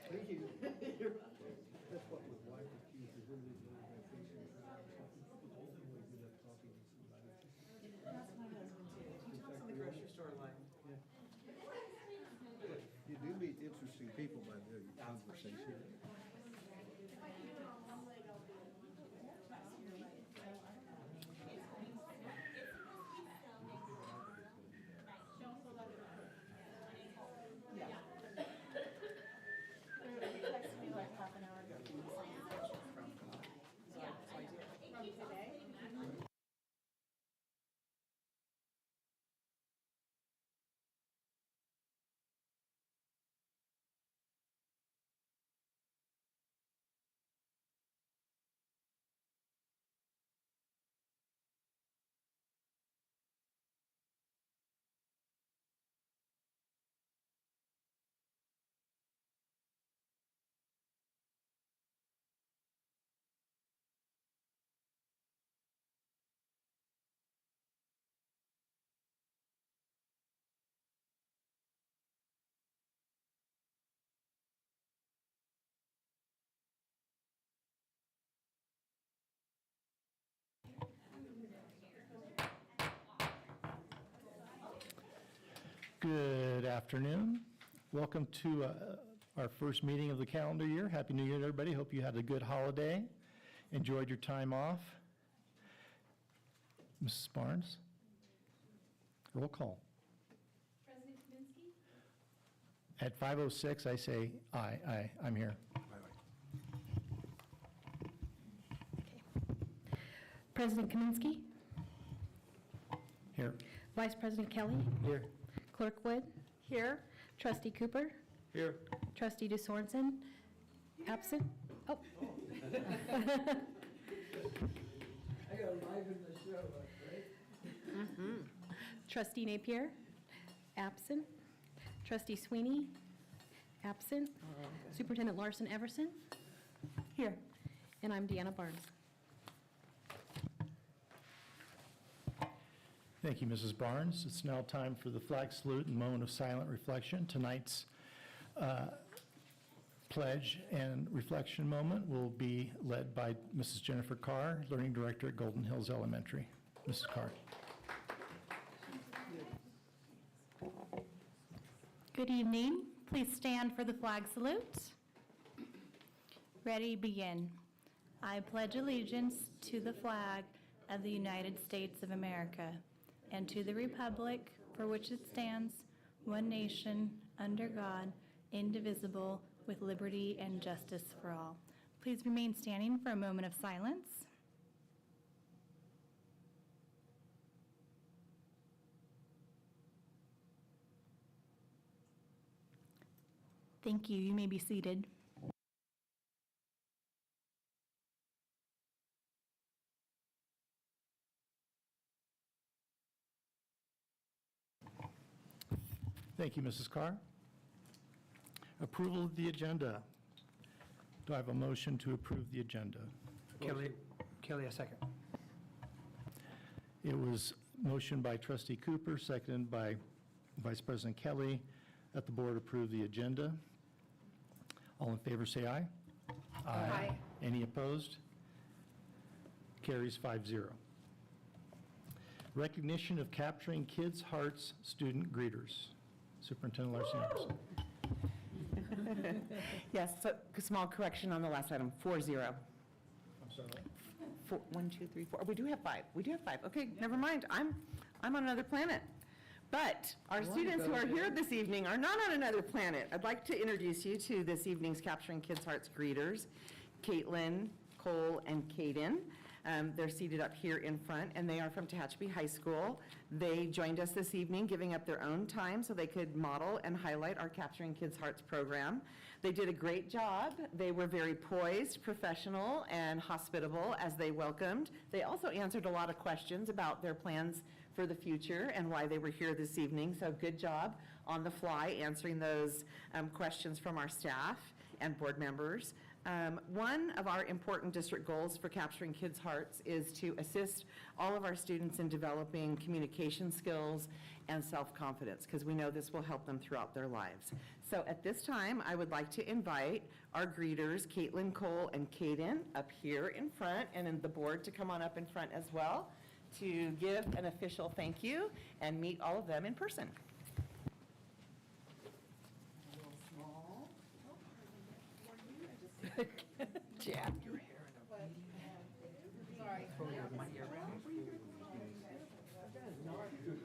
Thank you. That's what my wife accuses him of doing. I think That's my husband too. He talks on the grocery store line. you do meet interesting people by the conversation. He texted me like half an hour ago. He was sending pictures from today. Good afternoon. Welcome to our first meeting of the calendar year. Happy New Year, everybody. Hope you had a good holiday, enjoyed your time off. Mrs. Barnes, roll call. President Kaminsky? At 5:06, I say aye. I'm here. President Kaminsky? Here. Vice President Kelly? Here. Clerk Wood? Here. Trustee Cooper? Here. Trustee DeSorensen? Absent? Oh. I got live in the show, right? Trustee Napier? Absent. Trustee Sweeney? Absent. Superintendent Larson Everson? Here. And I'm Deanna Barnes. Thank you, Mrs. Barnes. It's now time for the flag salute and moment of silent reflection. Tonight's pledge and reflection moment will be led by Mrs. Jennifer Carr, Learning Director at Golden Hills Elementary. Mrs. Carr. Good evening. Please stand for the flag salute. Ready, begin. I pledge allegiance to the flag of the United States of America and to the republic for which it stands, one nation, under God, indivisible, with liberty and justice for all. Please remain standing for a moment of silence. Thank you. You may be seated. Thank you, Mrs. Carr. Approval of the agenda. Do I have a motion to approve the agenda? Kelly, a second. It was motioned by Trustee Cooper, seconded by Vice President Kelly, that the board approve the agenda. All in favor, say aye. Aye. Any opposed? Carries 5-0. Recognition of Capturing Kids' Hearts student greeters. Superintendent Larson Everson. Yes, so small correction on the last item, 4-0. I'm sorry. 1, 2, 3, 4. We do have 5. We do have 5. Okay, never mind. I'm on another planet. But our students who are here this evening are not on another planet. I'd like to introduce you to this evening's Capturing Kids' Hearts greeters, Caitlin, Cole, and Caden. They're seated up here in front, and they are from Tehachapi High School. They joined us this evening, giving up their own time so they could model and highlight our Capturing Kids' Hearts program. They did a great job. They were very poised, professional, and hospitable as they welcomed. They also answered a lot of questions about their plans for the future and why they were here this evening. So good job on the fly answering those questions from our staff and board members. One of our important district goals for Capturing Kids' Hearts is to assist all of our students in developing communication skills and self-confidence, because we know this will help them throughout their lives. So at this time, I would like to invite our greeters, Caitlin, Cole, and Kaden, up here in front, and then the board to come on up in front as well, to give an official thank you and meet all of them in person. Jab.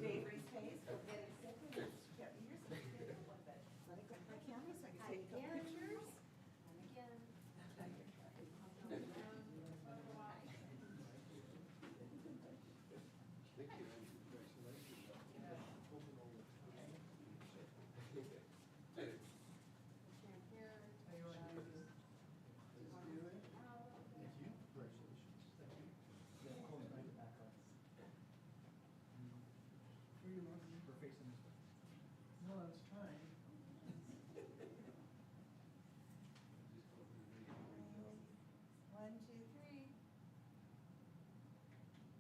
Dave, raise face. We'll get it second. Yeah, here's the video one, but let it go to my camera so I can take a couple pictures. No, that's fine. One, two, three.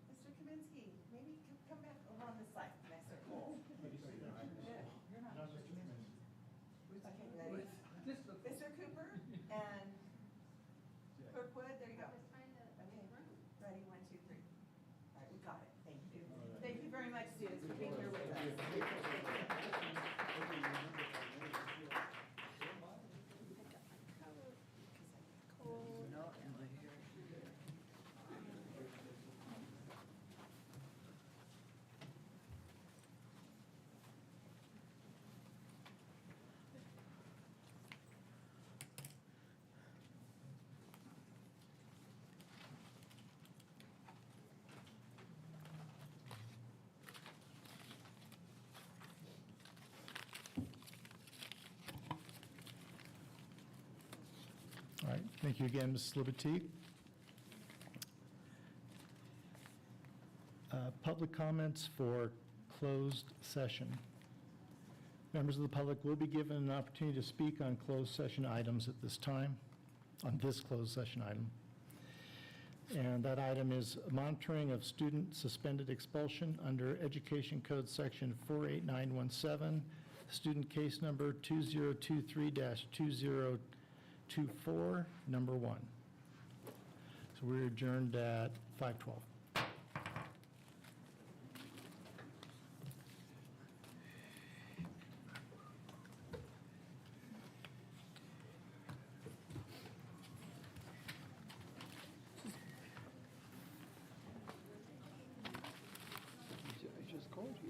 Mr. Kaminsky, maybe come back over on this side, nicer. Cool. You're not Mr. Kaminsky. Okay, ready? Mr. Cooper and Kirkwood, there you go. Okay, ready, one, two, three. All right, we got it, thank you. Thank you very much, students, for being here with us. All right, thank you again, Ms. Libatique. Public comments for closed session. Members of the public will be given an opportunity to speak on closed session items at this time, on this closed session item. And that item is monitoring of student suspended expulsion under Education Code Section 48917, student case number 2023-2024, number 1. So we're adjourned at 5:12. I just called you.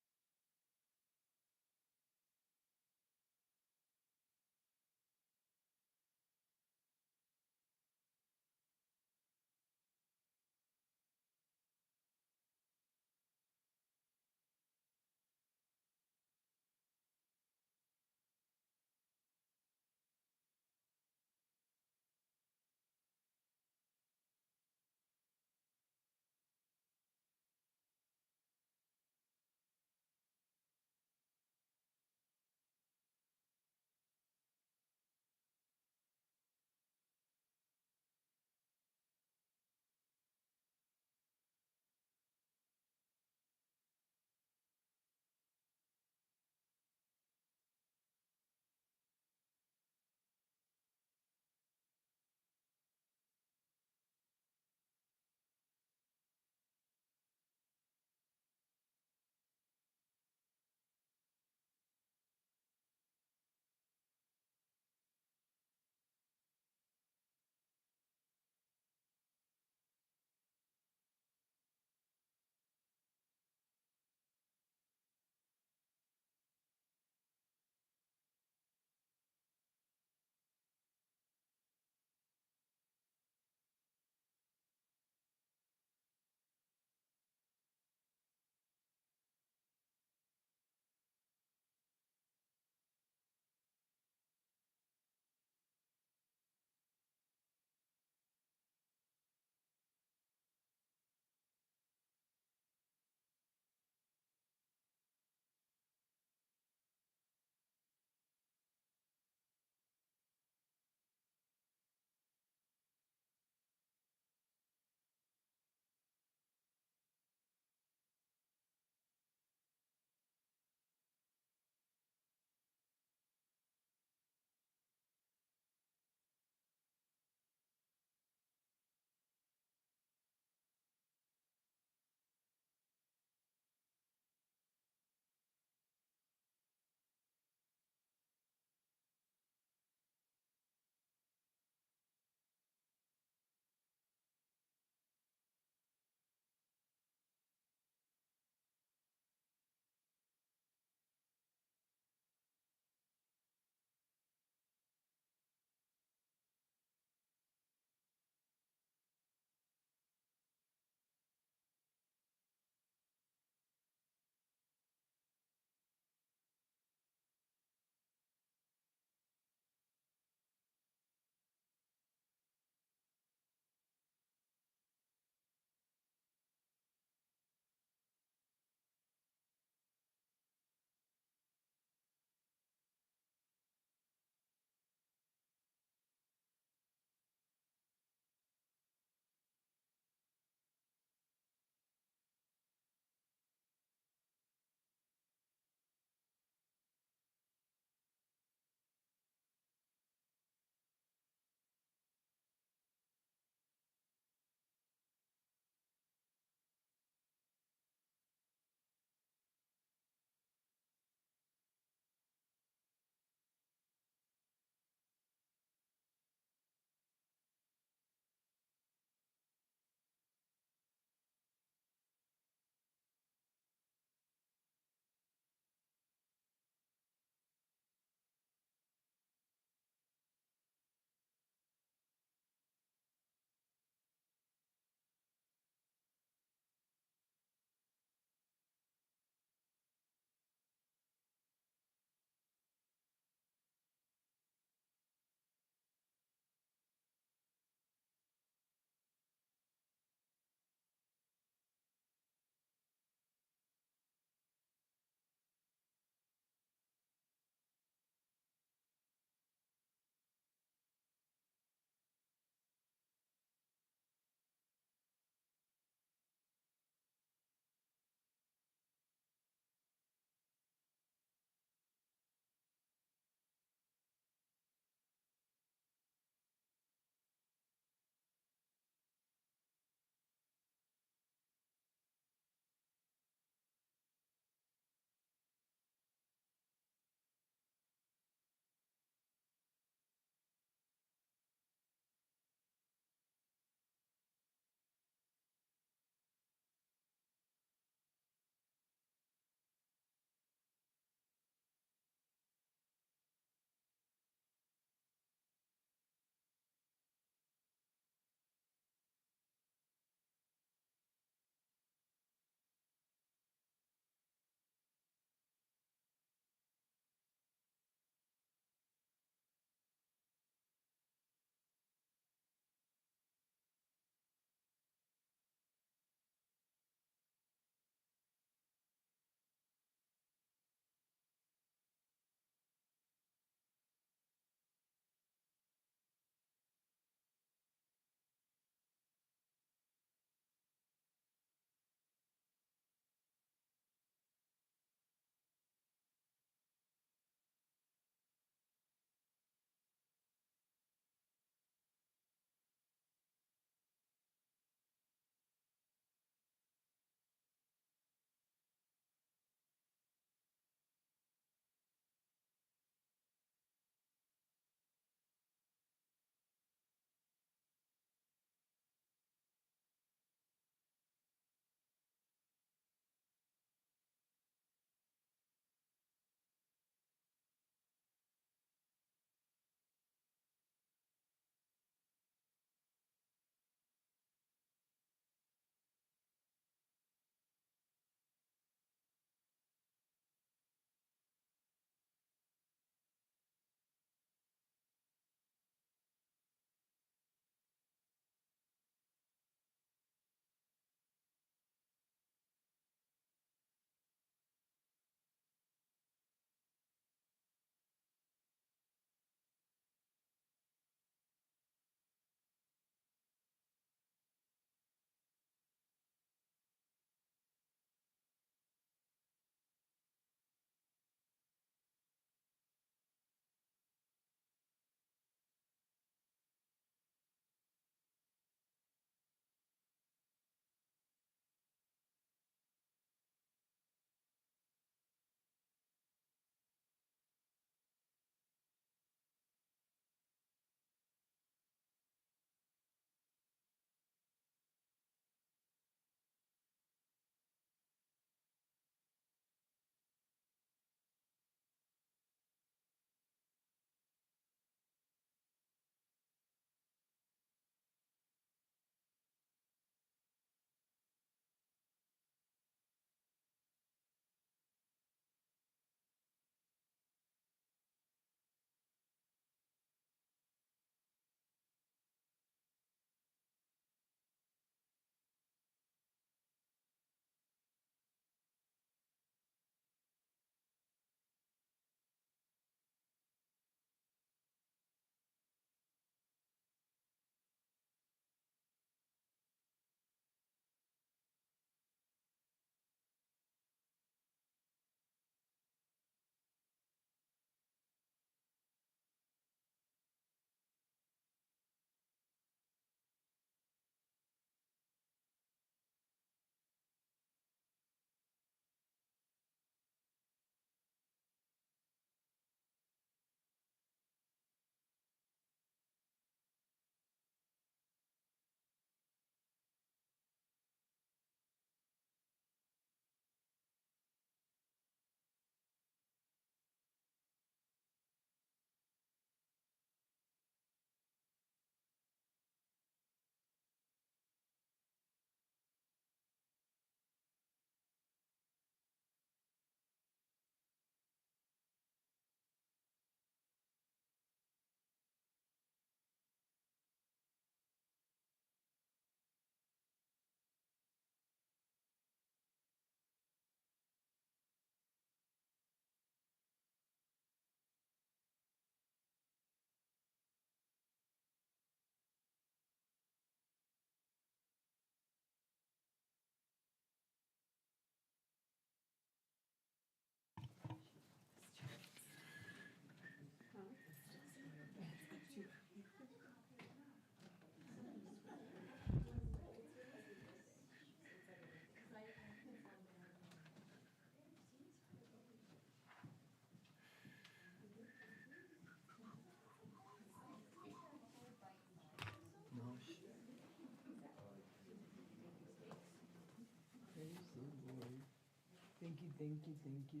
Thank you, thank you, thank you.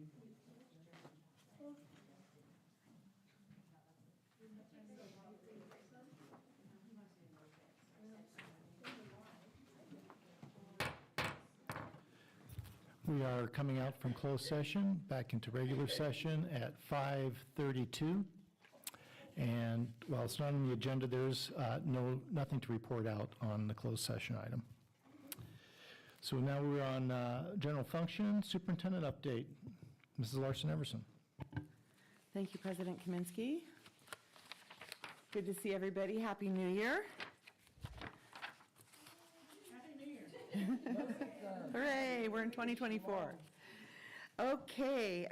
We are coming out from closed session, back into regular session at 5:32. And while it's not on the agenda, there's nothing to report out on the closed session item. So now we're on general function, superintendent update. Mrs. Larson Everson. Thank you, President Kaminsky. Good to see everybody. Happy New Year. Hooray, we're in 2024. Okay,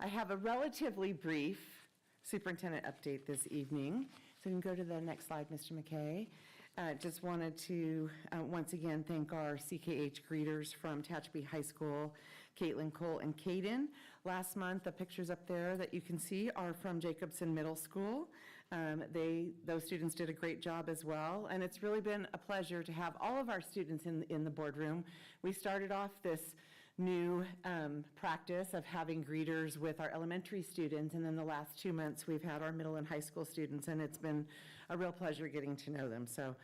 I have a relatively brief superintendent update this evening. So you can go to the next slide, Mr. McKay. Just wanted to once again thank our CKH greeters from Tehachapi High School, Caitlin, Cole, and Caden. Last month, the pictures up there that you can see are from Jacobson Middle School. Those students did a great job as well, and it's really been a pleasure to have all of our students in the boardroom. We started off this new practice of having greeters with our elementary students, and then the last 2 months we've had our middle and high school students, and it's been a real pleasure getting to know them. So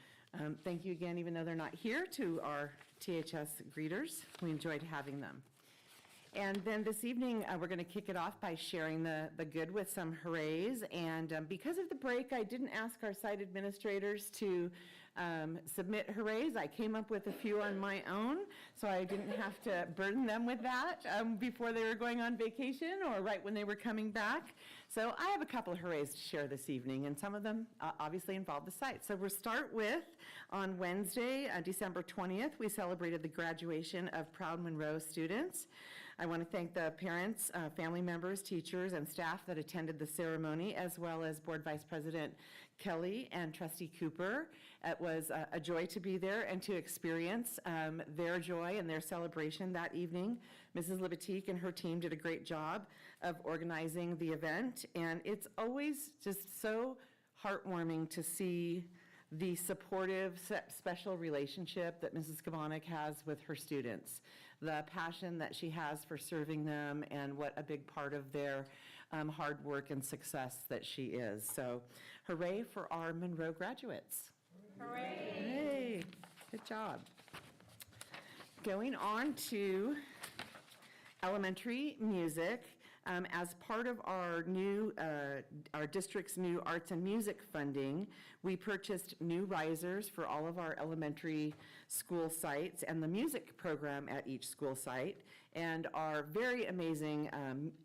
thank you again, even though they're not here, to our THS greeters. We enjoyed having them. And then this evening, we're going to kick it off by sharing the good with some hoorays. And because of the break, I didn't ask our site administrators to submit hoorays. I came up with a few on my own, so I didn't have to burden them with that before they were going on vacation or right when they were coming back. So I have a couple of hoorays to share this evening, and some of them obviously involve the site. So we'll start with, on Wednesday, December 20th, we celebrated the graduation of Proud Monroe students. I want to thank the parents, family members, teachers, and staff that attended the ceremony, as well as Board Vice President Kelly and Trustee Cooper. It was a joy to be there and to experience their joy and their celebration that evening. Mrs. Libatique and her team did a great job of organizing the event, and it's always just so heartwarming to see the supportive, special relationship that Mrs. Kavanek has with her students, the passion that she has for serving them, and what a big part of their hard work and success that she is. So hooray for our Monroe graduates. Hooray! Hooray. Good job. Going on to elementary music. As part of our district's new arts and music funding, we purchased new risers for all of our elementary school sites and the music program at each school site. And our very amazing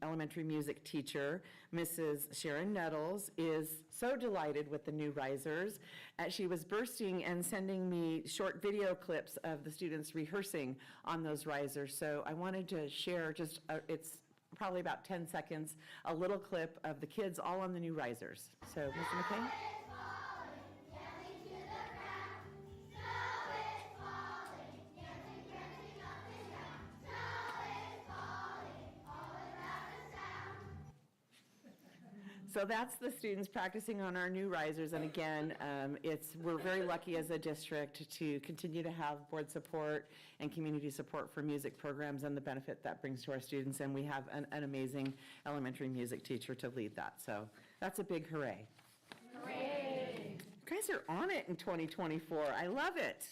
elementary music teacher, Mrs. Sharon Nettles, is so delighted with the new risers. She was bursting and sending me short video clips of the students rehearsing on those risers. So I wanted to share just, it's probably about 10 seconds, a little clip of the kids all on the new risers. So, Mr. McKay? So that's the students practicing on our new risers, and again, we're very lucky as a district to continue to have board support and community support for music programs and the benefit that brings to our students, and we have an amazing elementary music teacher to lead that. So that's a big hooray. Hooray! You guys are on it in 2024. I love it.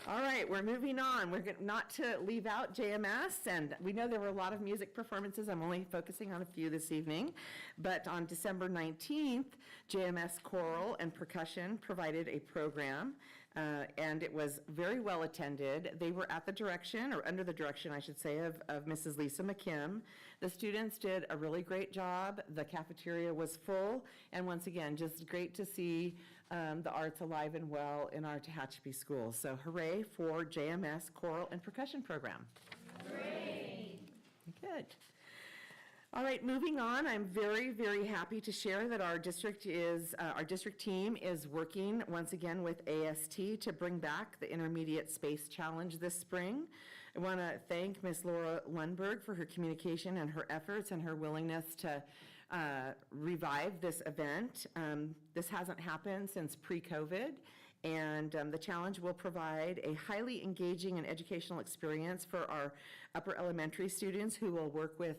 All right, we're moving on. We're not to leave out JMS, and we know there were a lot of music performances. I'm only focusing on a few this evening. But on December 19th, JMS Choral and Percussion provided a program, and it was very well attended. They were at the direction, or under the direction, I should say, of Mrs. Lisa McKim. The students did a really great job. The cafeteria was full, and once again, just great to see the arts alive and well in our Tehachapi schools. So hooray for JMS Choral and Percussion Program. Hooray! Good. All right, moving on, I'm very, very happy to share that our district team is working once again with AST to bring back the Intermediate Space Challenge this spring. I want to thank Ms. Laura Lundberg for her communication and her efforts and her willingness to revive this event. This hasn't happened since pre-COVID, And the challenge will provide a highly engaging and educational experience for our upper elementary students who will work with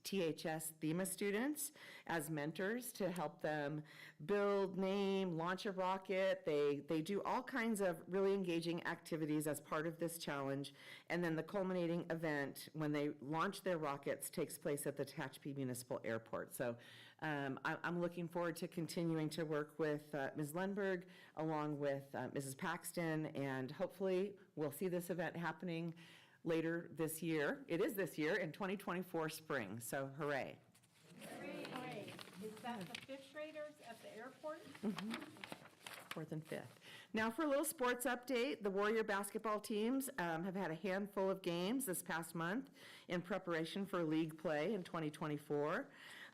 THS THEMA students as mentors to help them build, name, launch a rocket. They do all kinds of really engaging activities as part of this challenge. And then the culminating event, when they launch their rockets, takes place at the Tehachapi Municipal Airport. So I'm looking forward to continuing to work with Ms. Lundberg along with Mrs. Paxton, and hopefully we'll see this event happening later this year. It is this year in 2024 spring, so hooray. Is that the fifth graders at the airport? Fourth and fifth. Now for a little sports update, the Warrior basketball teams have had a handful of games this past month in preparation for league play in 2024.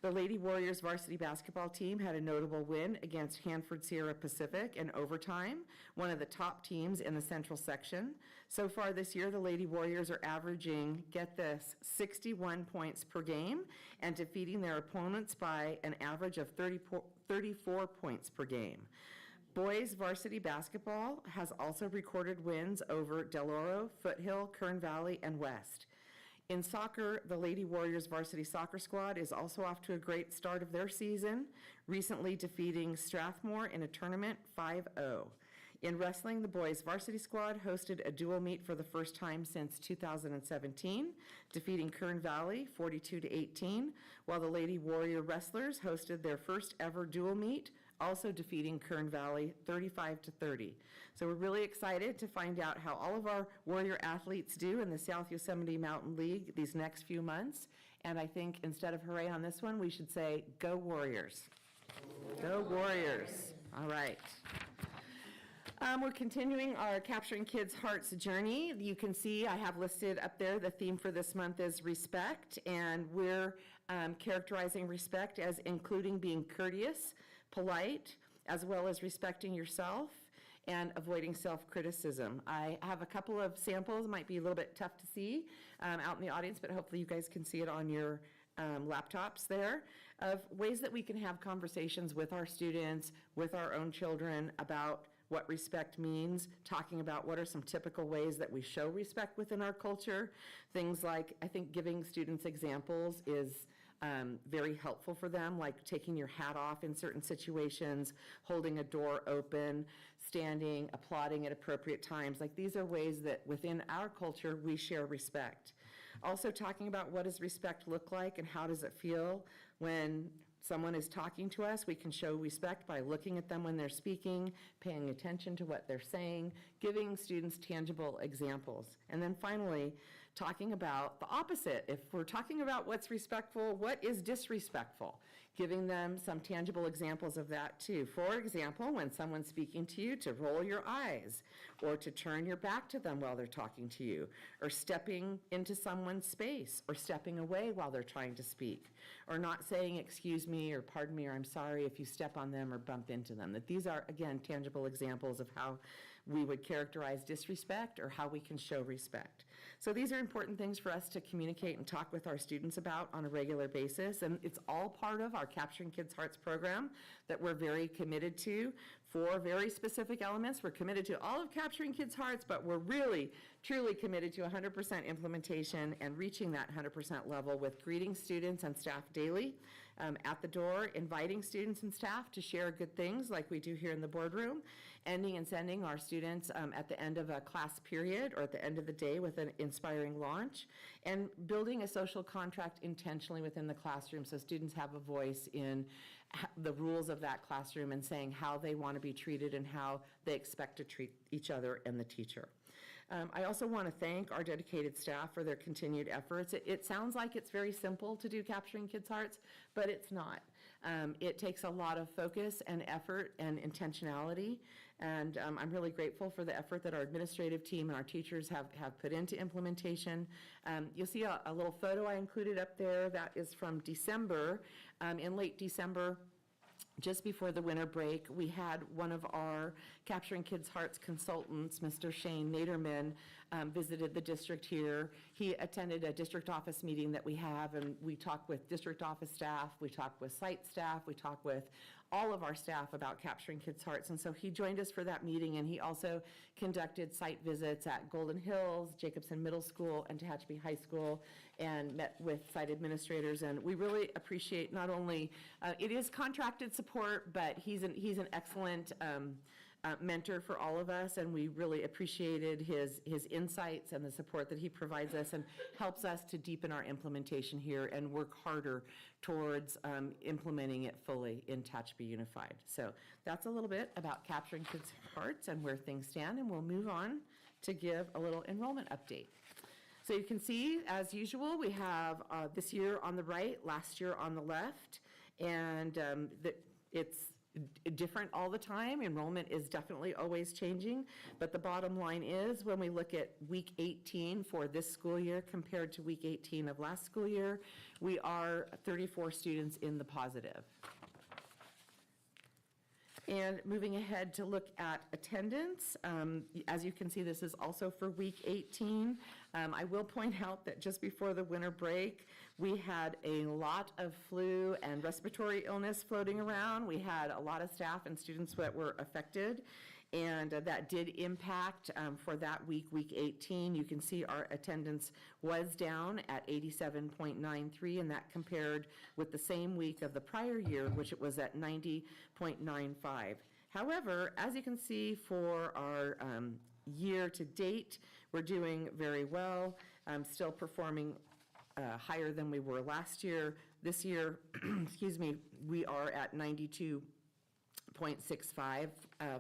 The Lady Warriors varsity basketball team had a notable win against Hanford Sierra Pacific in overtime, one of the top teams in the Central Section. So far this year, the Lady Warriors are averaging, get this, 61 points per game and defeating their opponents by an average of 34 points per game. Boys varsity basketball has also recorded wins over Del Oro, Foothill, Kern Valley, and West. In soccer, the Lady Warriors varsity soccer squad is also off to a great start of their season, recently defeating Strathmore in a tournament 5-0. In wrestling, the boys varsity squad hosted a dual meet for the first time since 2017, defeating Kern Valley 42-18, while the Lady Warrior wrestlers hosted their first ever dual meet, also defeating Kern Valley 35-30. So we're really excited to find out how all of our Warrior athletes do in the South Yosemite Mountain League these next few months. And I think instead of hooray on this one, we should say, go Warriors. Go Warriors. All right. We're continuing our Capturing Kids' Hearts journey. You can see I have listed up there the theme for this month is respect, and we're characterizing respect as including being courteous, polite, as well as respecting yourself and avoiding self-criticism. I have a couple of samples, might be a little bit tough to see out in the audience, but hopefully you guys can see it on your laptops there, of ways that we can have conversations with our students, with our own children about what respect means, talking about what are some typical ways that we show respect within our culture. Things like, I think giving students examples is very helpful for them, like taking your hat off in certain situations, holding a door open, standing, applauding at appropriate times. Like these are ways that within our culture we share respect. Also talking about what does respect look like and how does it feel when someone is talking to us. We can show respect by looking at them when they're speaking, paying attention to what they're saying, giving students tangible examples. And then finally, talking about the opposite. If we're talking about what's respectful, what is disrespectful? Giving them some tangible examples of that too. For example, when someone's speaking to you, to roll your eyes, or to turn your back to them while they're talking to you, or stepping into someone's space, or stepping away while they're trying to speak, or not saying excuse me, or pardon me, or I'm sorry if you step on them or bump into them. That these are, again, tangible examples of how we would characterize disrespect or how we can show respect. So these are important things for us to communicate and talk with our students about on a regular basis, and it's all part of our Capturing Kids' Hearts program that we're very committed to. 4 very specific elements. We're committed to all of Capturing Kids' Hearts, but we're really, truly committed to 100% implementation and reaching that 100% level with greeting students and staff daily at the door, inviting students and staff to share good things like we do here in the boardroom, ending and sending our students at the end of a class period or at the end of the day with an inspiring launch, and building a social contract intentionally within the classroom so students have a voice in the rules of that classroom and saying how they want to be treated and how they expect to treat each other and the teacher. I also want to thank our dedicated staff for their continued efforts. It sounds like it's very simple to do Capturing Kids' Hearts, but it's not. It takes a lot of focus and effort and intentionality, and I'm really grateful for the effort that our administrative team and our teachers have put into implementation. You'll see a little photo I included up there that is from December. In late December, just before the winter break, we had one of our Capturing Kids' Hearts consultants, Mr. Shane Naderman, visited the district here. He attended a district office meeting that we have, and we talked with district office staff, we talked with site staff, we talked with all of our staff about Capturing Kids' Hearts. And so he joined us for that meeting, and he also conducted site visits at Golden Hills, Jacobson Middle School, and Tehachapi High School, and met with site administrators. And we really appreciate not only, it is contracted support, but he's an excellent mentor for all of us, and we really appreciated his insights and the support that he provides us and helps us to deepen our implementation here and work harder towards implementing it fully in Tehachapi Unified. So that's a little bit about Capturing Kids' Hearts and where things stand, and we'll move on to give a little enrollment update. So you can see, as usual, we have this year on the right, last year on the left, and it's different all the time. Enrollment is definitely always changing, but the bottom line is when we look at week 18 for this school year compared to week 18 of last school year, we are 34 students in the positive. And moving ahead to look at attendance, as you can see, this is also for week 18. I will point out that just before the winter break, we had a lot of flu and respiratory illness floating around. We had a lot of staff and students that were affected, and that did impact for that week, week 18. You can see our attendance was down at 87.93, and that compared with the same week of the prior year, which it was at 90.95. However, as you can see for our year to date, we're doing very well, still performing higher than we were last year. This year, excuse me, we are at 92.65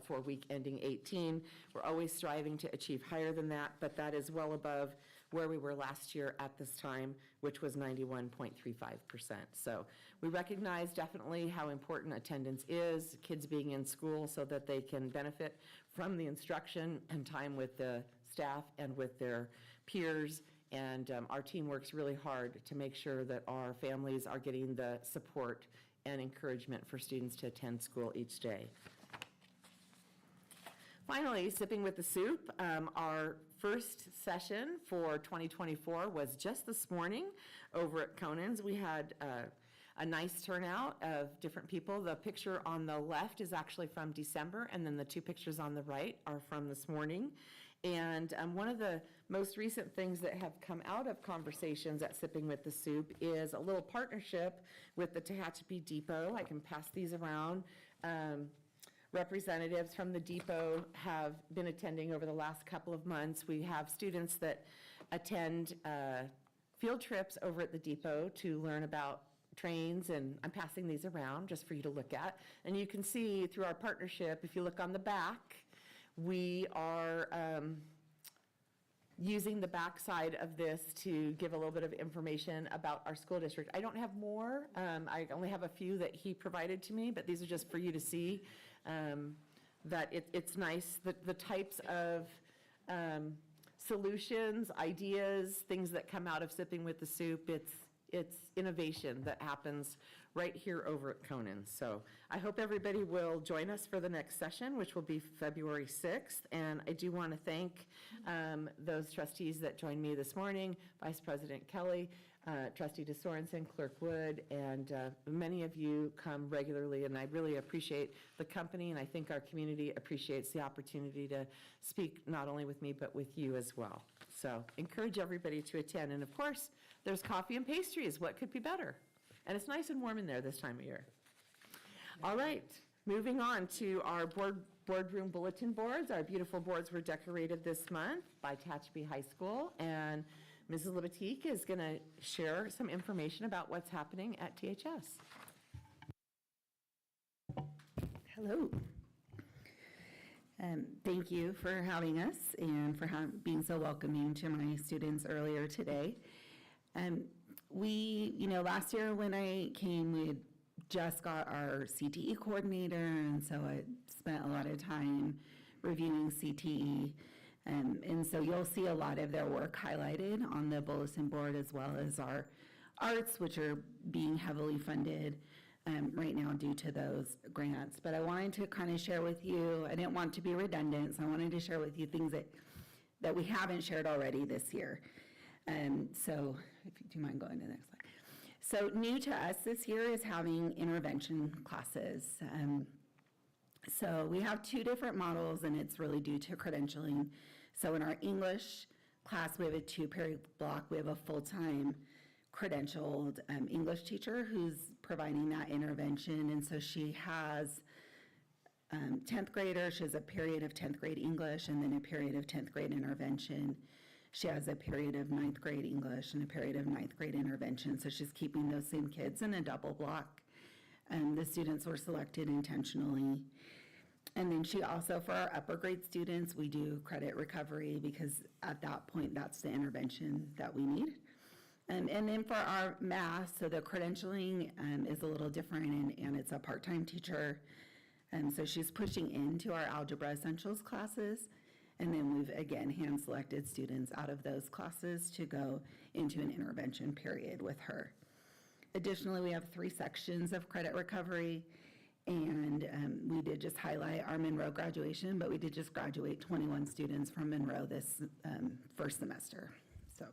for week ending 18. We're always striving to achieve higher than that, but that is well above where we were last year at this time, which was 91.35%. So we recognize definitely how important attendance is, kids being in school so that they can benefit from the instruction and time with the staff and with their peers. And our team works really hard to make sure that our families are getting the support and encouragement for students to attend school each day. Finally, Sipping with the Soup, our first session for 2024 was just this morning over at Conan's. We had a nice turnout of different people. The picture on the left is actually from December, and then the two pictures on the right are from this morning. And one of the most recent things that have come out of conversations at Sipping with the Soup is a little partnership with the Tehachapi Depot. I can pass these around. Representatives from the depot have been attending over the last couple of months. We have students that attend field trips over at the depot to learn about trains, and I'm passing these around just for you to look at. And you can see through our partnership, if you look on the back, we are using the back side of this to give a little bit of information about our school district. I don't have more. I only have a few that he provided to me, but these are just for you to see that it's nice, the types of solutions, ideas, things that come out of Sipping with the Soup. It's innovation that happens right here over at Conan's. So I hope everybody will join us for the next session, which will be February 6th. And I do want to thank those trustees that joined me this morning, Vice President Kelly, Trustee DeSorensen, Clerk Wood, and many of you come regularly, and I really appreciate the company, and I think our community appreciates the opportunity to speak not only with me, but with you as well. So encourage everybody to attend. And of course, there's coffee and pastries. What could be better? And it's nice and warm in there this time of year. All right, moving on to our boardroom bulletin boards. Our beautiful boards were decorated this month by Tehachapi High School, and Mrs. Lebatique is going to share some information about what's happening at THS. Hello. Thank you for having us and for being so welcoming to my students earlier today. Last year when I came, we had just got our CTE coordinator, and so I spent a lot of time reviewing CTE. And so you'll see a lot of their work highlighted on the bulletin board, as well as our arts, which are being heavily funded right now due to those grants. But I wanted to kind of share with you, I didn't want to be redundant, so I wanted to share with you things that we haven't shared already this year. So if you do mind going to the next slide. So new to us this year is having intervention classes. So we have two different models, and it's really due to credentialing. So in our English class, we have a 2-period block. We have a full-time credentialed English teacher who's providing that intervention. And so she has 10th grader, she has a period of 10th grade English and then a period of 10th grade intervention. She has a period of 9th grade English and a period of 9th grade intervention. So she's keeping those same kids in a double block. The students were selected intentionally. And then she also, for our upper grade students, we do credit recovery because at that point, that's the intervention that we need. And then for our math, so the credentialing is a little different, and it's a part-time teacher. So she's pushing into our Algebra Essentials classes. And then we've, again, hand-selected students out of those classes to go into an intervention period with her. Additionally, we have 3 sections of credit recovery. And we did just highlight our Monroe graduation, but we did just graduate 21 students from Monroe this first semester. So,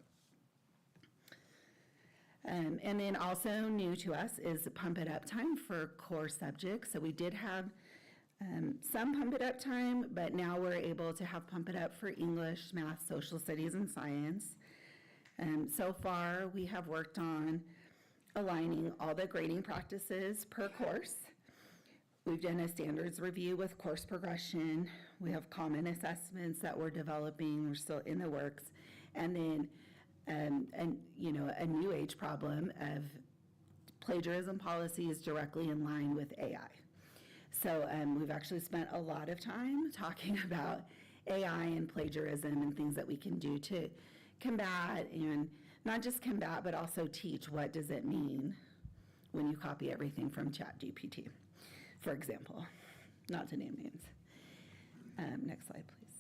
and then also new to us is Pump It Up time for core subjects. So we did have some Pump It Up time, but now we're able to have Pump It Up for English, math, social studies, and science. So far, we have worked on aligning all the grading practices per course. We've done a standards review with course progression. We have common assessments that we're developing. We're still in the works. And then, a new age problem of plagiarism policies directly in line with AI. So we've actually spent a lot of time talking about AI and plagiarism and things that we can do to combat, and not just combat, but also teach what does it mean when you copy everything from ChatGPT. For example, not to name names. Next slide, please.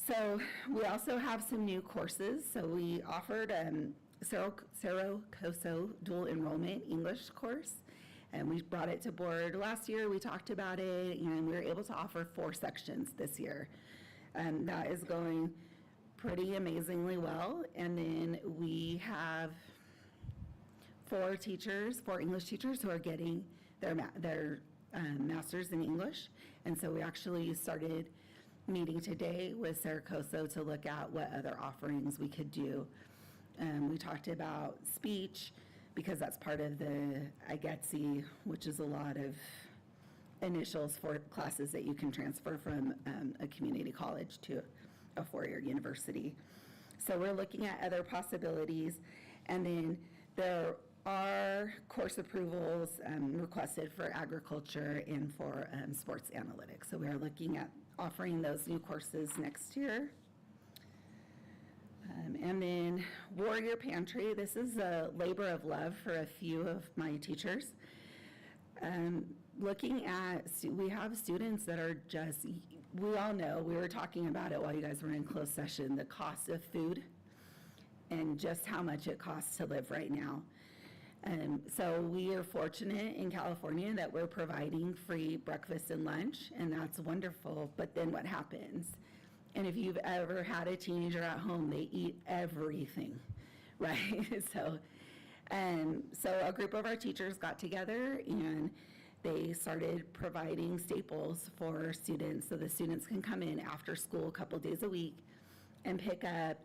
So we also have some new courses. So we offered Cerro Coso dual enrollment English course, and we brought it to board last year. We talked about it, and we were able to offer 4 sections this year. That is going pretty amazingly well. And then we have 4 English teachers who are getting their master's in English. And so we actually started meeting today with Cerro Coso to look at what other offerings we could do. We talked about speech because that's part of the IGETC, which is a lot of initials for classes that you can transfer from a community college to a 4-year university. So we're looking at other possibilities. And then there are course approvals requested for agriculture and for sports analytics. So we are looking at offering those new courses next year. And then Warrior Pantry, this is a labor of love for a few of my teachers. Looking at, we have students that are just, we all know, we were talking about it while you guys were in closed session, the cost of food and just how much it costs to live right now. So we are fortunate in California that we're providing free breakfast and lunch, and that's wonderful. But then what happens? And if you've ever had a teenager at home, they eat everything, right? So a group of our teachers got together and they started providing staples for students, so the students can come in after school a couple days a week and pick up,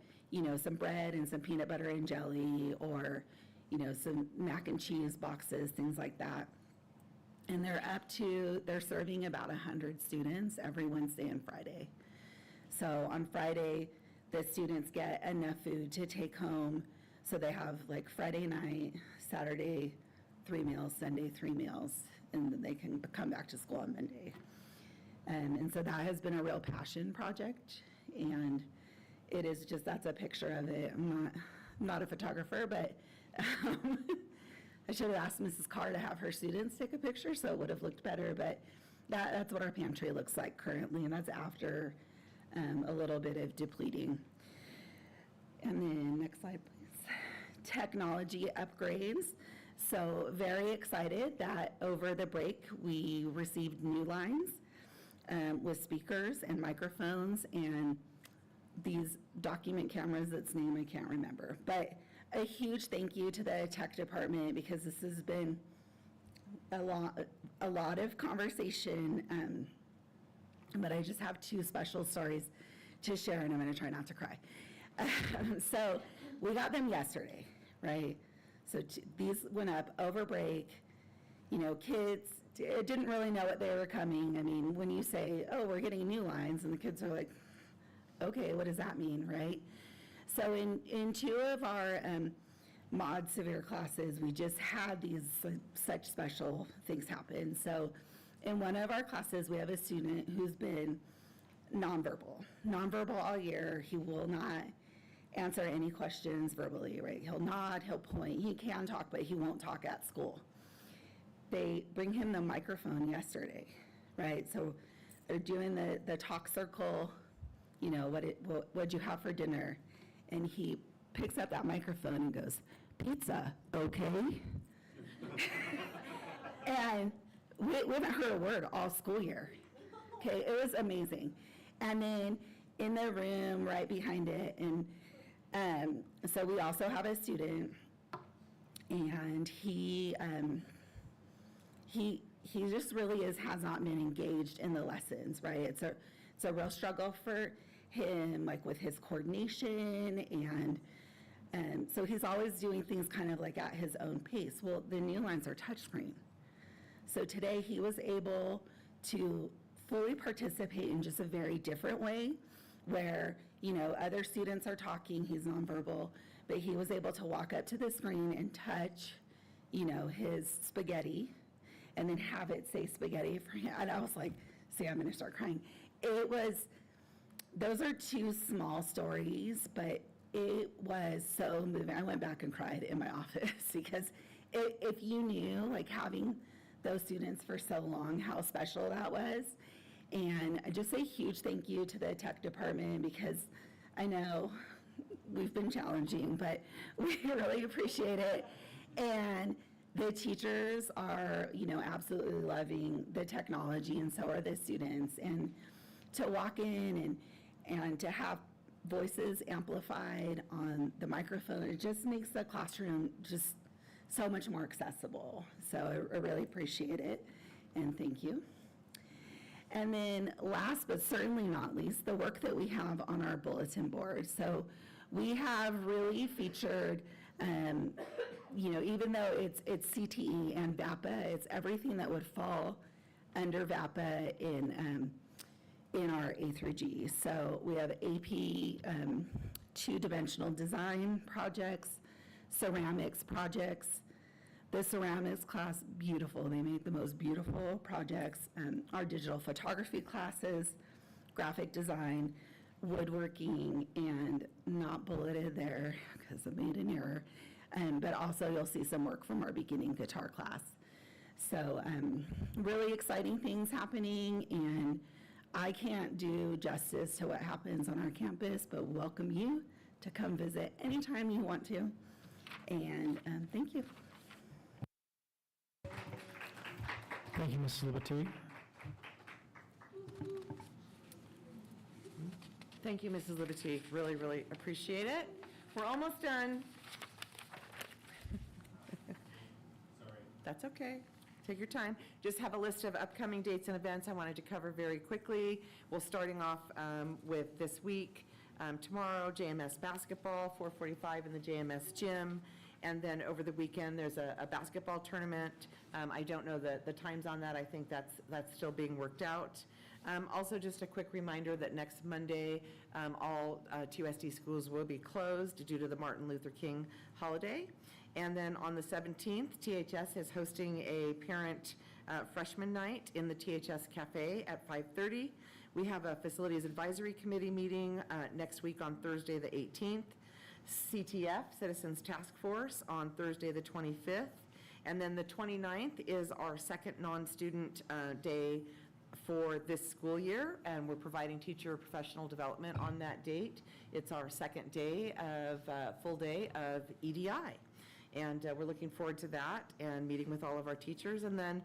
some bread and some peanut butter and jelly, or some mac and cheese boxes, things like that. And they're serving about 100 students every Wednesday and Friday. So on Friday, the students get enough food to take home. So they have like Friday night, Saturday, 3 meals, Sunday, 3 meals, and then they can come back to school on Monday. And so that has been a real passion project. And it is just, that's a picture of it. I'm not a photographer, but I should have asked Mrs. Carr to have her students take a picture, so it would have looked better, but that's what our pantry looks like currently, and that's after a little bit of depleting. And then next slide, please. Technology upgrades. So very excited that over the break, we received new lines with speakers and microphones and these document cameras that's name I can't remember. But a huge thank you to the tech department because this has been a lot of conversation. But I just have two special stories to share, and I'm going to try not to cry. So we got them yesterday, right? So these went up over break. You know, kids didn't really know what they were coming. I mean, when you say, oh, we're getting new lines, and the kids are like, okay, what does that mean, right? So in two of our mod severe classes, we just had these such special things happen. So in one of our classes, we have a student who's been nonverbal all year. He will not answer any questions verbally, right? He'll nod, he'll point. He can talk, but he won't talk at school. They bring him the microphone yesterday, right? So they're doing the talk circle, you know, what'd you have for dinner? And he picks up that microphone and goes, pizza, okay? And we haven't heard a word all school year. Okay, it was amazing. And then in the room right behind it, and so we also have a student, and he just really has not been engaged in the lessons, right? It's a real struggle for him, like with his coordination, and so he's always doing things kind of like at his own pace. Well, the new lines are touchscreen. So today he was able to fully participate in just a very different way where, you know, other students are talking, he's nonverbal, but he was able to walk up to the screen and touch, you know, his spaghetti and then have it say spaghetti for him. And I was like, see, I'm gonna start crying. Those are two small stories, but it was so moving. I went back and cried in my office because if you knew, like having those students for so long, how special that was. And I just say huge thank you to the tech department because I know we've been challenging, but we really appreciate it. And the teachers are, you know, absolutely loving the technology, and so are the students. And to walk in and to have voices amplified on the microphone, it just makes the classroom just so much more accessible. So I really appreciate it, and thank you. And then last but certainly not least, the work that we have on our bulletin board. So we have really featured, you know, even though it's CTE and VAPA, it's everything that would fall under VAPA in our A through G. So we have AP two-dimensional design projects, ceramics projects. The ceramics class, beautiful. They made the most beautiful projects. Our digital photography classes, graphic design, woodworking, and not bulleted there because I made an error. But also you'll see some work from our beginning guitar class. So really exciting things happening, and I can't do justice to what happens on our campus, but welcome you to come visit anytime you want to. And thank you. Thank you, Mrs. Liberty. Thank you, Mrs. Liberty. Really, really appreciate it. We're almost done. Sorry. That's okay. Take your time. Just have a list of upcoming dates and events I wanted to cover very quickly. We're starting off with this week. Tomorrow, JMS basketball, 4:45 in the JMS gym. And then over the weekend, there's a basketball tournament. I don't know the times on that. I think that's still being worked out. Also, just a quick reminder that next Monday, all TUSD schools will be closed due to the Martin Luther King holiday. And then on the 17th, THS is hosting a parent freshman night in the THS Cafe at 5:30. We have a Facilities Advisory Committee meeting next week on Thursday, the 18th. CTF, Citizens Task Force, on Thursday, the 25th. And then the 29th is our second non-student day for this school year, and we're providing teacher professional development on that date. It's our second day of, full day of EDI. And we're looking forward to that and meeting with all of our teachers. And then,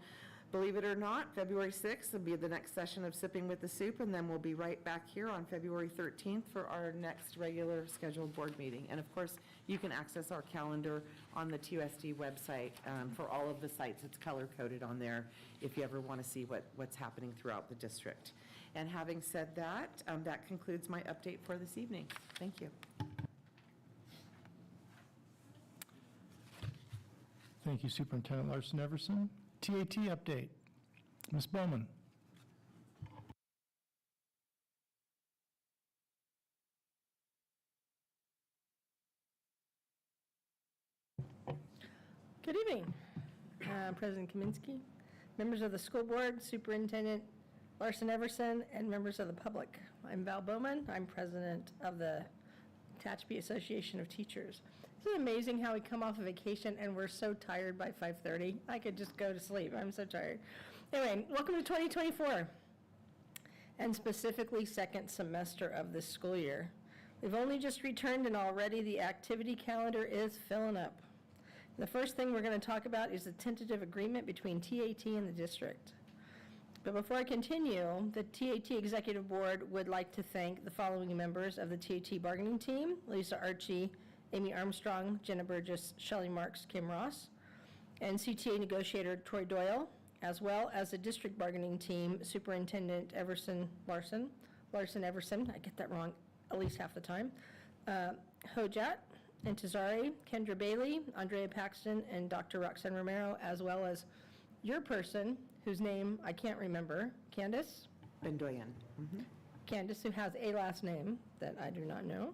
believe it or not, February 6th will be the next session of Sipping with the Soup, and then we'll be right back here on February 13th for our next regular scheduled board meeting. And of course, you can access our calendar on the TUSD website for all of the sites. It's color-coded on there if you ever want to see what's happening throughout the district. And having said that, that concludes my update for this evening. Thank you. Thank you, Superintendent Larson Everson. TAT update. Ms. Bowman. Good evening, President Kaminsky, members of the school board, Superintendent Larson Everson, and members of the public. I'm Val Bowman. I'm president of the Tehachapi Association of Teachers. Isn't it amazing how we come off of vacation and we're so tired by 5:30? I could just go to sleep. I'm so tired. Anyway, welcome to 2024, and specifically second semester of this school year. We've only just returned and already the activity calendar is filling up. The first thing we're going to talk about is the tentative agreement between TAT and the district. But before I continue, the TAT Executive Board would like to thank the following members of the TAT bargaining team: Lisa Archie, Amy Armstrong, Jenna Burgess, Shelley Marks, Kim Ross, and CTA negotiator Troy Doyle, as well as the district bargaining team, Superintendent Larson Everson, I get that wrong at least half the time, Hojat, Intezari, Kendra Bailey, Andrea Paxton, and Dr. Roxanne Romero, as well as your person, whose name I can't remember, Candace? Bendoyan. Candace, who has a last name that I do not know.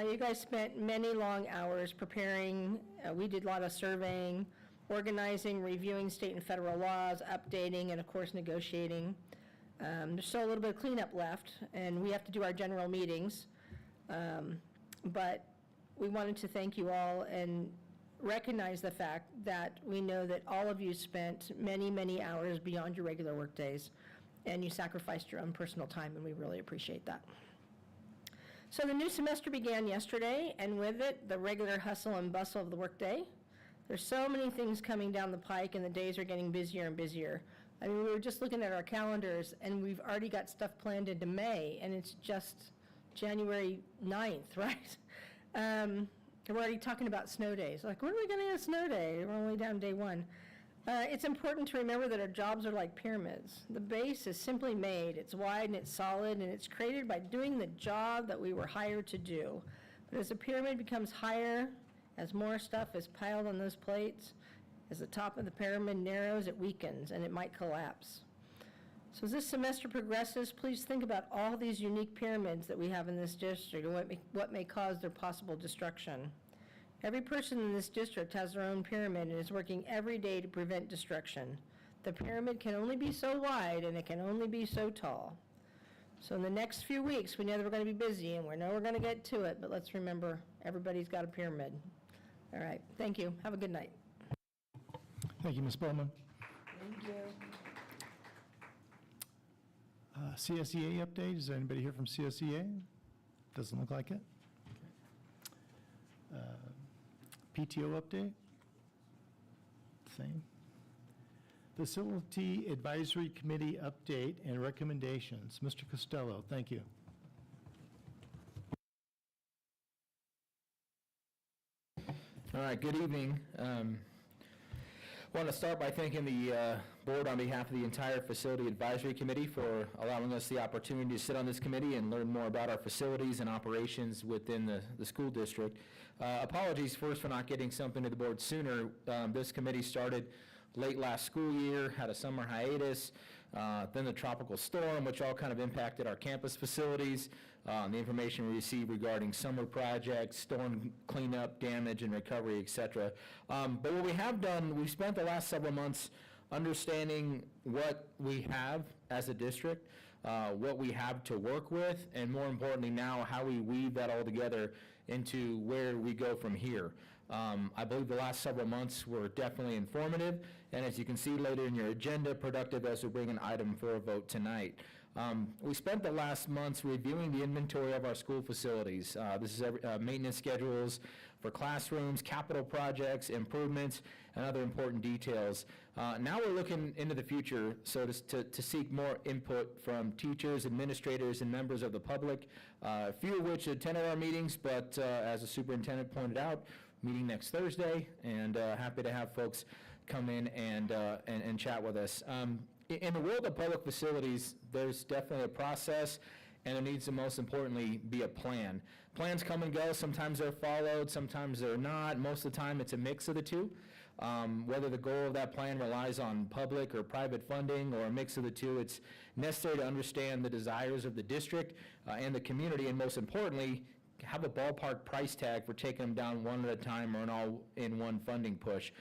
You guys spent many long hours preparing. We did a lot of surveying, organizing, reviewing state and federal laws, updating, and of course negotiating. There's still a little bit of cleanup left, and we have to do our general meetings. But we wanted to thank you all and recognize the fact that we know that all of you spent many, many hours beyond your regular work days, and you sacrificed your own personal time, and we really appreciate that. So the new semester began yesterday, and with it, the regular hustle and bustle of the workday. There's so many things coming down the pike, and the days are getting busier and busier. I mean, we were just looking at our calendars, and we've already got stuff planned into May, and it's just January 9th, right? We're already talking about snow days. Like, when are we going to get a snow day? We're only down day one. It's important to remember that our jobs are like pyramids. The base is simply made. It's wide and it's solid, and it's created by doing the job that we were hired to do. But as the pyramid becomes higher, as more stuff is piled on those plates, as the top of the pyramid narrows, it weakens and it might collapse. So as this semester progresses, please think about all these unique pyramids that we have in this district and what may cause their possible destruction. Every person in this district has their own pyramid and is working every day to prevent destruction. The pyramid can only be so wide and it can only be so tall. So in the next few weeks, we know that we're going to be busy and we know we're going to get to it, but let's remember everybody's got a pyramid. All right, thank you. Have a good night. Thank you, Ms. Bowman. Thank you. CSEA update. Is there anybody here from CSEA? Doesn't look like it. PTO update? Same. Facility Advisory Committee update and recommendations. Mr. Costello, thank you. All right, good evening. I want to start by thanking the board on behalf of the entire Facility Advisory Committee for allowing us the opportunity to sit on this committee and learn more about our facilities and operations within the school district. Apologies first for not getting something to the board sooner. This committee started late last school year, had a summer hiatus, then the tropical storm, which all kind of impacted our campus facilities, the information we received regarding summer projects, storm cleanup, damage and recovery, et cetera. But what we have done, we've spent the last several months understanding what we have as a district, what we have to work with, and more importantly now, how we weave that all together into where we go from here. I believe the last several months were definitely informative, and as you can see later in your agenda, productive as we bring an item for a vote tonight. We spent the last months reviewing the inventory of our school facilities. This is maintenance schedules for classrooms, capital projects, improvements, and other important details. Now we're looking into the future, so to seek more input from teachers, administrators, and members of the public, a few of which attended our meetings, but as the superintendent pointed out, meeting next Thursday, and happy to have folks come in and chat with us. In the world of public facilities, there's definitely a process, and there needs to, most importantly, be a plan. Plans come and go. Sometimes they're followed, sometimes they're not. Most of the time, it's a mix of the two. Whether the goal of that plan relies on public or private funding or a mix of the two, it's necessary to understand the desires of the district and the community, and most importantly, have a ballpark price tag for taking them down one at a time or an all-in-one funding push.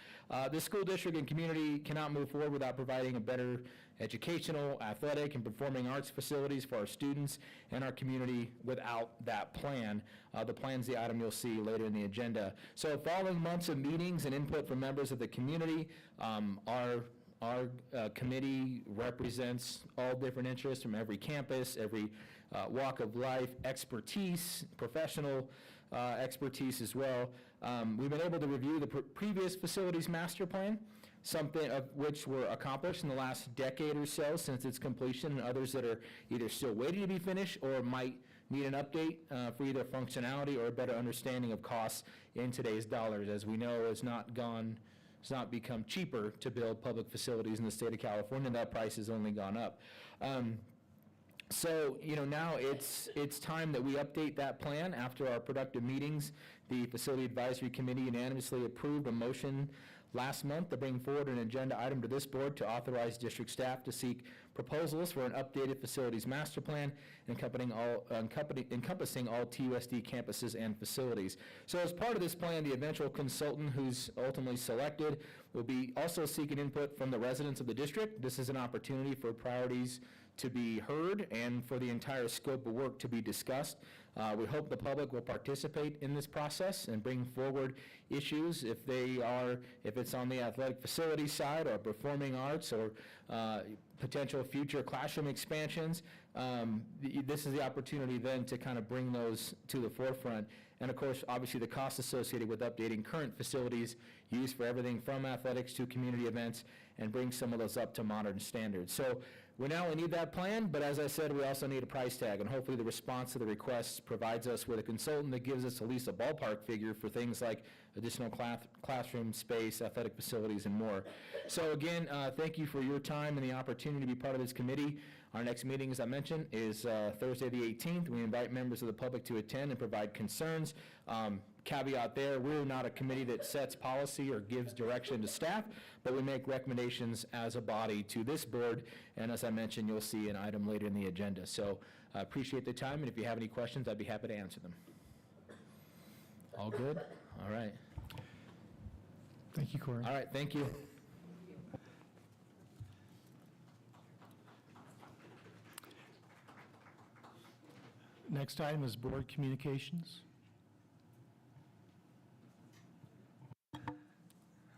This school district and community cannot move forward without providing a better educational, athletic, and performing arts facilities for our students and our community without that plan. The plan's the item you'll see later in the agenda. So following months of meetings and input from members of the community, our committee represents all different interests from every campus, every walk of life, expertise, professional expertise as well. We've been able to review the previous facilities master plan, something of which were accomplished in the last decade or so since its completion, and others that are either still waiting to be finished or might need an update for either functionality or a better understanding of costs in today's dollars. As we know, it's not become cheaper to build public facilities in the state of California. That price has only gone up. So, now it's time that we update that plan. After our productive meetings, the Facility Advisory Committee unanimously approved a motion last month to bring forward an agenda item to this board to authorize district staff to seek proposals for an updated facilities master plan encompassing all TUSD campuses and facilities. So as part of this plan, the eventual consultant who's ultimately selected will be also seeking input from the residents of the district. This is an opportunity for priorities to be heard and for the entire scope of work to be discussed. We hope the public will participate in this process and bring forward issues if it's on the athletic facility side or performing arts or potential future classroom expansions. This is the opportunity then to kind of bring those to the forefront. And of course, obviously the costs associated with updating current facilities used for everything from athletics to community events and bring some of those up to modern standards. So we not only need that plan, but as I said, we also need a price tag, and hopefully the response to the requests provides us with a consultant that gives us at least a ballpark figure for things like additional classroom space, athletic facilities, and more. So again, thank you for your time and the opportunity to be part of this committee. Our next meeting, as I mentioned, is Thursday the 18th. We invite members of the public to attend and provide concerns. Caveat there, we're not a committee that sets policy or gives direction to staff, but we make recommendations as a body to this board, and as I mentioned, you'll see an item later in the agenda. So I appreciate the time, and if you have any questions, I'd be happy to answer them. All good? All right. Thank you, Corey. All right, thank you. Next item is board communications.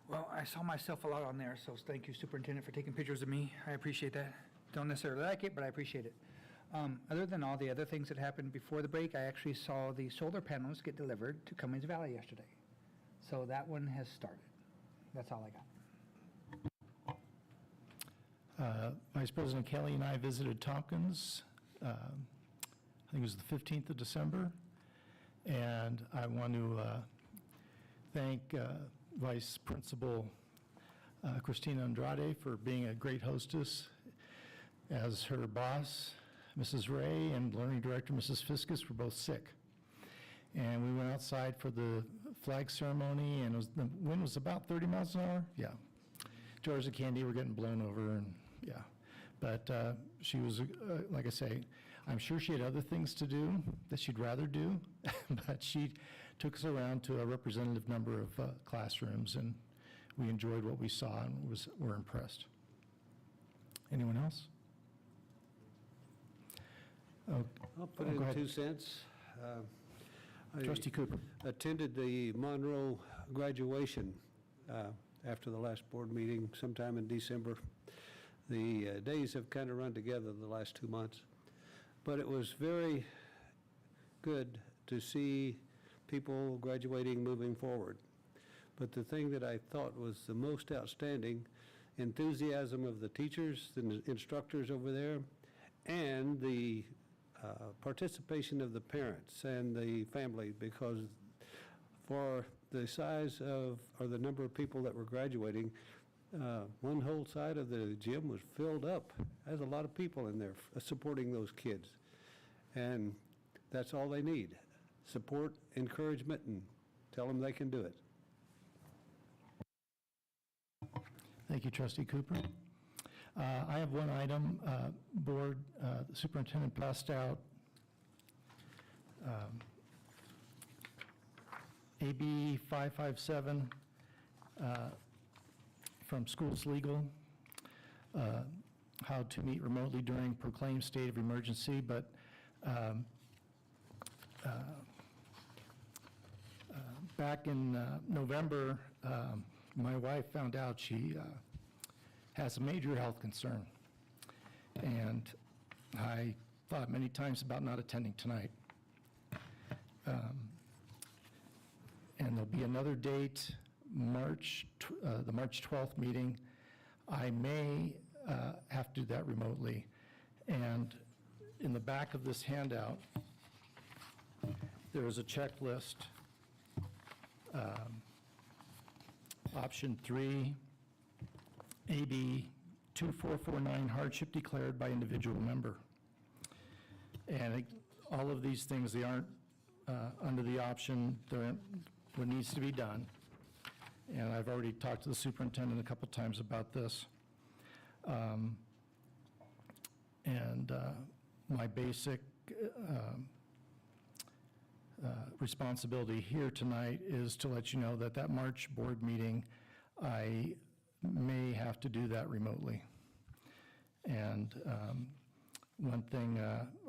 Well, I saw myself a lot on there, so thank you, Superintendent, for taking pictures of me. I appreciate that. Don't necessarily like it, but I appreciate it. Other than all the other things that happened before the break, I actually saw the solar panels get delivered to Cummings Valley yesterday. So that one has started. That's all I got. Vice President Kelly and I visited Tompkins, I think it was the 15th of December, and I want to thank Vice Principal Christina Andrade for being a great hostess. As her boss, Mrs. Ray, and Learning Director, Mrs. Fiskus, were both sick. And we went outside for the flag ceremony, and the wind was about 30 miles an hour. Yeah. Jars of candy were getting blown over, and yeah. But she was, like I say, I'm sure she had other things to do that she'd rather do, but she took us around to a representative number of classrooms, and we enjoyed what we saw and were impressed. Anyone else? Oh, I'll put go in ahead. 2 cents. I Trustee Cooper. attended the Monroe graduation after the last board meeting sometime in December. The days have kind of run together the last 2 months, but it was very good to see people graduating, moving forward. But the thing that I thought was the most outstanding, enthusiasm of the teachers, the instructors over there, and the participation of the parents and the family, because for the size of, or the number of people that were graduating, one whole side of the gym was filled up. There's a lot of people in there supporting those kids. And that's all they need, support, encouragement, and tell them they can do it. Thank you, Trustee Cooper. I have one item. Board, the superintendent passed out AB 557 from Schools Legal, how to meet remotely during proclaimed state of emergency, but back in November, my wife found out she has a major health concern, and I thought many times about not attending tonight. And there'll be another date, the March 12th meeting. I may have to do that remotely. And in the back of this handout, there is a checklist. Option 3, AB 2449, hardship declared by individual member. And all of these things, they aren't under the option, they're what needs to be done. And I've already talked to the superintendent a couple times about this. My basic responsibility here tonight is to let you know that that March board meeting, I may have to do that remotely. And one thing,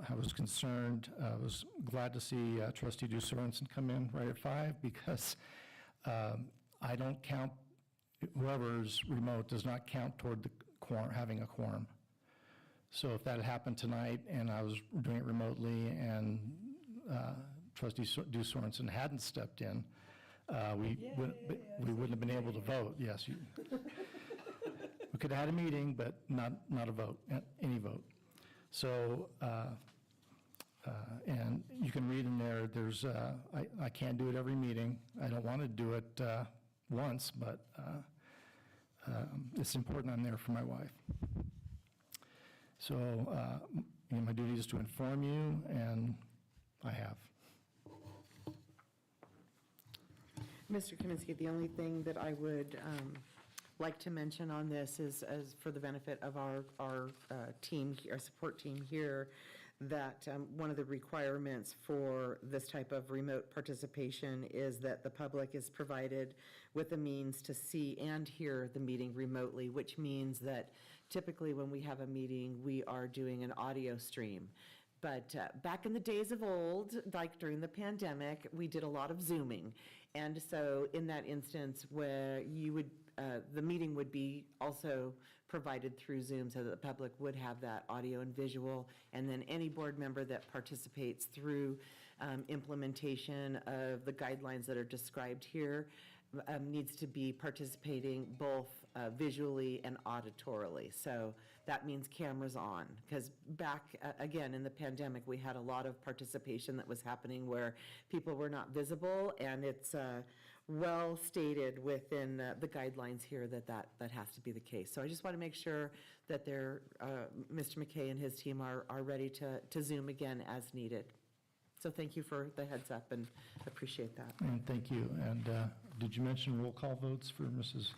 I was concerned, I was glad to see Trustee Sorensen come in right at 5, because I don't count, whoever's remote does not count toward the quorum, having a quorum. So if that had happened tonight and I was doing it remotely and Trustee Sorensen hadn't stepped in, we wouldn't have been able to vote. Yes, we could have had a meeting, but not a vote, any vote. So, and you can read in there, there's, I can't do it every meeting. I don't want to do it once, but it's important I'm there for my wife. So, my duty is to inform you, and I have. Mr. Kaminsky, the only thing that I would like to mention on this is, as for the benefit of our team, our support team here, that one of the requirements for this type of remote participation is that the public is provided with the means to see and hear the meeting remotely, which means that typically when we have a meeting, we are doing an audio stream. But back in the days of old, like during the pandemic, we did a lot of Zooming. And so in that instance where you would, the meeting would be also provided through Zoom so that the public would have that audio and visual. And then any board member that participates through implementation of the guidelines that are described here needs to be participating both visually and auditorily. So that means cameras on, because back, again, in the pandemic, we had a lot of participation that was happening where people were not visible, and it's well stated within the guidelines here that has to be the case. So I just want to make sure that Mr. McKay and his team are ready to Zoom again as needed. So thank you for the heads up, and appreciate that. And thank you. And did you mention roll call votes for Mrs.?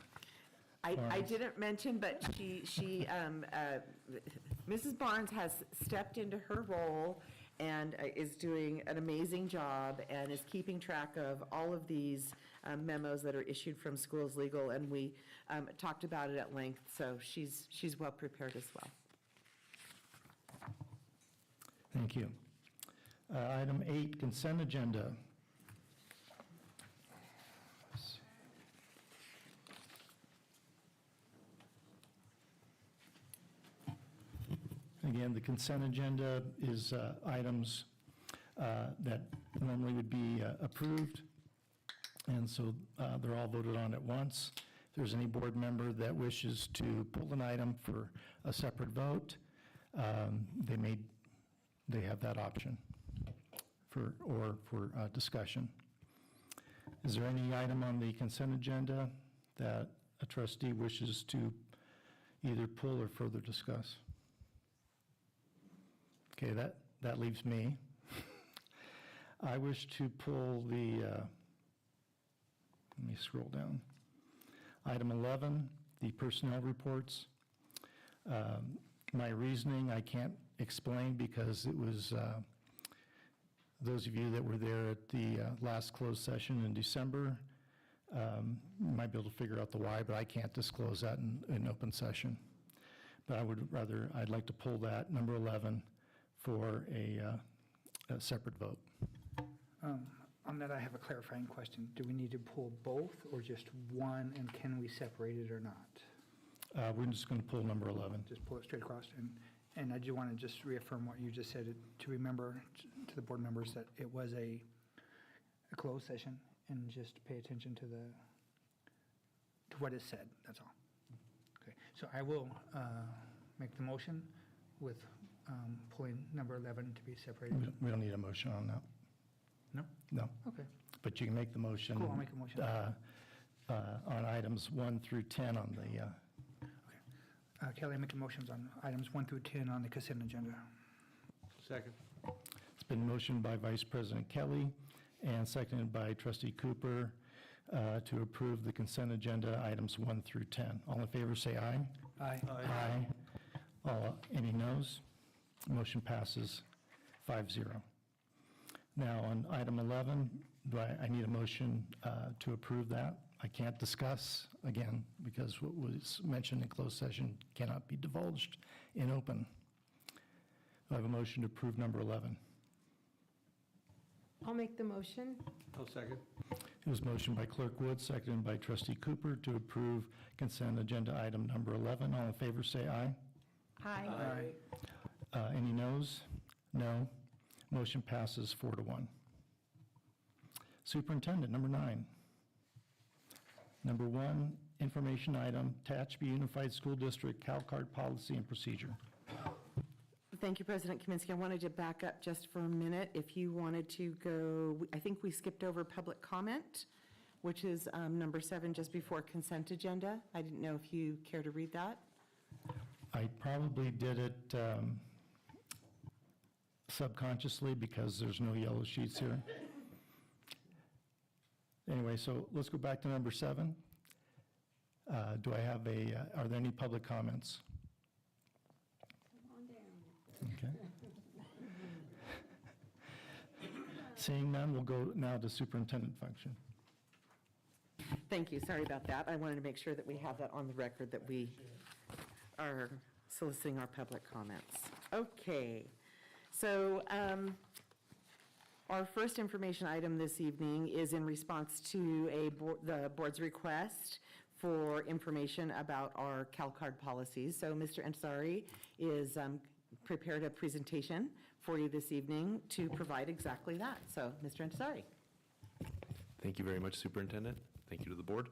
I didn't mention, but Mrs. Barnes has stepped into her role and is doing an amazing job and is keeping track of all of these memos that are issued from Schools Legal, and we talked about it at length, so she's well prepared as well. Thank you. Item 8, consent agenda. Again, the consent agenda is items that normally would be approved, and so they're all voted on at once. If there's any board member that wishes to pull an item for a separate vote, they have that option for discussion. Is there any item on the consent agenda that a trustee wishes to either pull or further discuss? Okay, that leaves me. I wish to pull the, let me scroll down. Item 11, the personnel reports. My reasoning, I can't explain because it was, those of you that were there at the last closed session in December might be able to figure out the why, but I can't disclose that in open session. But I'd like to pull that, number 11, for a separate vote. On that, I have a clarifying question. Do we need to pull both or just one, and can we separate it or not? We're just going to pull number 11. Just pull it straight across. And I do want to just reaffirm what you just said, to remember to the board members that it was a closed session, and just pay attention to what is said, that's all. Okay, so I will make the motion with pulling number 11 to be separated. We don't need a motion on that. No? No. Okay. But you can make the motion. Cool, I'll make a motion. On items 1 through 10 on the, Kelly, I make the motions on items 1 through 10 on the consent agenda. Second. it's been motioned by Vice President Kelly and seconded by Trustee Cooper to approve the consent agenda items 1 through 10. All in favor, say aye. Aye. Aye. Any noes? Motion passes 5-0. Now, on item 11, I need a motion to approve that. I can't discuss, again, because what was mentioned in closed session cannot be divulged in open. I have a motion to approve number 11. I'll make the motion. I'll second. It was motioned by Clerk Wood, seconded by Trustee Cooper to approve consent agenda item number 11. All in favor, say aye. Aye. Any noes? No. Motion passes 4-1. Superintendent, number 9. Number 1, information item, Tehachapi Unified School District CalCard policy and procedure. Thank you, President Kaminsky. I wanted to back up just for a minute. If you wanted to go, I think we skipped over public comment, which is number 7, just before consent agenda. I didn't know if you care to read that. I probably did it subconsciously because there's no yellow sheets here. Anyway, so let's go back to number 7. Do I have are there any public comments? Okay. Seeing none, we'll go now to superintendent function. Thank you. Sorry about that. I wanted to make sure that we have that on the record, that we are soliciting our public comments. Okay. So our first information item this evening is in response to the board's request for information about our CalCard policies. So Mr. Ansari is prepared a presentation for you this evening to provide exactly that. So Mr. Ansari. Thank you very much, Superintendent. Thank you to the board.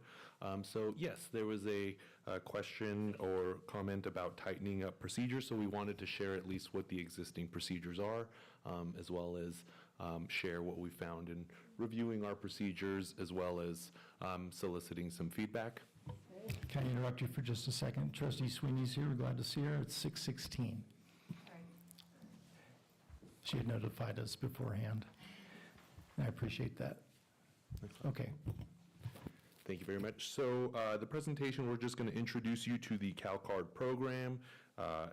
So yes, there was a question or comment about tightening up procedures, so we wanted to share at least what the existing procedures are, as well as share what we found in reviewing our procedures, as well as soliciting some feedback. Can I interrupt you for just a second? Trustee Sweeney's here. We're glad to see her. It's 6:16. She had notified us beforehand. I appreciate that. Okay. Thank you very much. So the presentation, we're just going to introduce you to the CalCard program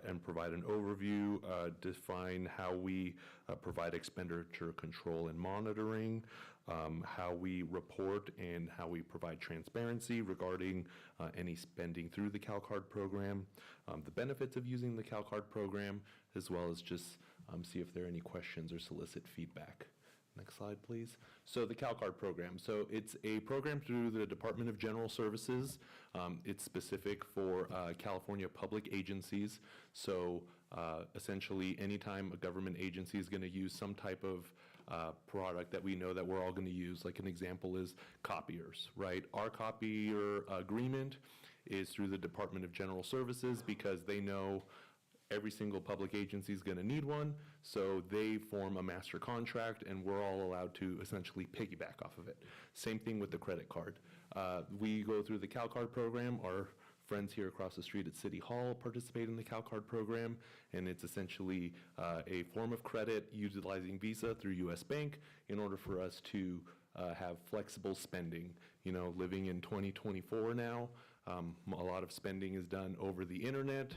and provide an overview, define how we provide expenditure control and monitoring, how we report and how we provide transparency regarding any spending through the CalCard program, the benefits of using the CalCard program, as well as just see if there are any questions or solicit feedback. Next slide, please. So the CalCard program. So it's a program through the Department of General Services. It's specific for California public agencies. So Essentially, anytime a government agency is going to use some type of product that we know that we're all going to use, like an example is copiers, right? Our copier agreement is through the Department of General Services because they know every single public agency is going to need one, so they form a master contract, and we're all allowed to essentially piggyback off of it. Same thing with the credit card. We go through the CalCard program. Our friends here across the street at City Hall participate in the CalCard program, and it's essentially a form of credit utilizing Visa through U.S. Bank in order for us to have flexible spending. You know, living in 2024 now, a lot of spending is done over the internet,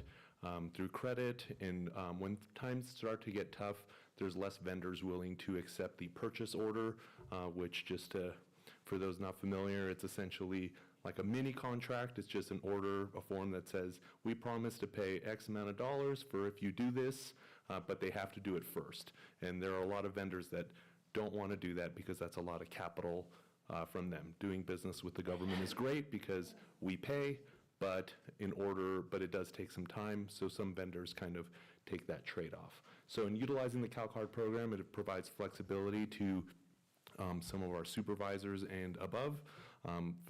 through credit, and when times start to get tough, there's less vendors willing to accept the purchase order, which just for those not familiar, it's essentially like a mini contract. It's just an order, a form that says, we promise to pay X amount of dollars for if you do this, but they have to do it first. And there are a lot of vendors that don't want to do that because that's a lot of capital from them. Doing business with the government is great because we pay, but it does take some time, so some vendors kind of take that trade-off. So in utilizing the CalCard program, it provides flexibility to some of our supervisors and above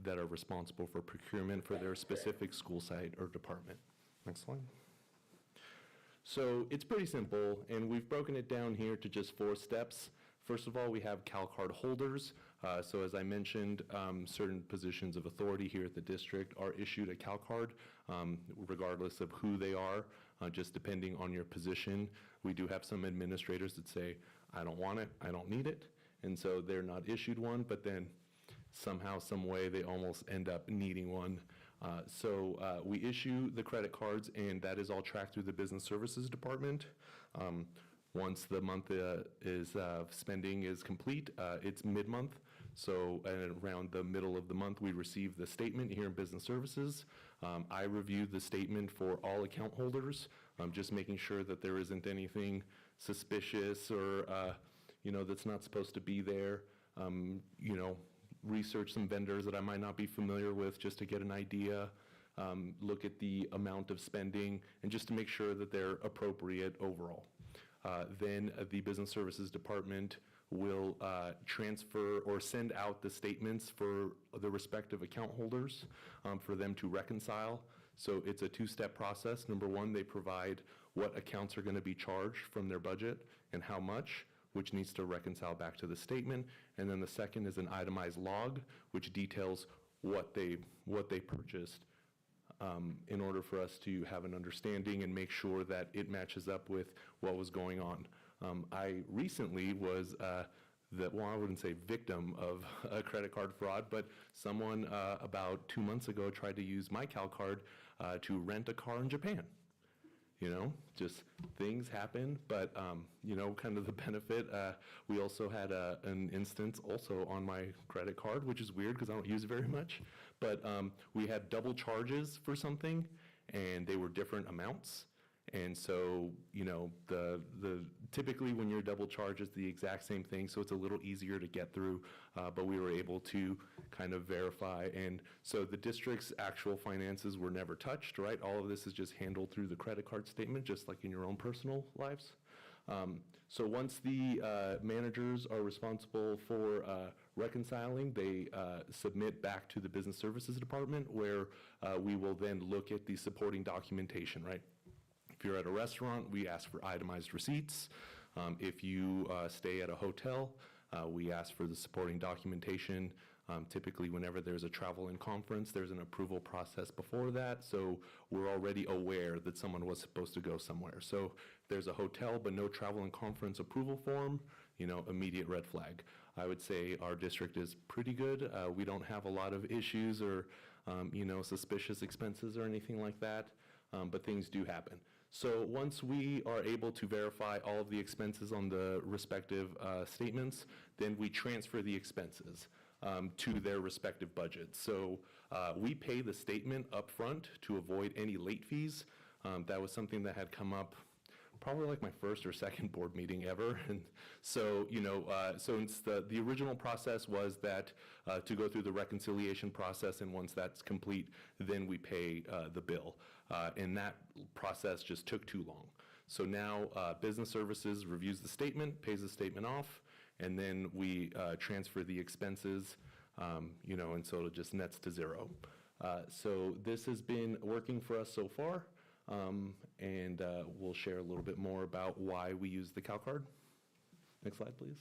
that are responsible for procurement for their specific school site or department. Next slide. So it's pretty simple, and we've broken it down here to just 4 steps. First of all, we have CalCard holders. So as I mentioned, certain positions of authority here at the district are issued a CalCard, regardless of who they are, just depending on your position. We do have some administrators that say, I don't want it, I don't need it, and so they're not issued one, but then somehow, some way, they almost end up needing one. So we issue the credit cards, and that is all tracked through the Business Services Department. Once the month spending is complete, it's mid-month. So around the middle of the month, we receive the statement here in Business Services. I review the statement for all account holders, just making sure that there isn't anything suspicious or that's not supposed to be there. Research some vendors that I might not be familiar with just to get an idea. Look at the amount of spending, and just to make sure that they're appropriate overall. Then the Business Services Department will transfer or send out the statements for the respective account holders for them to reconcile. So it's a 2-step process. Number 1, they provide what accounts are going to be charged from their budget and how much, which needs to reconcile back to the statement. And then the second is an itemized log, which details what they purchased, in order for us to have an understanding and make sure that it matches up with what was going on. I recently was I wouldn't say victim of a credit card fraud, but someone about 2 months ago tried to use my CalCard to rent a car in Japan. Just things happen, but kind of the benefit. We also had an instance also on my credit card, which is weird because I don't use it very much, but we had double charges for something, and they were different amounts. And so, typically when you're double charged, it's the exact same thing, so it's a little easier to get through, but we were able to kind of verify. And so the district's actual finances were never touched, right? All of this is just handled through the credit card statement, just like in your own personal lives. So once the managers are responsible for reconciling, they submit back to the Business Services Department, where we will then look at the supporting documentation, right? If you're at a restaurant, we ask for itemized receipts. If you stay at a hotel, we ask for the supporting documentation. Typically, whenever there's a travel and conference, there's an approval process before that, so we're already aware that someone was supposed to go somewhere. So if there's a hotel but no travel and conference approval form, immediate red flag. I would say our district is pretty good. We don't have a lot of issues or, suspicious expenses or anything like that, but things do happen. So once we are able to verify all of the expenses on the respective statements, then we transfer the expenses to their respective budgets. So we pay the statement up front to avoid any late fees. That was something that had come up probably like my first or second board meeting ever. And so, so it's the original process was that to go through the reconciliation process, and once that's complete, then we pay the bill. And that process just took too long. So now Business Services reviews the statement, pays the statement off, and then we transfer the expenses, and so it just nets to zero. So this has been working for us so far, and we'll share a little bit more about why we use the CalCard. Next slide, please.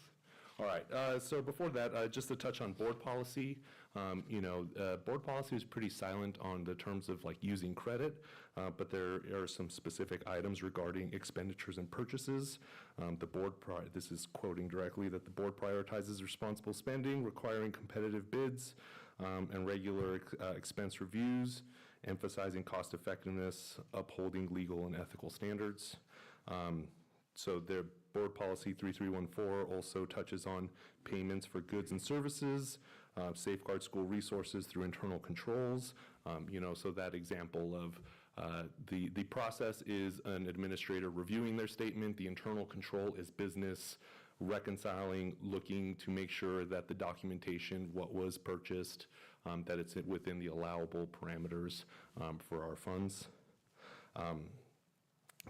All right, so before that, just to touch on board policy, board policy is pretty silent on the terms of like using credit, but there are some specific items regarding expenditures and purchases. The board, this is quoting directly, that the board prioritizes responsible spending, requiring competitive bids, and regular expense reviews, emphasizing cost effectiveness, upholding legal and ethical standards. So their board policy 3314 also touches on payments for goods and services, safeguard school resources through internal controls. So that example of the process is an administrator reviewing their statement. The internal control is business reconciling, looking to make sure that the documentation, what was purchased, that it's within the allowable parameters for our funds.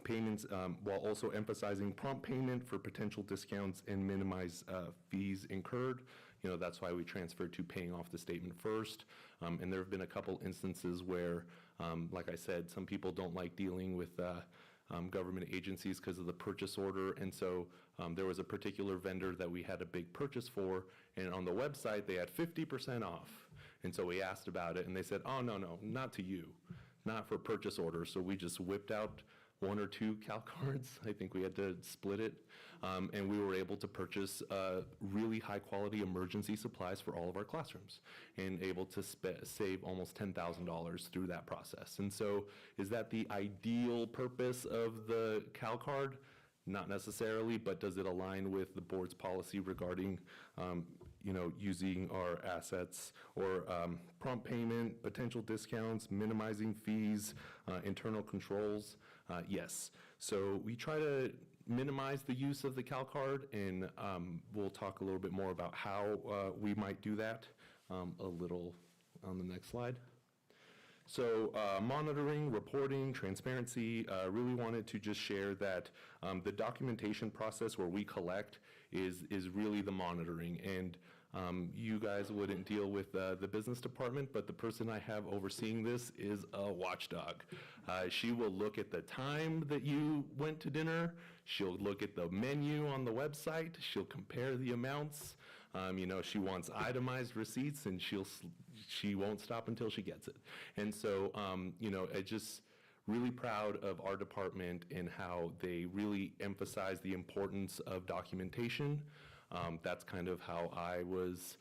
Payments, while also emphasizing prompt payment for potential discounts and minimize fees incurred. That's why we transferred to paying off the statement first. And there have been a couple instances where, like I said, some people don't like dealing with government agencies because of the purchase order. And so there was a particular vendor that we had a big purchase for, and on the website they had 50% off. And so we asked about it, and they said, oh, no, not to you, not for purchase orders. So we just whipped out 1 or 2 CalCards. I think we had to split it. And we were able to purchase really high quality emergency supplies for all of our classrooms and able to save almost $10,000 through that process. And so is that the ideal purpose of the CalCard? Not necessarily, but does it align with the board's policy regarding using our assets or prompt payment, potential discounts, minimizing fees, internal controls? Yes. So we try to minimize the use of the CalCard, and we'll talk a little bit more about how we might do that a little on the next slide. So monitoring, reporting, transparency, really wanted to just share that the documentation process where we collect is really the monitoring. And you guys wouldn't deal with the business department, but the person I have overseeing this is a watchdog. She will look at the time that you went to dinner. She'll look at the menu on the website. She'll compare the amounts. She wants itemized receipts, and she won't stop until she gets it. And so, I just really proud of our department and how they really emphasize the importance of documentation. That's kind of how I was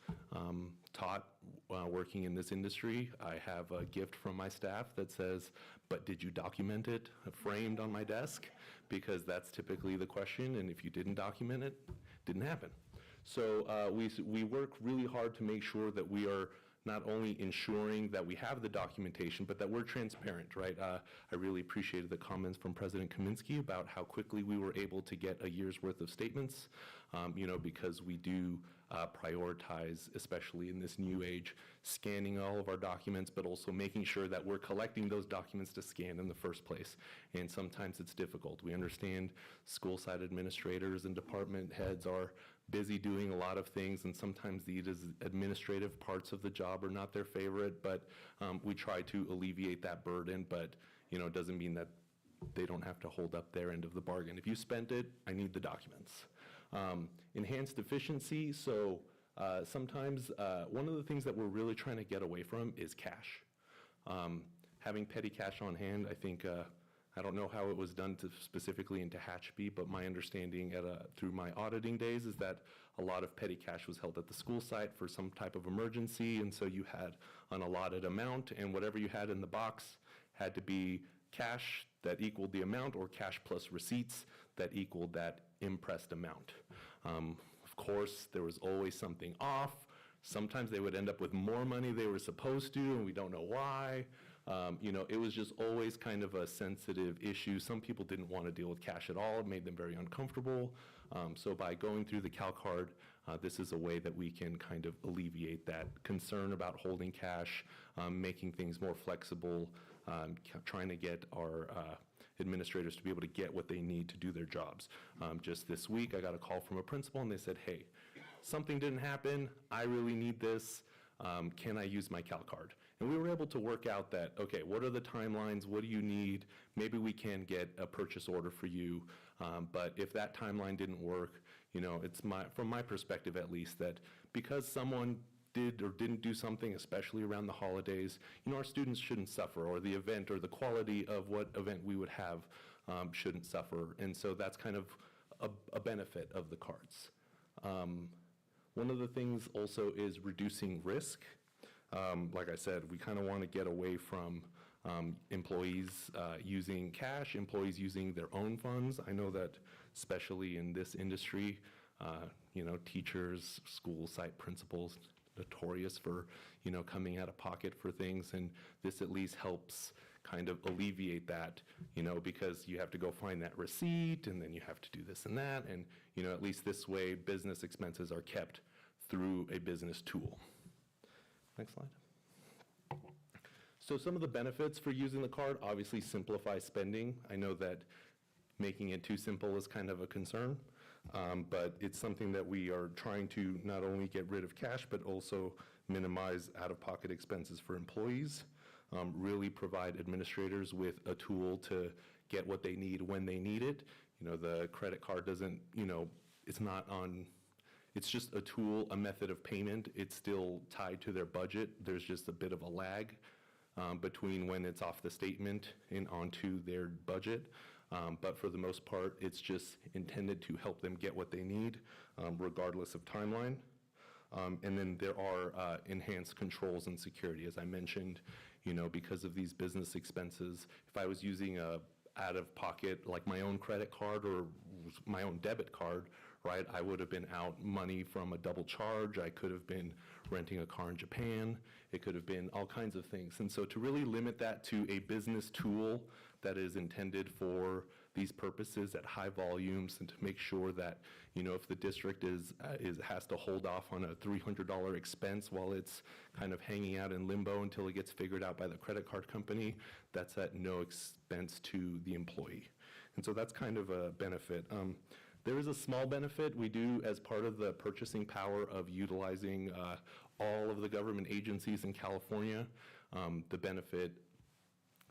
taught working in this industry. I have a gift from my staff that says, but did you document it, framed on my desk? Because that's typically the question, and if you didn't document it, it didn't happen. So we work really hard to make sure that we are not only ensuring that we have the documentation, but that we're transparent, right? I really appreciated the comments from President Kaminsky about how quickly we were able to get a year's worth of statements, because we do prioritize, especially in this new age, scanning all of our documents, but also making sure that we're collecting those documents to scan in the first place. And sometimes it's difficult. We understand school site administrators and department heads are busy doing a lot of things, and sometimes the administrative parts of the job are not their favorite, but we try to alleviate that burden, but it doesn't mean that they don't have to hold up their end of the bargain. If you spent it, I need the documents. Enhanced efficiency, so sometimes one of the things that we're really trying to get away from is cash. Having petty cash on hand, I think, I don't know how it was done specifically in Tehachapi, but my understanding through my auditing days is that a lot of petty cash was held at the school site for some type of emergency, and so you had an allotted amount, and whatever you had in the box had to be cash that equaled the amount or cash plus receipts that equaled that impressed amount. Of course, there was always something off. Sometimes they would end up with more money they were supposed to, and we don't know why. It was just always kind of a sensitive issue. Some people didn't want to deal with cash at all. It made them very uncomfortable. So by going through the CalCard, this is a way that we can kind of alleviate that concern about holding cash, making things more flexible, trying to get our administrators to be able to get what they need to do their jobs. Just this week, I got a call from a principal, and they said, hey, something didn't happen, I really need this, can I use my CalCard? And we were able to work out that, okay, what are the timelines, what do you need? Maybe we can get a purchase order for you, but if that timeline didn't work, you know, it's from my perspective at least, that because someone did or didn't do something, especially around the holidays, you know, our students shouldn't suffer, or the event or the quality of what event we would have shouldn't suffer. And so that's kind of a benefit of the cards. One of the things also is reducing risk. Like I said, we kind of want to get away from employees using cash, employees using their own funds. I know that especially in this industry, you know, teachers, school site principals, notorious for, you know, coming out of pocket for things, and this at least helps kind of alleviate that, you know, because you have to go find that receipt, and then you have to do this and that, and, you know, at least this way, business expenses are kept through a business tool. Next slide. So some of the benefits for using the card, obviously simplify spending. I know that making it too simple is kind of a concern, but it's something that we are trying to not only get rid of cash, but also minimize out-of-pocket expenses for employees, really provide administrators with a tool to get what they need when they need it. You know, the credit card doesn't, you know, it's not on, it's just a tool, a method of payment. It's still tied to their budget. There's just a bit of a lag between when it's off the statement and onto their budget. But for the most part, it's just intended to help them get what they need, regardless of timeline. And then there are enhanced controls and security, as I mentioned, you know, because of these business expenses. If I was using a out-of-pocket, like my own credit card or my own debit card, right, I would have been out money from a double charge. I could have been renting a car in Japan. It could have been all kinds of things. And so to really limit that to a business tool that is intended for these purposes at high volumes, and to make sure that, you know, if the district has to hold off on a $300 expense while it's kind of hanging out in limbo until it gets figured out by the credit card company, that's at no expense to the employee. And so that's kind of a benefit. There is a small benefit we do as part of the purchasing power of utilizing all of the government agencies in California. The benefit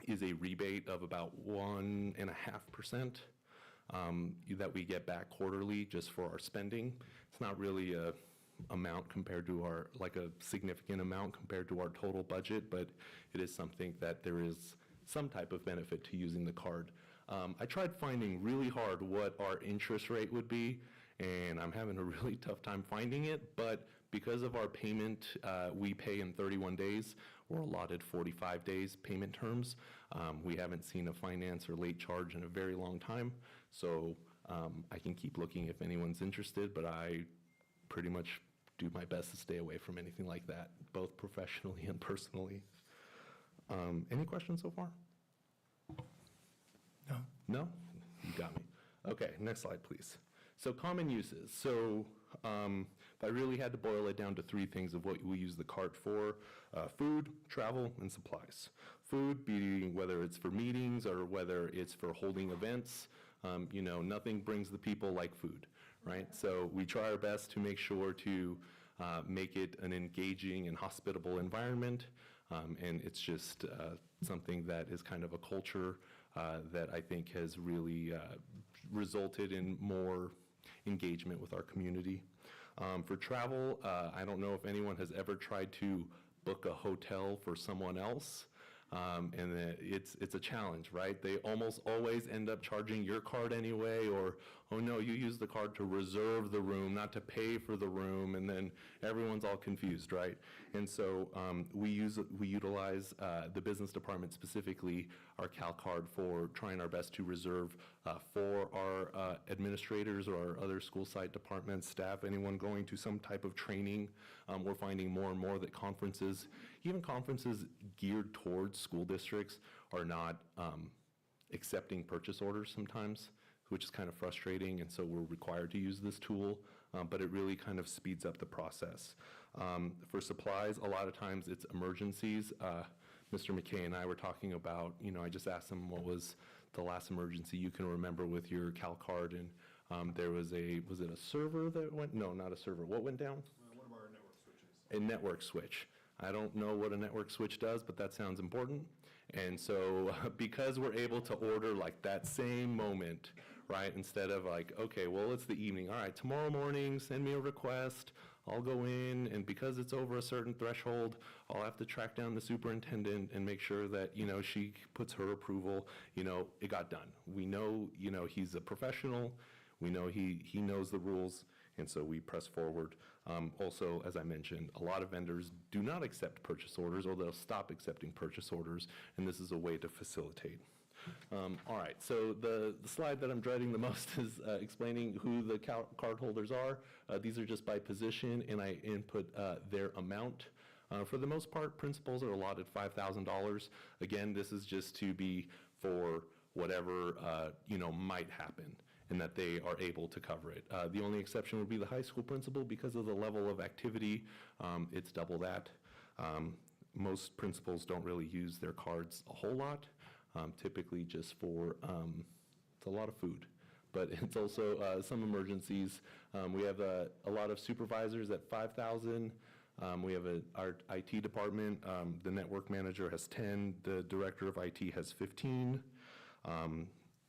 is a rebate of about 1.5% that we get back quarterly just for our spending. It's not really a amount compared to our, like a significant amount compared to our total budget, but it is something that there is some type of benefit to using the card. I tried finding really hard what our interest rate would be, and I'm having a really tough time finding it, but because of our payment, we pay in 31 days. We're allotted 45 days payment terms. We haven't seen a finance or late charge in a very long time, so I can keep looking if anyone's interested, but I pretty much do my best to stay away from anything like that, both professionally and personally. Any questions so far? No. No? You got me. Okay, next slide, please. So common uses. So if I really had to boil it down to three things of what we use the cart for, food, travel, and supplies. Food being whether it's for meetings or whether it's for holding events, you know, nothing brings the people like food, right? So we try our best to make sure to make it an engaging and hospitable environment, and it's just something that is kind of a culture that I think has really resulted in more engagement with our community. For travel, I don't know if anyone has ever tried to book a hotel for someone else, and it's a challenge, right? They almost always end up charging your card anyway, or, oh no, you use the card to reserve the room, not to pay for the room, and then everyone's all confused, right? And so we utilize the business department, specifically our CalCard, for trying our best to reserve for our administrators or our other school site departments, staff, anyone going to some type of training. We're finding more and more that conferences, even conferences geared towards school districts, are not accepting purchase orders sometimes, which is kind of frustrating, and so we're required to use this tool, but it really kind of speeds up the process. For supplies, a lot of times it's emergencies. Mr. McKay and I were talking about, you know, I just asked him what was the last emergency you can remember with your CalCard, and there was was it a server that went, no, not a server, what went down? One of our network switches. A network switch. I don't know what a network switch does, but that sounds important. And so because we're able to order like that same moment, right, instead of like, okay, well, it's the evening, all right, tomorrow morning, send me a request, I'll go in, and because it's over a certain threshold, I'll have to track down the superintendent and make sure that, you know, she puts her approval, you know, it got done. We know, you know, he's a professional, we know he knows the rules, and so we press forward. Also, as I mentioned, a lot of vendors do not accept purchase orders, or they'll stop accepting purchase orders, and this is a way to facilitate. All right, so the slide that I'm dreading the most is explaining who the card holders are. These are just by position, and I input their amount. For the most part, principals are allotted $5,000. Again, this is just to be for whatever, you know, might happen, and that they are able to cover it. The only exception would be the high school principal. Because of the level of activity, it's double that. Most principals don't really use their cards a whole lot. Typically just for, it's a lot of food, but it's also some emergencies. We have a lot of supervisors at 5,000. We have our IT department, the network manager has 10, the director of IT has 15.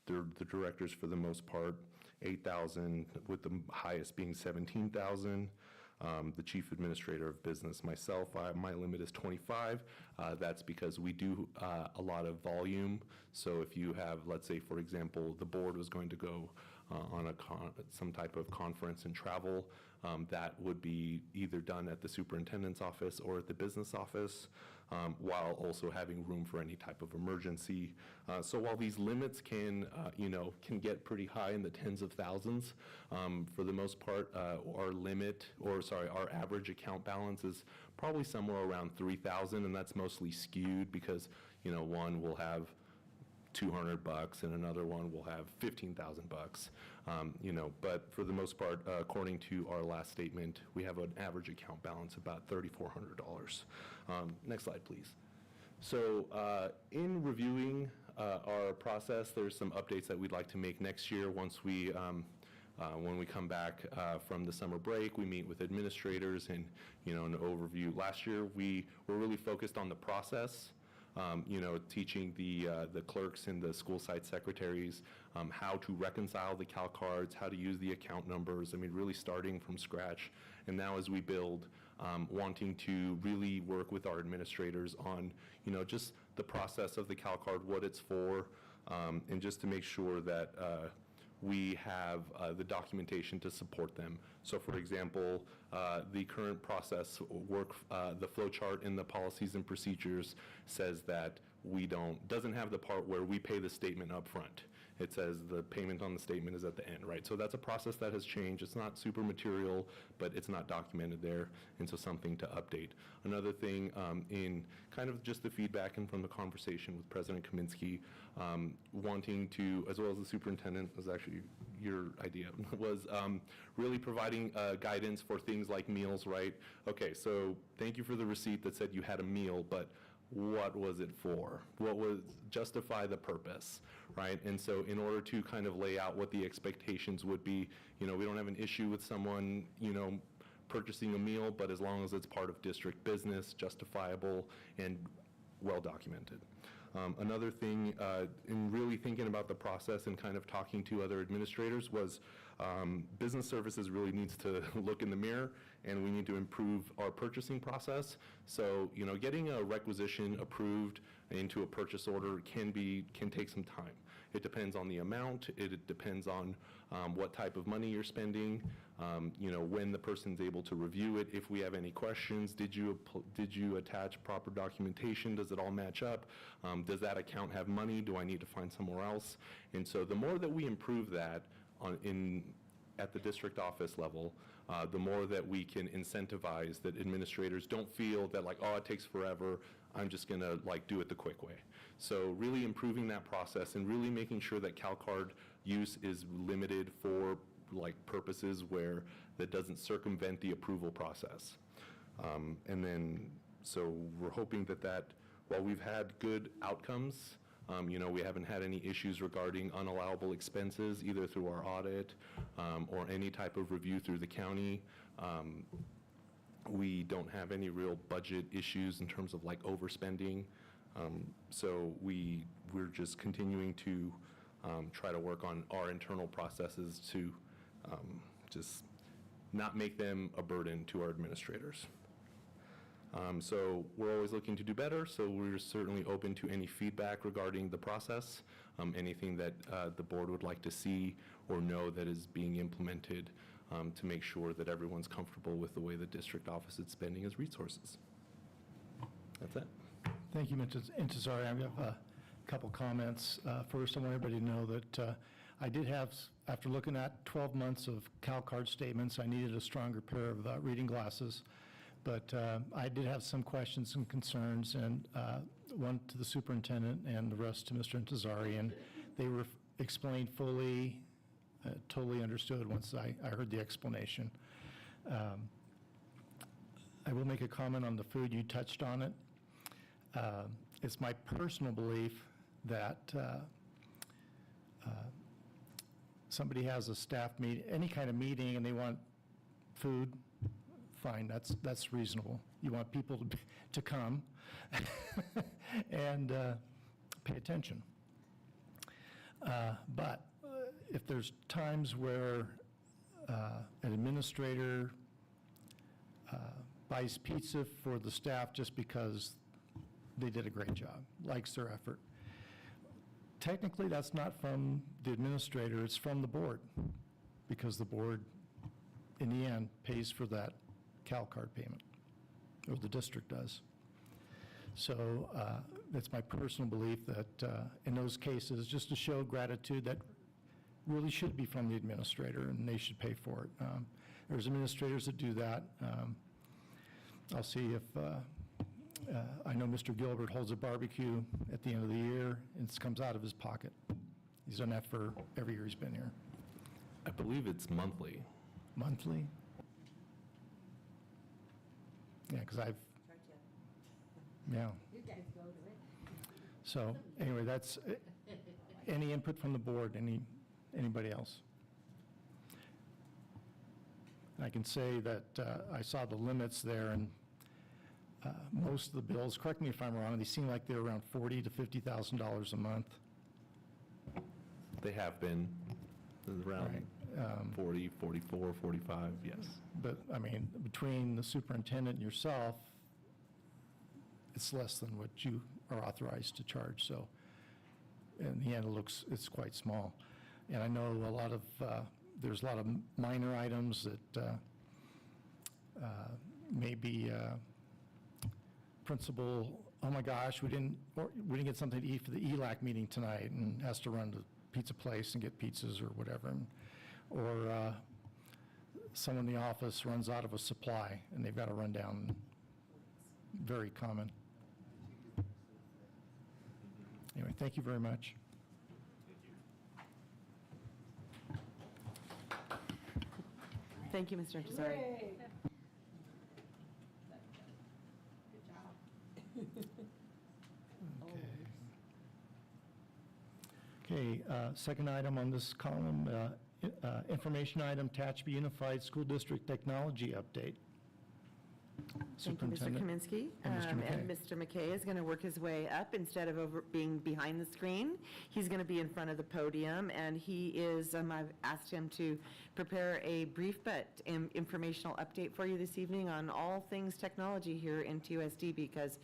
The directors, for the most part, 8,000, with the highest being 17,000. The chief administrator of business, myself, my limit is 25. That's because we do a lot of volume. So if you have, let's say, for example, the board was going to go on some type of conference and travel, that would be either done at the superintendent's office or at the business office, while also having room for any type of emergency. So while these limits can, you know, can get pretty high in the tens of thousands, for the most part, our average account balance is probably somewhere around 3,000, and that's mostly skewed because, you know, one will have $200 and another one will have $15,000, you know, but for the most part, according to our last statement, we have an average account balance about $3,400. Next slide, please. So in reviewing our process, there's some updates that we'd like to make next year once we when we come back from the summer break. We meet with administrators and, you know, an overview. Last year, we were really focused on the process, you know, teaching the clerks and the school site secretaries how to reconcile the CalCards, how to use the account numbers, I mean, really starting from scratch. And now as we build, wanting to really work with our administrators on, you know, just the process of the CalCard, what it's for, and just to make sure that we have the documentation to support them. So for example, the current process the flow chart in the policies and procedures says that doesn't have the part where we pay the statement up front. It says the payment on the statement is at the end, right? So that's a process that has changed. It's not super material, but it's not documented there, and so something to update. Another thing in kind of just the feedback and from the conversation with President Kaminsky, wanting to, as well as the superintendent, was actually your idea, was really providing guidance for things like meals, right? Okay, so thank you for the receipt that said you had a meal, but what was it for? What was, justify the purpose, right? And so in order to kind of lay out what the expectations would be, you know, we don't have an issue with someone, you know, purchasing a meal, but as long as it's part of district business, justifiable, and well documented. Another thing, in really thinking about the process and kind of talking to other administrators was business services really needs to look in the mirror, and we need to improve our purchasing process. So, you know, getting a requisition approved into a purchase order can take some time. It depends on the amount, it depends on what type of money you're spending, you know, when the person's able to review it, if we have any questions, did you attach proper documentation, does it all match up, does that account have money, do I need to find somewhere else? And so the more that we improve that at the district office level, the more that we can incentivize that administrators don't feel that like, oh, it takes forever, I'm just gonna like do it the quick way. So really improving that process and really making sure that CalCard use is limited for like purposes where that doesn't circumvent the approval process. And then, so we're hoping that while we've had good outcomes We haven't had any issues regarding unallowable expenses, either through our audit or any type of review through the county. We don't have any real budget issues in terms of like overspending. So we're just continuing to try to work on our internal processes to just not make them a burden to our administrators. So we're always looking to do better, so we're certainly open to any feedback regarding the process, anything that the board would like to see or know that is being implemented to make sure that everyone's comfortable with the way the district office is spending its resources. That's it. Thank you, Mr. Intezari. I have a couple comments. First, I want everybody to know that I did have, after looking at 12 months of CalCard statements, I needed a stronger pair of reading glasses. But I did have some questions and concerns, and one to the superintendent and the rest to Mr. Intezari, and they were explained fully, totally understood once I heard the explanation. I will make a comment on the food. You touched on it. It's my personal belief that somebody has a staff meeting, any kind of meeting, and they want food, fine, that's reasonable. You want people to come and pay attention. But if there's times where an administrator buys pizza for the staff just because they did a great job, likes their effort, technically that's not from the administrator, it's from the board, because the board, in the end, pays for that CalCard payment, or the district does. So it's my personal belief that in those cases, just to show gratitude, that really should be from the administrator, and they should pay for it. There's administrators that do that. I'll see if, I know Mr. Gilbert holds a barbecue at the end of the year, and it comes out of his pocket. He's done that for every year he's been here. I believe it's monthly. Monthly? Yeah, because yeah. You guys go to it. So, anyway, that's, any input from the board, anybody else? I can say that I saw the limits there, and most of the bills, correct me if I'm wrong, they seem like they're around $40,000 to $50,000 a month. They have been around Right. 40, 44, 45, yes. But, I mean, between the superintendent and yourself, it's less than what you are authorized to charge, so in the end, it's quite small. And I know a lot of, there's a lot of minor items that maybe principal, oh my gosh, we didn't get something to eat for the ELAC meeting tonight, and has to run to pizza place and get pizzas or whatever. Or someone in the office runs out of a supply, and they've got to run down. Very common. Anyway, thank you very much. Thank you, Mr. Intezari. Okay, second item on this column, information item, Tehachapi Unified School District Technology Update. Thank you, Mr. Kaminsky. And Mr. McKay. And Mr. McKay is going to work his way up. Instead of being behind the screen, he's going to be in front of the podium, and he is, I've asked him to prepare a brief but informational update for you this evening on all things technology here in TUSD, because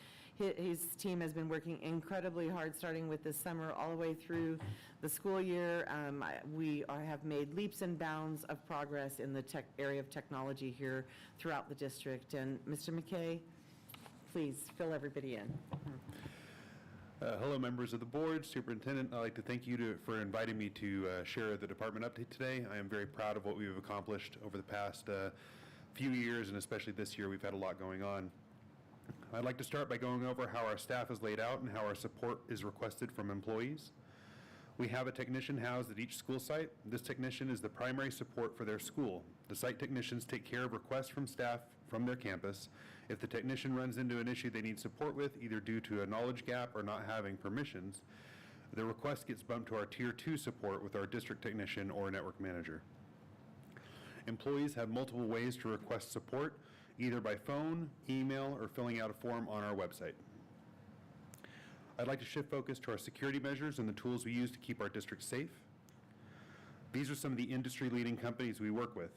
his team has been working incredibly hard, starting with this summer all the way through the school year. We have made leaps and bounds of progress in the area of technology here throughout the district. And Mr. McKay, please fill everybody in. Hello, members of the board, superintendent. I'd like to thank you for inviting me to share the department update today. I am very proud of what we've accomplished over the past few years, and especially this year. We've had a lot going on. I'd like to start by going over how our staff is laid out and how our support is requested from employees. We have a technician housed at each school site. This technician is the primary support for their school. The site technicians take care of requests from staff from their campus. If the technician runs into an issue they need support with, either due to a knowledge gap or not having permissions, the request gets bumped to our Tier 2 support with our district technician or network manager. Employees have multiple ways to request support, either by phone, email, or filling out a form on our website. I'd like to shift focus to our security measures and the tools we use to keep our district safe. These are some of the industry-leading companies we work with.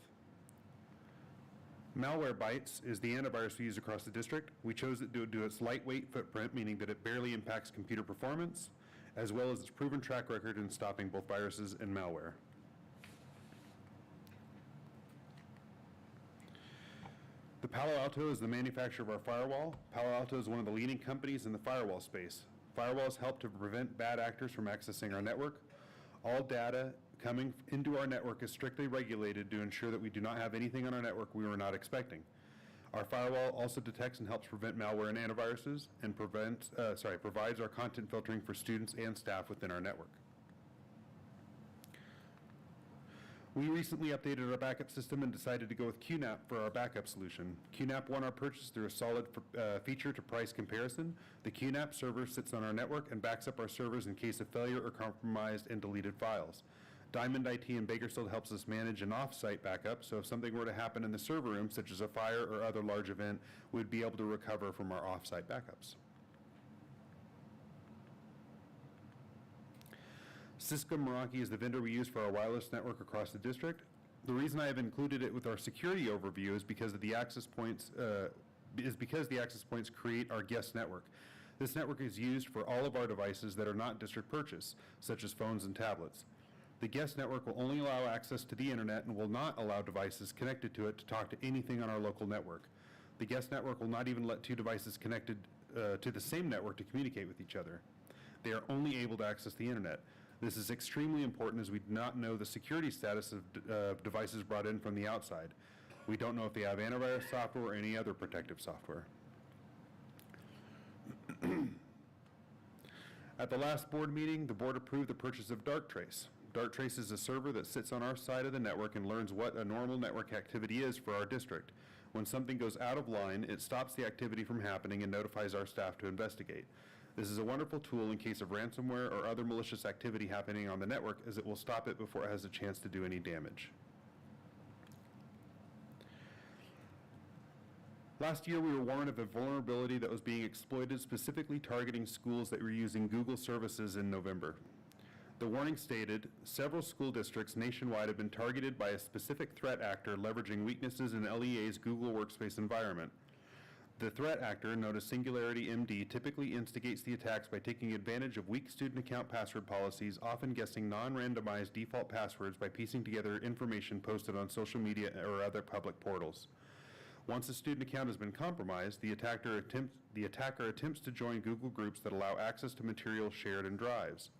Malwarebytes is the antivirus we use across the district. We chose it due to its lightweight footprint, meaning that it barely impacts computer performance, as well as its proven track record in stopping both viruses and malware. The Palo Alto is the manufacturer of our firewall. Palo Alto is one of the leading companies in the firewall space. Firewalls help to prevent bad actors from accessing our network. All data coming into our network is strictly regulated to ensure that we do not have anything on our network we were not expecting. Our firewall also detects and helps prevent malware and antiviruses and provides our content filtering for students and staff within our network. We recently updated our backup system and decided to go with QNAP for our backup solution. QNAP won our purchase through a solid feature to price comparison. The QNAP server sits on our network and backs up our servers in case of failure or compromised and deleted files. Diamond IT in Bakersfield helps us manage an off-site backup, so if something were to happen in the server room, such as a fire or other large event, we'd be able to recover from our off-site backups. Cisco Meraki is the vendor we use for our wireless network across the district. The reason I have included it with our security overview is because the access points create our guest network. This network is used for all of our devices that are not district purchase, such as phones and tablets. The guest network will only allow access to the internet and will not allow devices connected to it to talk to anything on our local network. The guest network will not even let two devices connected to the same network to communicate with each other. They are only able to access the internet. This is extremely important as we do not know the security status of devices brought in from the outside. We don't know if they have antivirus software or any other protective software. At the last board meeting, the board approved the purchase of Darktrace. Darktrace is a server that sits on our side of the network and learns what a normal network activity is for our district. When something goes out of line, it stops the activity from happening and notifies our staff to investigate. This is a wonderful tool in case of ransomware or other malicious activity happening on the network, as it will stop it before it has a chance to do any damage. Last year, we were warned of a vulnerability that was being exploited, specifically targeting schools that were using Google services in November. The warning stated, several school districts nationwide have been targeted by a specific threat actor leveraging weaknesses in LEA's Google Workspace environment. The threat actor, known as Singularity MD, typically instigates the attacks by taking advantage of weak student account password policies, often guessing non-randomized default passwords by piecing together information posted on social media or other public portals. Once a student account has been compromised, the attacker attempts to join Google groups that allow access to material shared in drives.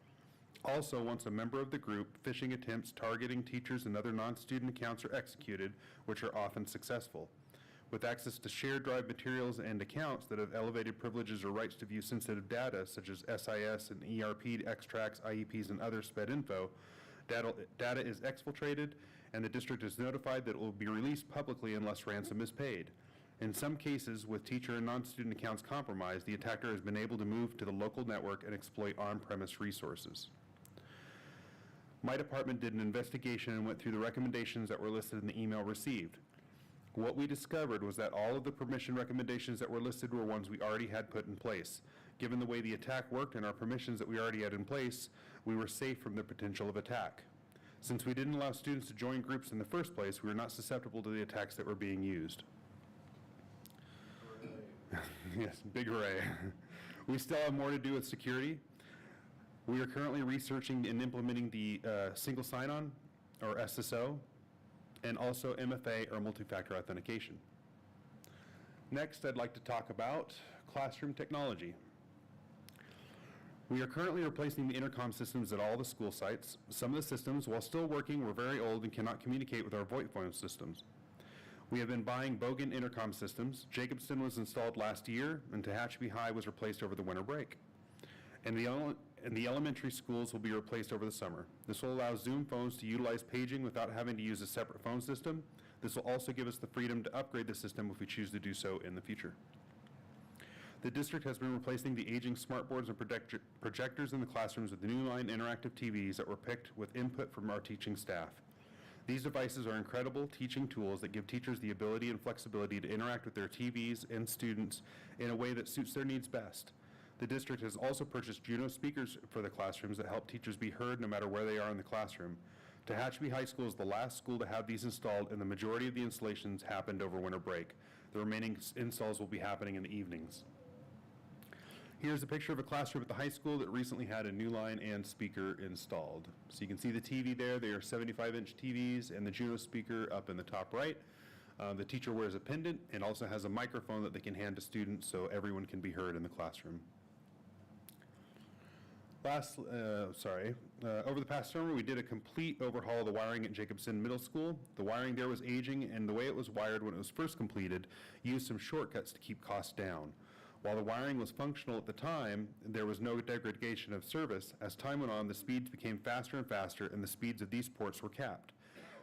Also, once a member of the group, phishing attempts targeting teachers and other non-student accounts are executed, which are often successful. With access to shared drive materials and accounts that have elevated privileges or rights to view sensitive data, such as SIS and ERP extracts, IEPs, and other SPED info, data is exfiltrated, and the district is notified that it will be released publicly unless ransom is paid. In some cases, with teacher and non-student accounts compromised, the attacker has been able to move to the local network and exploit on-premise resources. My department did an investigation and went through the recommendations that were listed in the email received. What we discovered was that all of the permission recommendations that were listed were ones we already had put in place. Given the way the attack worked and our permissions that we already had in place, we were safe from the potential of attack. Since we didn't allow students to join groups in the first place, we were not susceptible to the attacks that were being used. Yes, big hooray. We still have more to do with security. We are currently researching and implementing the single sign-on, or SSO, and also MFA, or multi-factor authentication. Next, I'd like to talk about classroom technology. We are currently replacing the intercom systems at all the school sites. Some of the systems, while still working, were very old and cannot communicate with our VoIP phone systems. We have been buying Bogan intercom systems. Jacobston was installed last year, and Tehachapi High was replaced over the winter break. And the elementary schools will be replaced over the summer. This will allow Zoom phones to utilize paging without having to use a separate phone system. This will also give us the freedom to upgrade the system if we choose to do so in the future. The district has been replacing the aging smartboards and projectors in the classrooms with new line interactive TVs that were picked with input from our teaching staff. These devices are incredible teaching tools that give teachers the ability and flexibility to interact with their TVs and students in a way that suits their needs best. The district has also purchased Juno speakers for the classrooms that help teachers be heard no matter where they are in the classroom. Tehachapi High School is the last school to have these installed, and the majority of the installations happened over winter break. The remaining installs will be happening in the evenings. Here's a picture of a classroom at the high school that recently had a new line and speaker installed. So you can see the TV there. They are 75-inch TVs, and the Juno speaker up in the top right. The teacher wears a pendant and also has a microphone that they can hand to students so everyone can be heard in the classroom. Over the past summer, we did a complete overhaul of the wiring at Jacobson Middle School. The wiring there was aging, and the way it was wired when it was first completed used some shortcuts to keep costs down. While the wiring was functional at the time, there was no degradation of service. As time went on, the speeds became faster and faster, and the speeds of these ports were capped.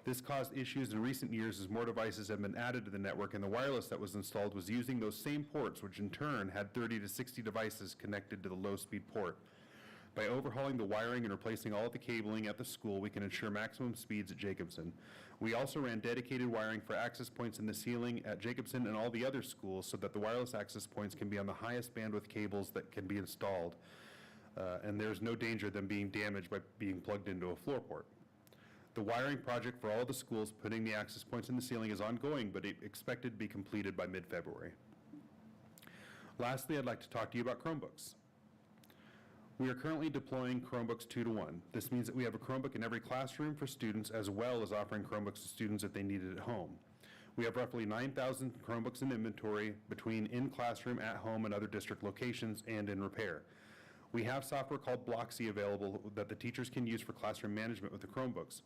This caused issues in recent years as more devices have been added to the network, and the wireless that was installed was using those same ports, which in turn had 30 to 60 devices connected to the low-speed port. By overhauling the wiring and replacing all of the cabling at the school, we can ensure maximum speeds at Jacobson. We also ran dedicated wiring for access points in the ceiling at Jacobson and all the other schools so that the wireless access points can be on the highest bandwidth cables that can be installed, and there's no danger of them being damaged by being plugged into a floor port. The wiring project for all the schools putting the access points in the ceiling is ongoing, but expected to be completed by mid-February. Lastly, I'd like to talk to you about Chromebooks. We are currently deploying Chromebooks 2-to-1. This means that we have a Chromebook in every classroom for students, as well as offering Chromebooks to students if they need it at home. We have roughly 9,000 Chromebooks in inventory between in-classroom, at home, and other district locations, and in repair. We have software called Blocksy available that the teachers can use for classroom management with the Chromebooks.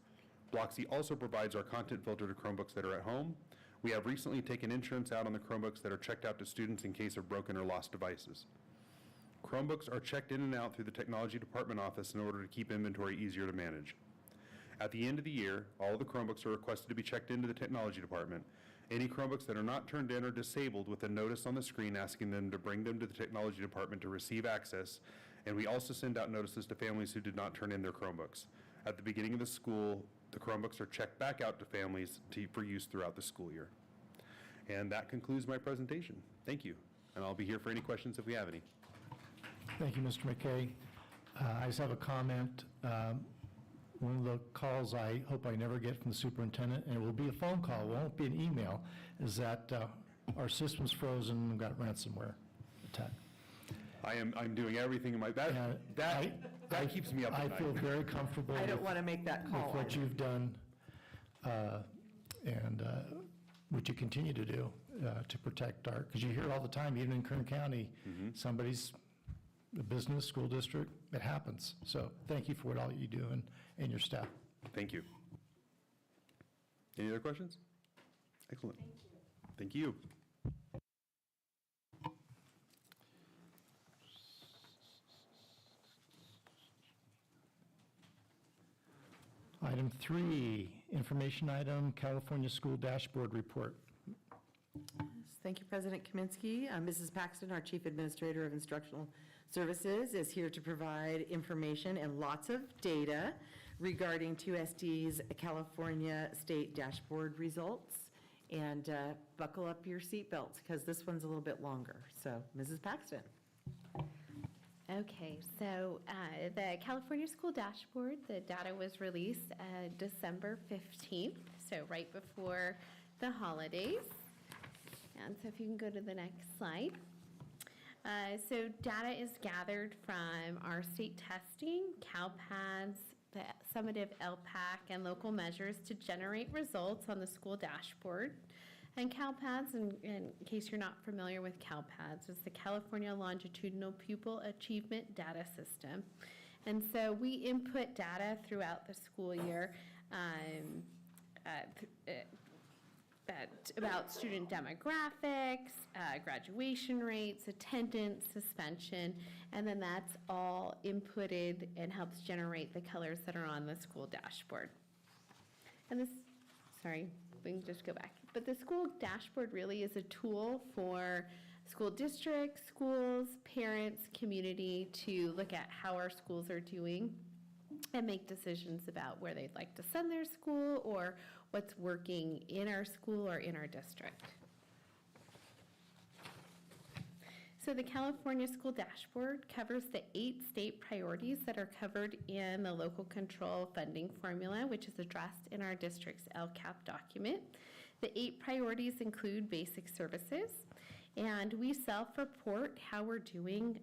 Blocksy also provides our content filter to Chromebooks that are at home. We have recently taken insurance out on the Chromebooks that are checked out to students in case of broken or lost devices. Chromebooks are checked in and out through the technology department office in order to keep inventory easier to manage. At the end of the year, all of the Chromebooks are requested to be checked into the technology department. Any Chromebooks that are not turned in are disabled with a notice on the screen asking them to bring them to the technology department to receive access, and we also send out notices to families who did not turn in their Chromebooks. At the beginning of the school, the Chromebooks are checked back out to families for use throughout the school year. And that concludes my presentation. Thank you. And I'll be here for any questions if we have any. Thank you, Mr. McKay. I just have a comment. One of the calls I hope I never get from the superintendent, and it will be a phone call, it won't be an email, is that our system's frozen and got ransomware attack. I'm doing everything in my, that keeps me up at night. I feel very comfortable I don't with want to make that call. what you've done and what you continue to do to protect our, because you hear it all the time, even in Kern County, somebody's a business, school district, it happens. So thank you for all you do and your staff. Thank you. Any other questions? Excellent. Thank you. Item 3, information item, California School Dashboard Report. Thank you, President Kaminsky. Mrs. Paxton, our Chief Administrator of Instructional Services, is here to provide information and lots of data regarding 2SD's California State Dashboard results. And buckle up your seatbelts because this one's a little bit longer. So, Mrs. Paxton. Okay, so the California School Dashboard, the data was released December 15th, so right before the holidays. And so if you can go to the next slide. So data is gathered from our state testing, CalPADS, the summative LPAC, and local measures to generate results on the school dashboard. And CalPADS, in case you're not familiar with CalPADS, is the California Longitudinal Pupil Achievement Data System. And so we input data throughout the school year about student demographics, graduation rates, attendance, suspension, and then that's all inputted and helps generate the colors that are on the school dashboard. And this, sorry, we can just go back. But the school dashboard really is a tool for school districts, schools, parents, community to look at how our schools are doing and make decisions about where they'd like to send their school or what's working in our school or in our district. So the California School Dashboard covers the 8 state priorities that are covered in the local control funding formula, which is addressed in our district's LCAP document. The 8 priorities include basic services, and we self-report how we're doing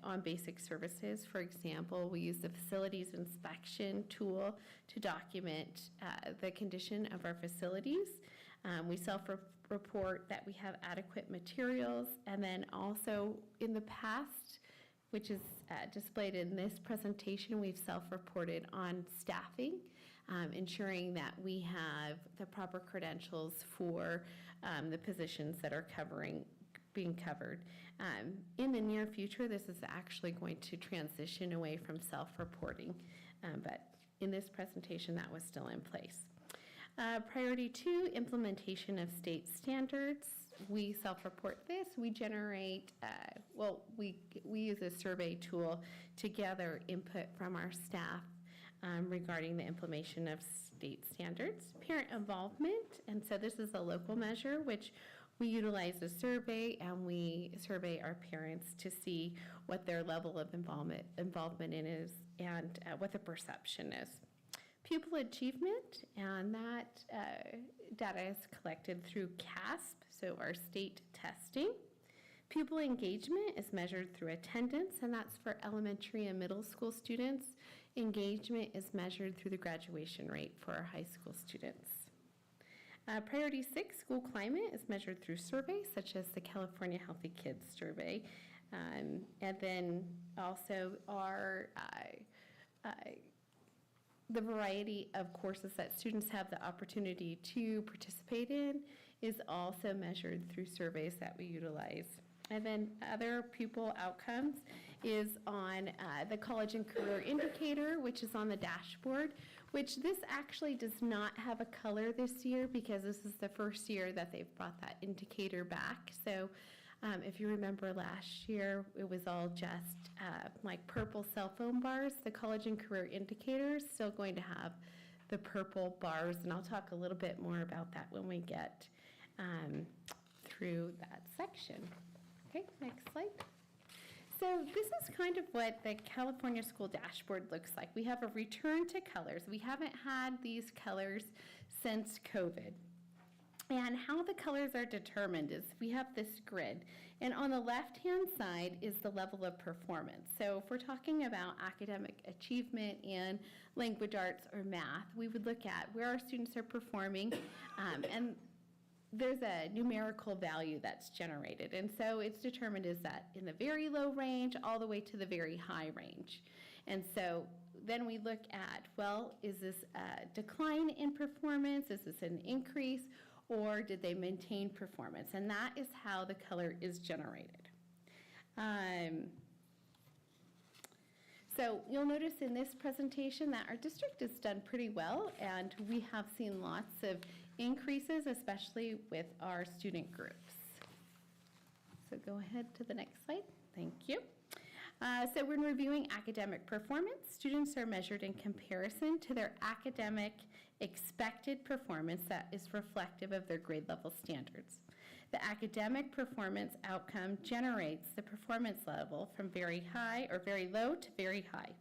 on basic services. For example, we use the facilities inspection tool to document the condition of our facilities. We self-report that we have adequate materials, and then also in the past, which is displayed in this presentation, we've self-reported on staffing, ensuring that we have the proper credentials for the positions that are being covered. In the near future, this is actually going to transition away from self-reporting, but in this presentation, that was still in place. Priority 2, implementation of state standards. We self-report this. We generate, we use a survey tool to gather input from our staff regarding the implementation of state standards. Parent involvement, and so this is a local measure, which we utilize a survey, and we survey our parents to see what their level of involvement in is and what the perception is. Pupil achievement, and that data is collected through CASP, so our state testing. Pupil engagement is measured through attendance, and that's for elementary and middle school students. Engagement is measured through the graduation rate for our high school students. Priority 6, school climate, is measured through surveys such as the California Healthy Kids Survey. And then also our the variety of courses that students have the opportunity to participate in is also measured through surveys that we utilize. And then other pupil outcomes is on the college and career indicator, which is on the dashboard, which this actually does not have a color this year because this is the first year that they've brought that indicator back. So if you remember last year, it was all just like purple cell phone bars. The college and career indicator is still going to have the purple bars, and I'll talk a little bit more about that when we get through that section. Okay, next slide. So this is kind of what the California School Dashboard looks like. We have a return to colors. We haven't had these colors since COVID. And how the colors are determined is we have this grid, and on the left-hand side is the level of performance. So if we're talking about academic achievement in language arts or math, we would look at where our students are performing, and there's a numerical value that's generated. And so it's determined is that in the very low range all the way to the very high range. And so then we look at, well, is this a decline in performance? Is this an increase? Or did they maintain performance? And that is how the color is generated. So you'll notice in this presentation that our district has done pretty well, and we have seen lots of increases, especially with our student groups. So go ahead to the next slide. Thank you. So when reviewing academic performance, students are measured in comparison to their academic expected performance that is reflective of their grade level standards. The academic performance outcome generates the performance level from very high or very low to very high.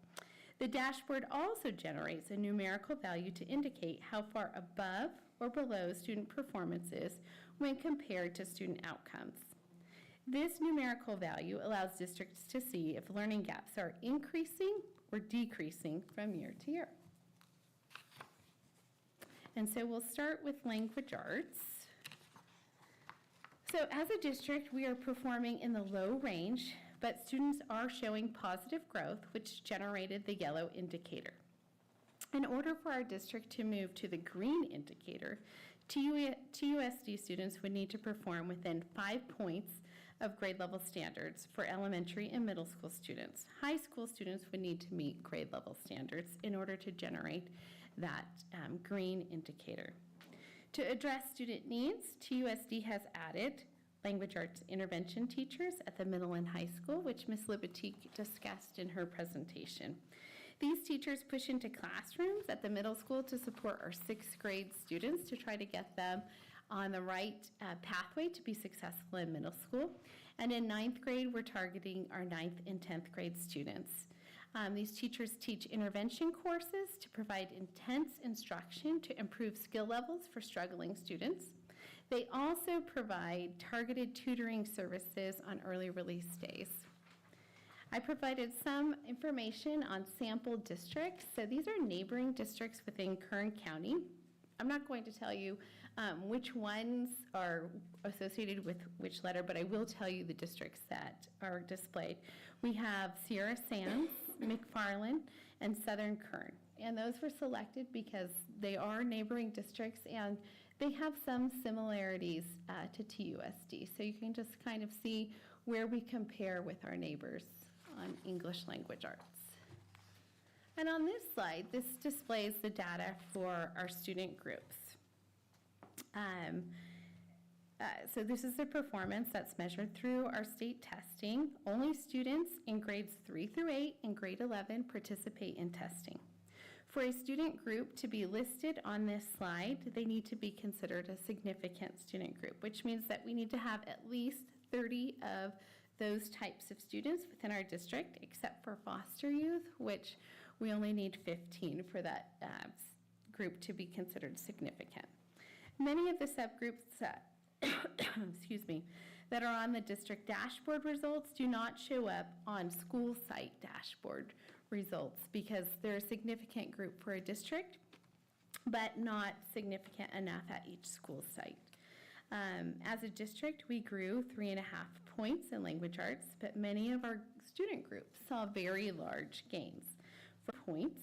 The dashboard also generates a numerical value to indicate how far above or below student performance is when compared to student outcomes. This numerical value allows districts to see if learning gaps are increasing or decreasing from year to year. And so we'll start with language arts. So as a district, we are performing in the low range, but students are showing positive growth, which generated the yellow indicator. In order for our district to move to the green indicator, TUSD students would need to perform within 5 points of grade level standards for elementary and middle school students. High school students would need to meet grade level standards in order to generate that green indicator. To address student needs, TUSD has added language arts intervention teachers at the middle and high school, which Ms. Libatique discussed in her presentation. These teachers push into classrooms at the middle school to support our 6th grade students to try to get them on the right pathway to be successful in middle school. And in 9th grade, we're targeting our 9th and 10th grade students. These teachers teach intervention courses to provide intense instruction to improve skill levels for struggling students. They also provide targeted tutoring services on early release days. I provided some information on sample districts. So these are neighboring districts within Kern County. I'm not going to tell you which ones are associated with which letter, but I will tell you the districts that are displayed. We have Sierra Sands, McFarland, and Southern Kern. And those were selected because they are neighboring districts and they have some similarities to TUSD. So you can just kind of see where we compare with our neighbors on English language arts. And on this slide, this displays the data for our student groups. So this is the performance that's measured through our state testing. Only students in grades 3 through 8 and grade 11 participate in testing. For a student group to be listed on this slide, they need to be considered a significant student group, which means that we need to have at least 30 of those types of students within our district, except for foster youth, which we only need 15 for that group to be considered significant. Many of the subgroups excuse me, that are on the district dashboard results do not show up on school site dashboard results because they're a significant group for a district, but not significant enough at each school site. As a district, we grew 3.5 points in language arts, but many of our student groups saw very large gains. For points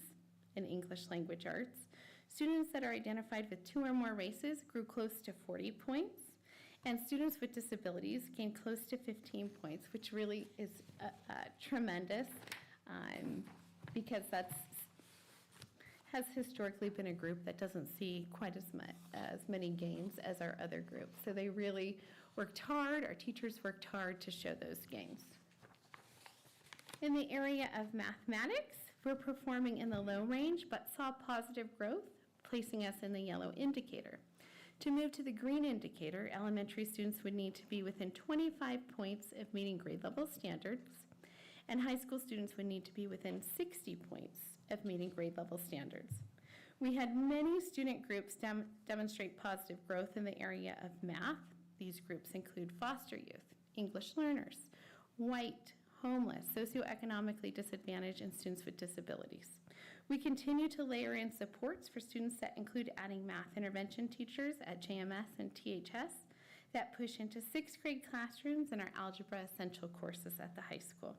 in English language arts, students that are identified with 2 or more races grew close to 40 points, and students with disabilities gained close to 15 points, which really is tremendous because has historically been a group that doesn't see quite as many gains as our other groups. So they really worked hard, our teachers worked hard to show those gains. In the area of mathematics, we're performing in the low range, but saw positive growth, placing us in the yellow indicator. To move to the green indicator, elementary students would need to be within 25 points of meeting grade level standards, and high school students would need to be within 60 points of meeting grade level standards. We had many student groups demonstrate positive growth in the area of math. These groups include foster youth, English learners, white, homeless, socioeconomically disadvantaged, and students with disabilities. We continue to layer in supports for students that include adding math intervention teachers at JMS and THS that push into 6th grade classrooms and our algebra essential courses at the high school.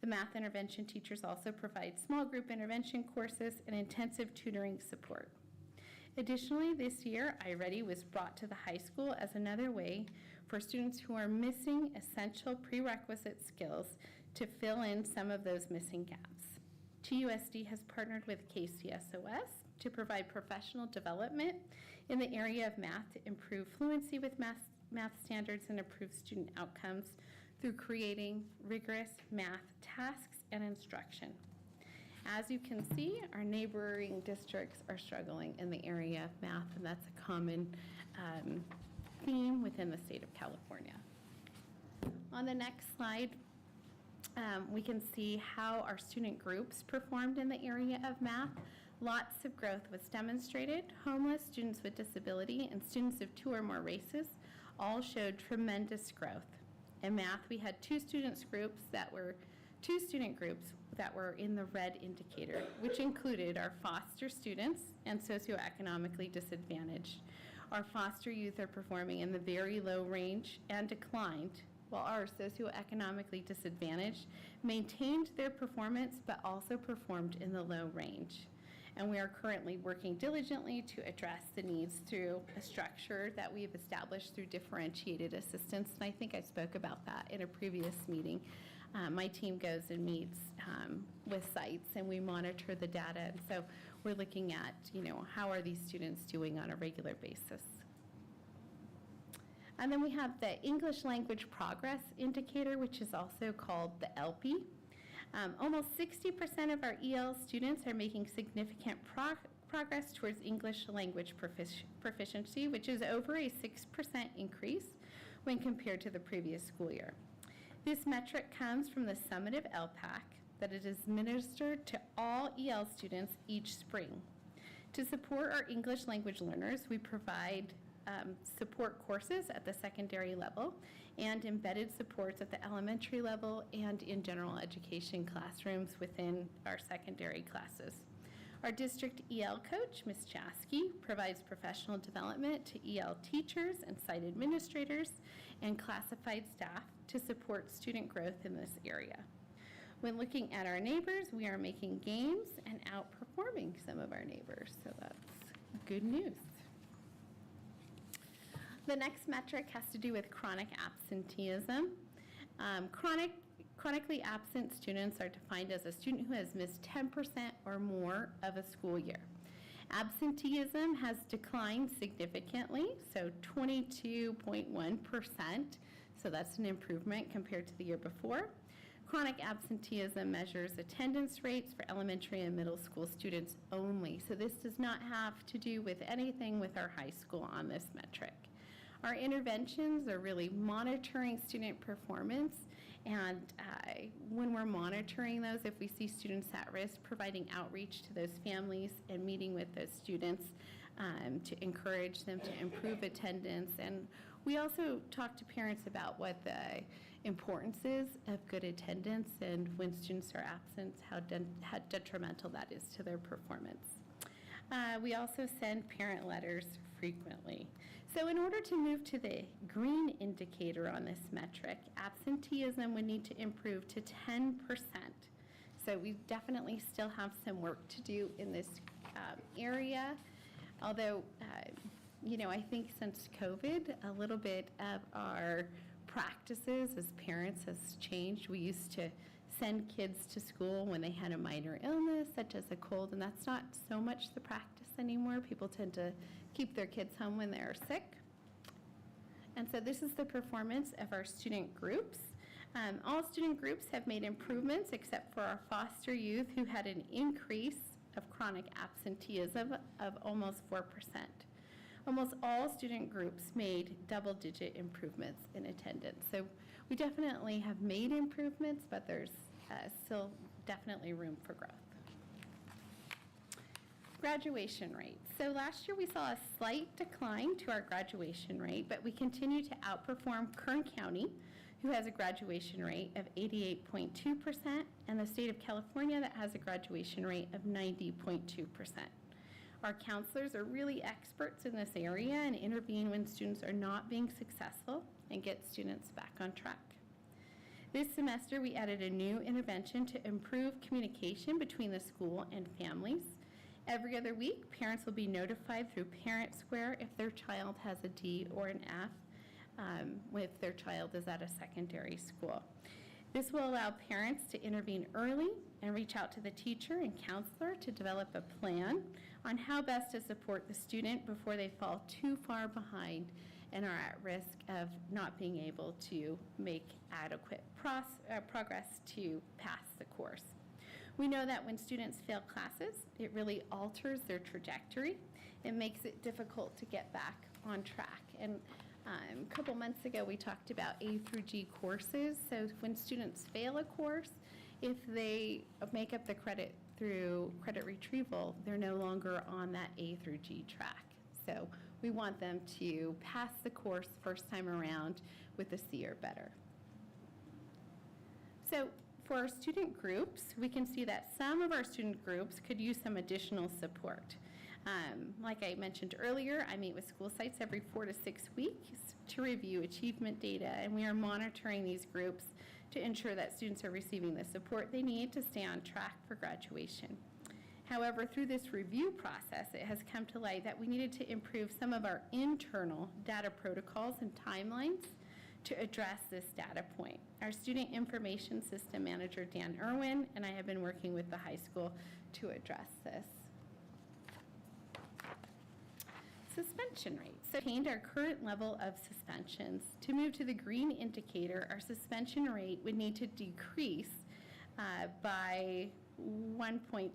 The math intervention teachers also provide small group intervention courses and intensive tutoring support. Additionally, this year, iReady was brought to the high school as another way for students who are missing essential prerequisite skills to fill in some of those missing gaps. TUSD has partnered with KCSOS to provide professional development in the area of math to improve fluency with math standards and improve student outcomes through creating rigorous math tasks and instruction. As you can see, our neighboring districts are struggling in the area of math, and that's a common theme within the state of California. On the next slide, we can see how our student groups performed in the area of math. Lots of growth was demonstrated. Homeless, students with disability, and students of 2 or more races all showed tremendous growth. In math, we had two student groups that were in the red indicator, which included our foster students and socioeconomically disadvantaged. Our foster youth are performing in the very low range and declined, while our socioeconomically disadvantaged maintained their performance but also performed in the low range. And we are currently working diligently to address the needs through a structure that we have established through differentiated assistance. And I think I spoke about that in a previous meeting. My team goes and meets with sites and we monitor the data. And so we're looking at, how are these students doing on a regular basis. And then we have the English Language Progress Indicator, which is also called the ELPI. Almost 60% of our EL students are making significant progress towards English language proficiency, which is over a 6% increase when compared to the previous school year. This metric comes from the summative LPAC that it is administered to all EL students each spring. To support our English language learners, we provide support courses at the secondary level and embedded supports at the elementary level and in general education classrooms within our secondary classes. Our district EL coach, Ms. Chasky, provides professional development to EL teachers and site administrators and classified staff to support student growth in this area. When looking at our neighbors, we are making gains and outperforming some of our neighbors, so that's good news. The next metric has to do with chronic absenteeism. Chronically absent students are defined as a student who has missed 10% or more of a school year. Absenteeism has declined significantly, so 22.1%, so that's an improvement compared to the year before. Chronic absenteeism measures attendance rates for elementary and middle school students only, so this does not have to do with anything with our high school on this metric. Our interventions are really monitoring student performance, and when we're monitoring those, if we see students at risk, providing outreach to those families and meeting with those students to encourage them to improve attendance. And we also talk to parents about what the importance is of good attendance and when students are absent, how detrimental that is to their performance. We also send parent letters frequently. So in order to move to the green indicator on this metric, absenteeism would need to improve to 10%. So we definitely still have some work to do in this area. Although, I think since COVID, a little bit of our practices as parents has changed. We used to send kids to school when they had a minor illness, such as a cold, and that's not so much the practice anymore. People tend to keep their kids home when they're sick. And so this is the performance of our student groups. All student groups have made improvements except for our foster youth, who had an increase of chronic absenteeism of almost 4%. Almost all student groups made double-digit improvements in attendance. So we definitely have made improvements, but there's still definitely room for growth. Graduation rate. So last year we saw a slight decline to our graduation rate, but we continue to outperform Kern County, who has a graduation rate of 88.2%, and the state of California that has a graduation rate of 90.2%. Our counselors are really experts in this area and intervene when students are not being successful and get students back on track. This semester, we added a new intervention to improve communication between the school and families. Every other week, parents will be notified through Parent Square if their child has a D or an F, if their child is at a secondary school. This will allow parents to intervene early and reach out to the teacher and counselor to develop a plan on how best to support the student before they fall too far behind and are at risk of not being able to make adequate progress to pass the course. We know that when students fail classes, it really alters their trajectory. It makes it difficult to get back on track. And a couple months ago, we talked about A through G courses. So when students fail a course, if they make up the credit through credit retrieval, they're no longer on that A through G track. So we want them to pass the course first time around with a C or better. So for our student groups, we can see that some of our student groups could use some additional support. Like I mentioned earlier, I meet with school sites every 4 to 6 weeks to review achievement data, and we are monitoring these groups to ensure that students are receiving the support they need to stay on track for graduation. However, through this review process, it has come to light that we needed to improve some of our internal data protocols and timelines to address this data point. Our Student Information System Manager, Dan Irwin, and I have been working with the high school to address this. suspension rate. So maintained our current level of suspensions. To move to the green indicator, our suspension rate would need to decrease by 1.6%.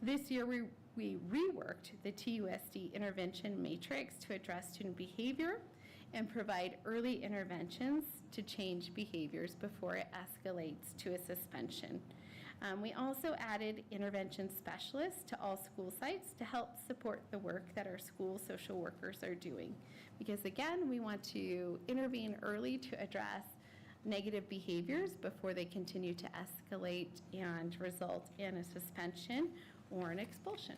This year, we reworked the TUSD intervention matrix to address student behavior and provide early interventions to change behaviors before it escalates to a suspension. We also added intervention specialists to all school sites to help support the work that our school social workers are doing. Because again, we want to intervene early to address negative behaviors before they continue to escalate and result in a suspension or an expulsion.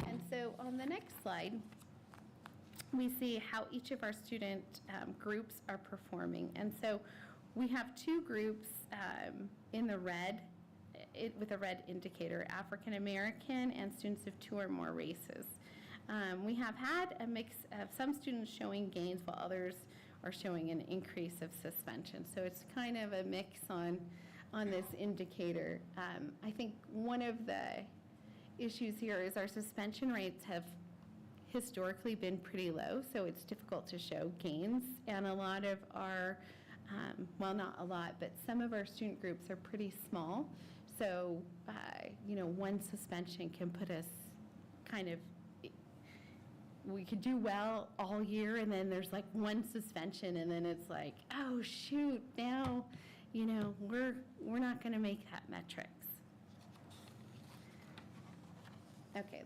And so on the next slide, we see how each of our student groups are performing. And so we have two groups in the red, with a red indicator, African American and students of 2 or more races. We have had a mix of some students showing gains while others are showing an increase of suspension. So it's kind of a mix on this indicator. I think one of the issues here is our suspension rates have historically been pretty low, so it's difficult to show gains. And a lot of our, well, not a lot, but some of our student groups are pretty small. So, one suspension can put us kind of, we could do well all year, and then there's like one suspension, and then it's like, oh, shoot, now, we're not going to make that metrics. Okay,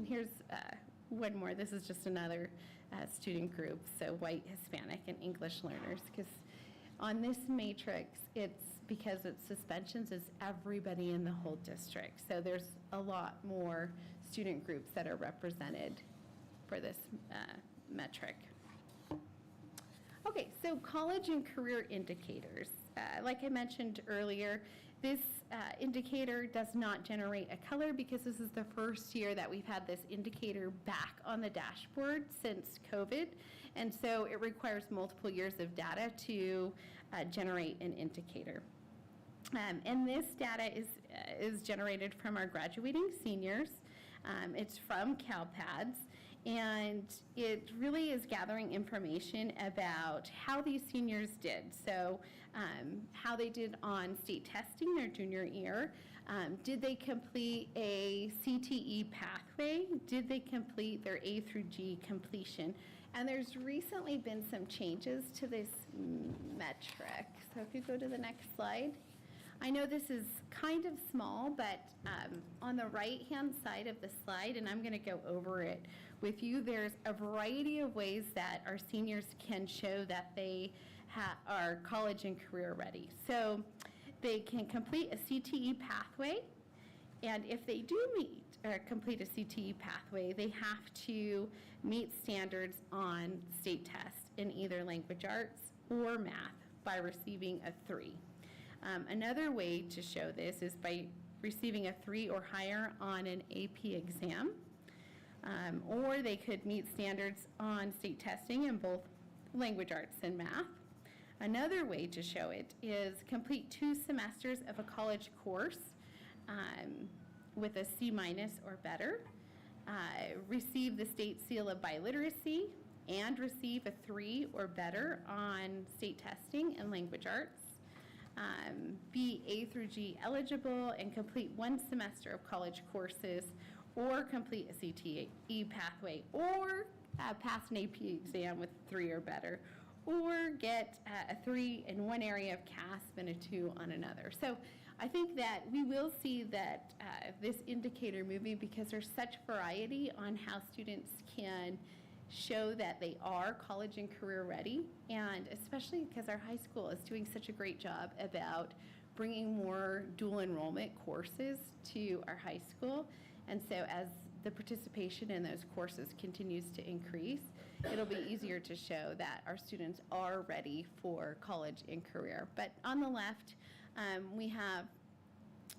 here's one more. This is just another student group, so white, Hispanic, and English learners, because on this matrix, it's because it's suspensions is everybody in the whole district. So there's a lot more student groups that are represented for this metric. Okay, so college and career indicators. Like I mentioned earlier, this indicator does not generate a color because this is the first year that we've had this indicator back on the dashboard since COVID. And so it requires multiple years of data to generate an indicator. And this data is generated from our graduating seniors. It's from CalPADS. And it really is gathering information about how these seniors did. So how they did on state testing their junior year. Did they complete a CTE pathway? Did they complete their A through G completion? And there's recently been some changes to this metric. So if you go to the next slide. I know this is kind of small, but on the right-hand side of the slide, and I'm going to go over it with you, there's a variety of ways that our seniors can show that they are college and career ready. So they can complete a CTE pathway, and if they do meet or complete a CTE pathway, they have to meet standards on state tests in either language arts or math by receiving a 3. Another way to show this is by receiving a 3 or higher on an AP exam, or they could meet standards on state testing in both language arts and math. Another way to show it is complete 2 semesters of a college course with a C- or better, receive the state seal of biliteracy, and receive a 3 or better on state testing and language arts. Be A through G eligible and complete 1 semester of college courses, or complete a CTE pathway, or pass an AP exam with 3 or better, or get a 3 in one area of CASP and a 2 on another. So I think that we will see that this indicator moving because there's such variety on how students can show that they are college and career ready, and especially because our high school is doing such a great job about bringing more dual enrollment courses to our high school. And so as the participation in those courses continues to increase, it'll be easier to show that our students are ready for college and career. But on the left, we have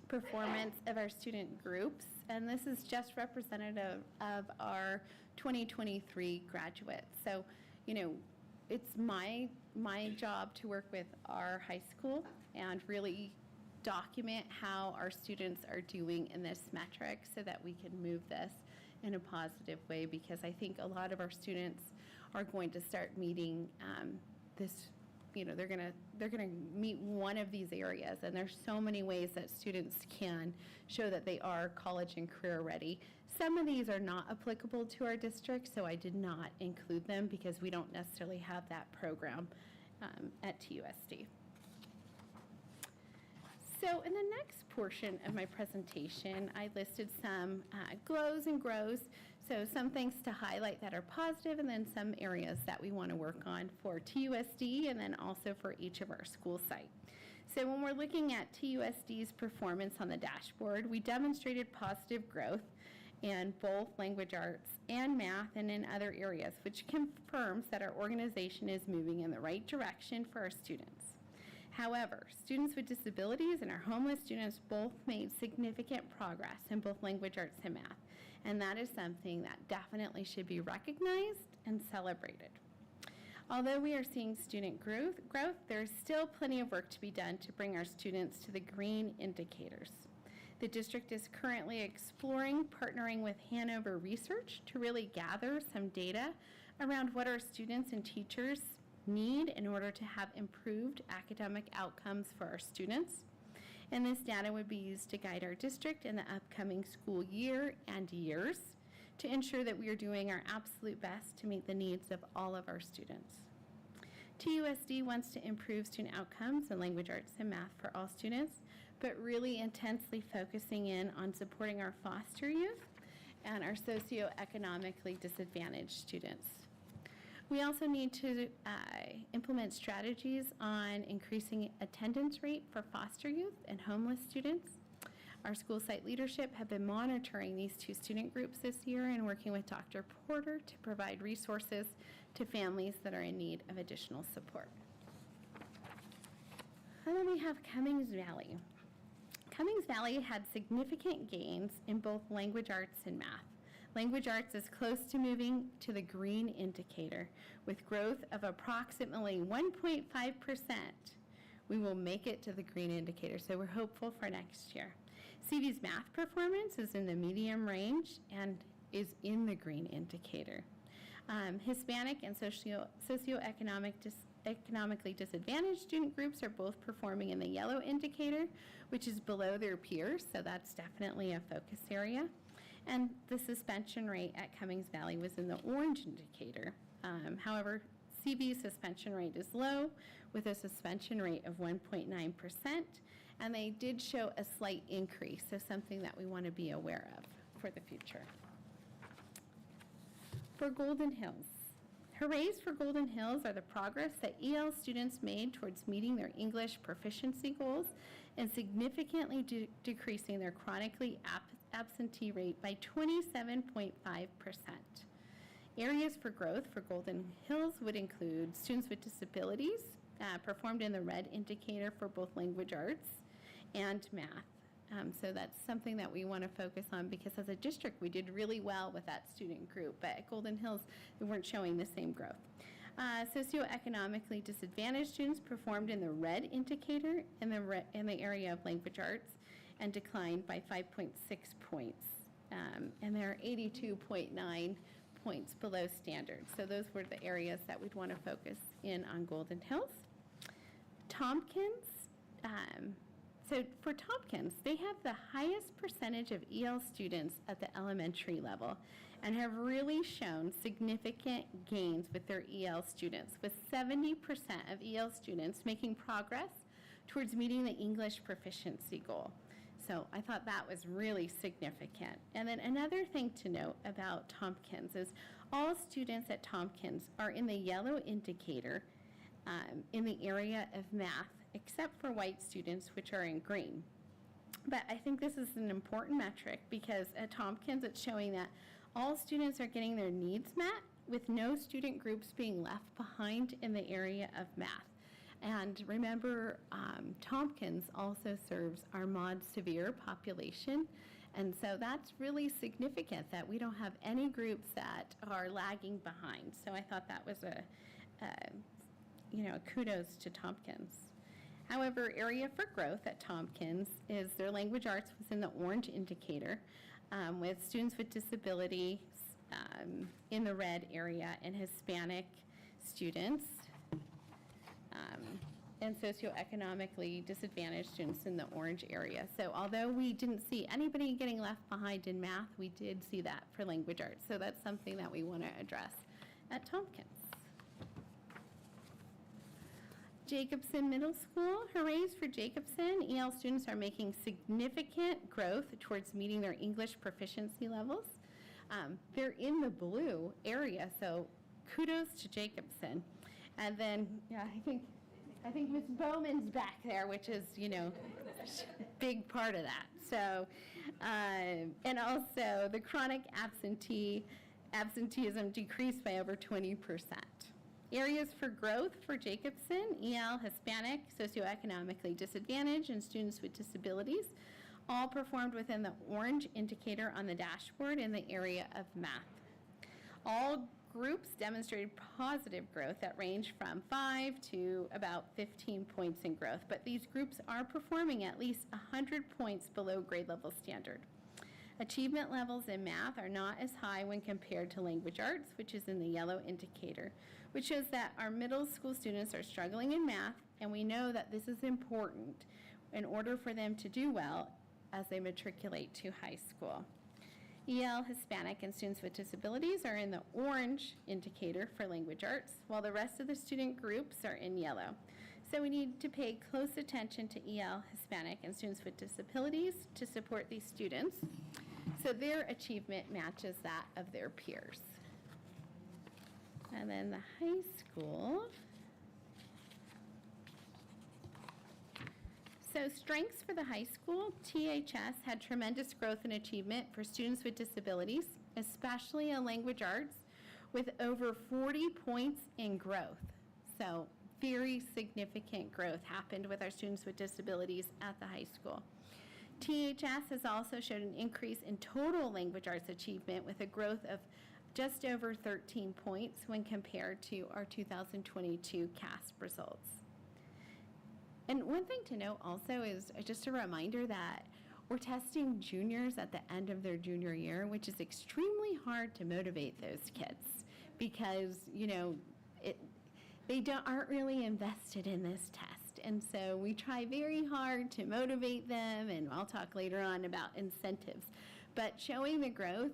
performance of our student groups, and this is just representative of our 2023 graduates. So, it's my job to work with our high school and really document how our students are doing in this metric so that we can move this in a positive way, because I think a lot of our students are going to start meeting they're going to meet one of these areas, and there's so many ways that students can show that they are college and career ready. Some of these are not applicable to our district, so I did not include them because we don't necessarily have that program at TUSD. So in the next portion of my presentation, I listed some glows and grows, so some things to highlight that are positive, and then some areas that we want to work on for TUSD and then also for each of our school sites. So when we're looking at TUSD's performance on the dashboard, we demonstrated positive growth in both language arts and math and in other areas, which confirms that our organization is moving in the right direction for our students. However, students with disabilities and our homeless students both made significant progress in both language arts and math, and that is something that definitely should be recognized and celebrated. Although we are seeing student growth, there's still plenty of work to be done to bring our students to the green indicators. The district is currently exploring partnering with Hanover Research to really gather some data around what our students and teachers need in order to have improved academic outcomes for our students. And this data would be used to guide our district in the upcoming school year and years to ensure that we are doing our absolute best to meet the needs of all of our students. TUSD wants to improve student outcomes in language arts and math for all students, but really intensely focusing in on supporting our foster youth and our socioeconomically disadvantaged students. We also need to implement strategies on increasing attendance rate for foster youth and homeless students. Our school site leadership have been monitoring these two student groups this year and working with Dr. Porter to provide resources to families that are in need of additional support. And then we have Cummings Valley. Cummings Valley had significant gains in both language arts and math. Language arts is close to moving to the green indicator with growth of approximately 1.5%. We will make it to the green indicator, so we're hopeful for next year. CV's math performance is in the medium range and is in the green indicator. Hispanic and socioeconomically disadvantaged student groups are both performing in the yellow indicator, which is below their peers, so that's definitely a focus area. And the suspension rate at Cummings Valley was in the orange indicator. However, CV's suspension rate is low with a suspension rate of 1.9%, and they did show a slight increase, so something that we want to be aware of for the future. For Golden Hills. Hoorays for Golden Hills are the progress that EL students made towards meeting their English proficiency goals and significantly decreasing their chronically absentee rate by 27.5%. Areas for growth for Golden Hills would include students with disabilities, performed in the red indicator for both language arts and math. So that's something that we want to focus on because as a district we did really well with that student group, but at Golden Hills we weren't showing the same growth. Socioeconomically disadvantaged students performed in the red indicator in the area of language arts and declined by 5.6 points. And they're 82.9 points below standard. So those were the areas that we'd want to focus in on Golden Hills. Tompkins, so for Tompkins, they have the highest percentage of EL students at the elementary level and have really shown significant gains with their EL students, with 70% of EL students making progress towards meeting the English proficiency goal. So I thought that was really significant. And then another thing to note about Tompkins is all students at Tompkins are in the yellow indicator in the area of math, except for white students, which are in green. But I think this is an important metric because at Tompkins it's showing that all students are getting their needs met with no student groups being left behind in the area of math. And remember, Tompkins also serves our mod severe population, and so that's really significant that we don't have any groups that are lagging behind. So I thought that was a kudos to Tompkins. However, area for growth at Tompkins is their language arts was in the orange indicator. with students with disabilities in the red area and Hispanic students and socioeconomically disadvantaged students in the orange area. So although we didn't see anybody getting left behind in math, we did see that for language arts. So that's something that we want to address at Tompkins. Jacobson Middle School, hoorays for Jacobson. EL students are making significant growth towards meeting their English proficiency levels. They're in the blue area, so kudos to Jacobson. And then, yeah, I think Ms. Bowman's back there, which is, big part of that. So, and also the chronic absenteeism decreased by over 20%. Areas for growth for Jacobson, EL, Hispanic, socioeconomically disadvantaged, and students with disabilities all performed within the orange indicator on the dashboard in the area of math. All groups demonstrated positive growth that ranged from 5 to about 15 points in growth, but these groups are performing at least 100 points below grade level standard. Achievement levels in math are not as high when compared to language arts, which is in the yellow indicator, which shows that our middle school students are struggling in math, and we know that this is important in order for them to do well as they matriculate to high school. EL, Hispanic, and students with disabilities are in the orange indicator for language arts, while the rest of the student groups are in yellow. So we need to pay close attention to EL, Hispanic, and students with disabilities to support these students so their achievement matches that of their peers. And then the high school. So strengths for the high school, THS had tremendous growth and achievement for students with disabilities, especially in language arts, with over 40 points in growth. So very significant growth happened with our students with disabilities at the high school. THS has also showed an increase in total language arts achievement with a growth of just over 13 points when compared to our 2022 CASP results. And one thing to note also is just a reminder that we're testing juniors at the end of their junior year, which is extremely hard to motivate those kids because, they aren't really invested in this test. And so we try very hard to motivate them, and I'll talk later on about incentives. But showing the growth,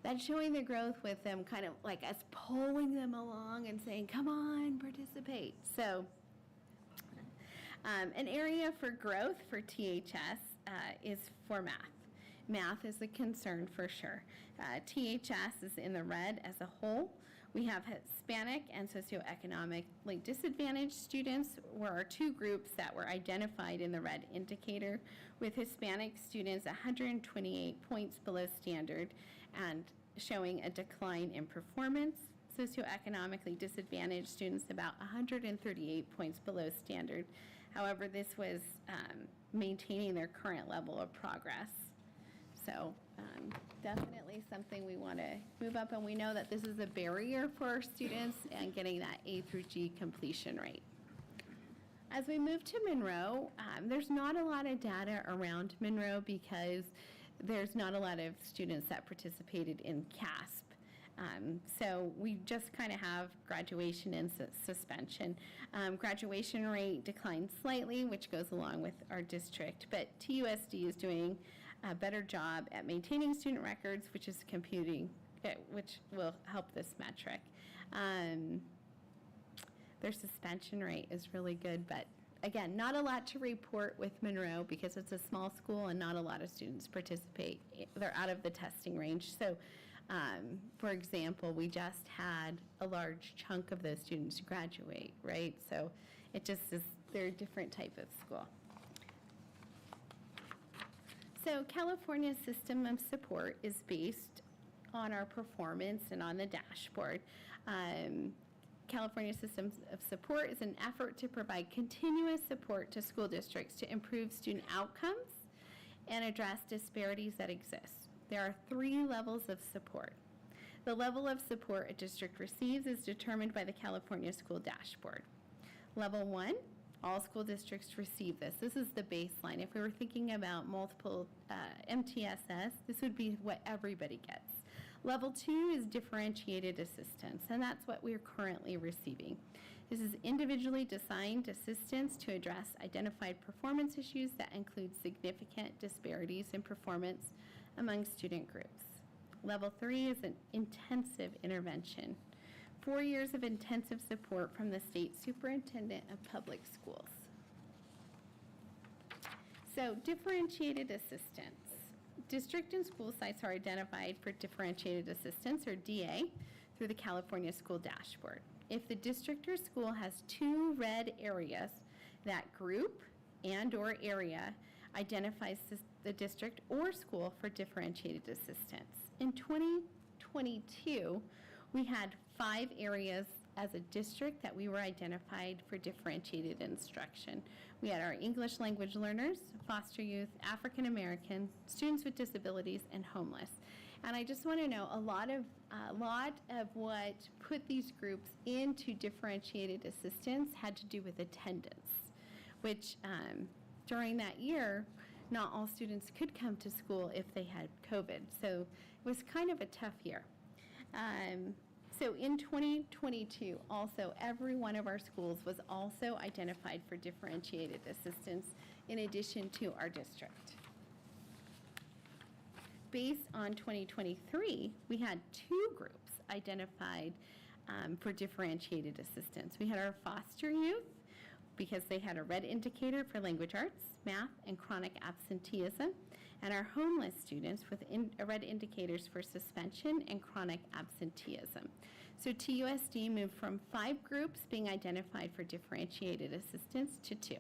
that's showing the growth with them kind of like us pulling them along and saying, come on, participate. So an area for growth for THS is for math. Math is a concern for sure. THS is in the red as a whole. We have Hispanic and socioeconomically disadvantaged students were our two groups that were identified in the red indicator, with Hispanic students 128 points below standard and showing a decline in performance. Socioeconomically disadvantaged students about 138 points below standard. However, this was maintaining their current level of progress. So definitely something we want to move up, and we know that this is a barrier for our students and getting that A through G completion rate. As we move to Monroe, there's not a lot of data around Monroe because there's not a lot of students that participated in CASP. So we just kind of have graduation and suspension. Graduation rate declined slightly, which goes along with our district, but TUSD is doing a better job at maintaining student records, which is computing, which will help this metric. Their suspension rate is really good, but again, not a lot to report with Monroe because it's a small school and not a lot of students participate. They're out of the testing range. So, for example, we just had a large chunk of those students graduate, right? So it just is, they're a different type of school. So California's system of support is based on our performance and on the dashboard. California Systems of Support is an effort to provide continuous support to school districts to improve student outcomes and address disparities that exist. There are 3 levels of support. The level of support a district receives is determined by the California School Dashboard. Level 1 All school districts receive this. This is the baseline. If we were thinking about multiple MTSS, this would be what everybody gets. Level 2 is differentiated assistance, and that's what we're currently receiving. This is individually designed assistance to address identified performance issues that include significant disparities in performance among student groups. Level 3 is an intensive intervention. 4 years of intensive support from the State Superintendent of Public Schools. So, differentiated assistance. District and school sites are identified for differentiated assistance, or DA, through the California School Dashboard. If the district or school has 2 red areas, that group and/or area identifies the district or school for differentiated assistance. In 2022, we had 5 areas as a district that we were identified for differentiated instruction. We had our English language learners, foster youth, African American, students with disabilities, and homeless. And I just want to know, a lot of what put these groups into differentiated assistance had to do with attendance, which during that year, not all students could come to school if they had COVID. So it was kind of a tough year. So in 2022, also, every one of our schools was also identified for differentiated assistance in addition to our district. Based on 2023, we had 2 groups identified for differentiated assistance. We had our foster youth, because they had a red indicator for language arts, math, and chronic absenteeism, and our homeless students with red indicators for suspension and chronic absenteeism. So TUSD moved from 5 groups being identified for differentiated assistance to 2.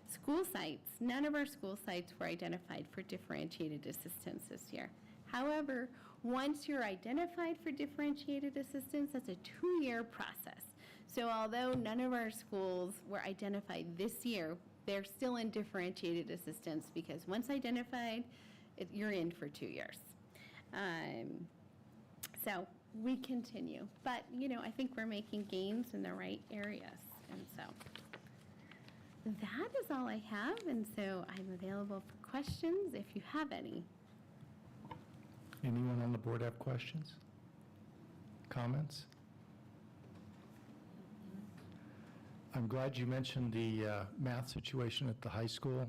School sites, none of our school sites were identified for differentiated assistance this year. However, once you're identified for differentiated assistance, that's a 2-year process. So although none of our schools were identified this year, they're still in differentiated assistance, because once identified, you're in for 2 years. So we continue. But, I think we're making gains in the right areas. And so that is all I have. And so I'm available for questions if you have any. Anyone on the board have questions? Comments? I'm glad you mentioned the math situation at the high school.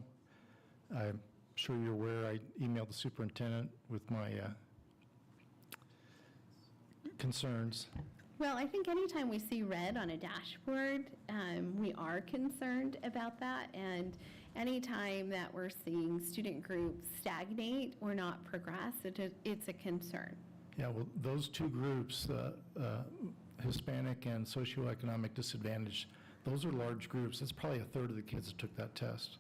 I'm sure you're aware, I emailed the superintendent with my concerns. Well, I think anytime we see red on a dashboard, we are concerned about that. And anytime that we're seeing student groups stagnate or not progress, it's a concern. Yeah, well, those 2 groups, Hispanic and socioeconomic disadvantaged, those are large groups. That's probably a third of the kids that took that test.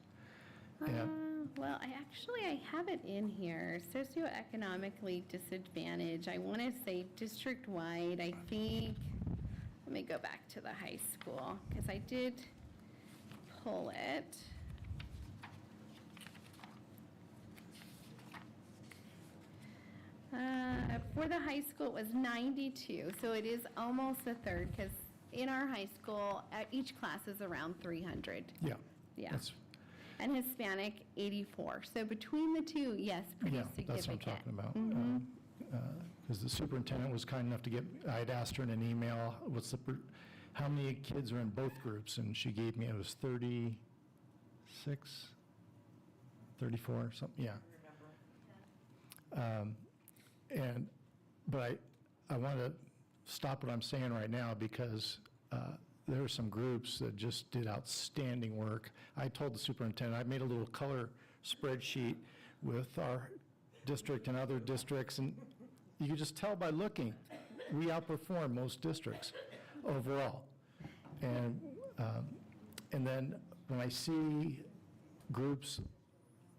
Well, I have it in here, socioeconomically disadvantaged. I want to say district-wide, I think, let me go back to the high school, because I did pull it. For the high school, it was 92, so it is almost a third, because in our high school, each class is around 300. Yeah. Yeah. That's, And Hispanic, 84. So between the 2, yes, pretty significant. that's what I'm talking about. Because the superintendent was kind enough to I had asked her in an email, how many kids are in both groups? And she gave me, it was 36, 34, something, yeah. But I want to stop what I'm saying right now, because there are some groups that just did outstanding work. I told the superintendent, I made a little color spreadsheet with our district and other districts, and you can just tell by looking, we outperform most districts overall. And then when I see groups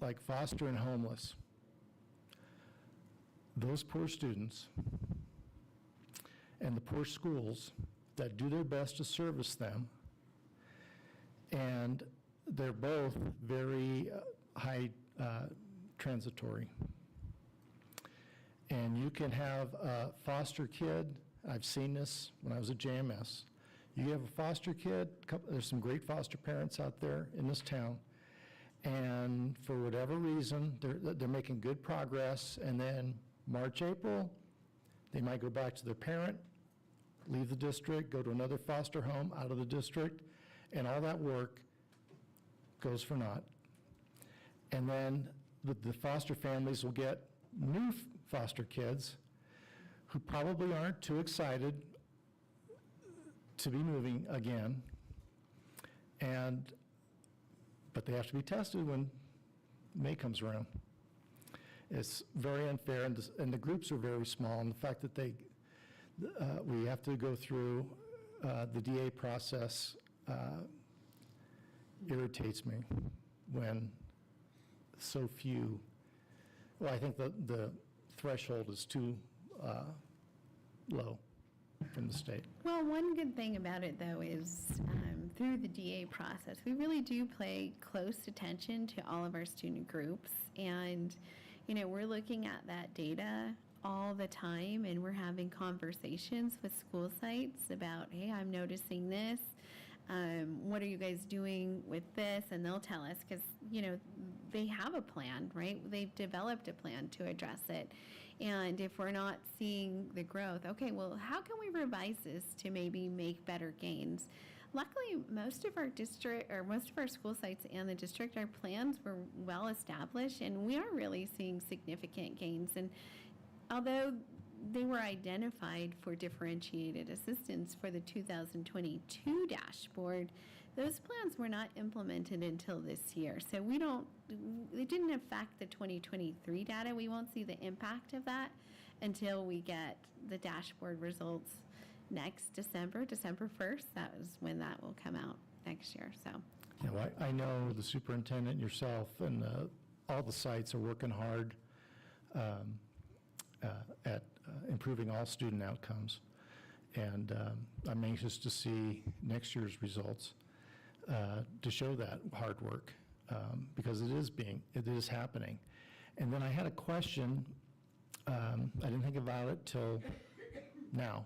like foster and homeless, those poor students and the poor schools that do their best to service them, and they're both very high transitory. And you can have a foster kid, I've seen this when I was at JMS, You have a foster kid, there's some great foster parents out there in this town, and for whatever reason, they're making good progress, and then March, April, they might go back to their parent, leave the district, go to another foster home out of the district, and all that work goes for naught. And then the foster families will get new foster kids who probably aren't too excited to be moving again, but they have to be tested when May comes around. It's very unfair, and the groups are very small, and the fact that we have to go through the DA process irritates me when so few, well, I think the threshold is too low from the state. Well, one good thing about it, though, is through the DA process, we really do pay close attention to all of our student groups. And, we're looking at that data all the time, and we're having conversations with school sites about, hey, I'm noticing this. What are you guys doing with this? And they'll tell us because, they have a plan, right? They've developed a plan to address it. And if we're not seeing the growth, okay, well, how can we revise this to maybe make better gains? Luckily, most of our school sites and the district, our plans were well established, and we are really seeing significant gains. And although they were identified for differentiated assistance for the 2022 dashboard, those plans were not implemented until this year. So it didn't affect the 2023 data. We won't see the impact of that until we get the dashboard results next December 1st. That is when that will come out next year, so. Yeah, well, I know the superintendent, yourself, and all the sites are working hard at improving all student outcomes. And I'm anxious to see next year's results to show that hard work because it is happening. And then I had a question, I didn't think about it till now.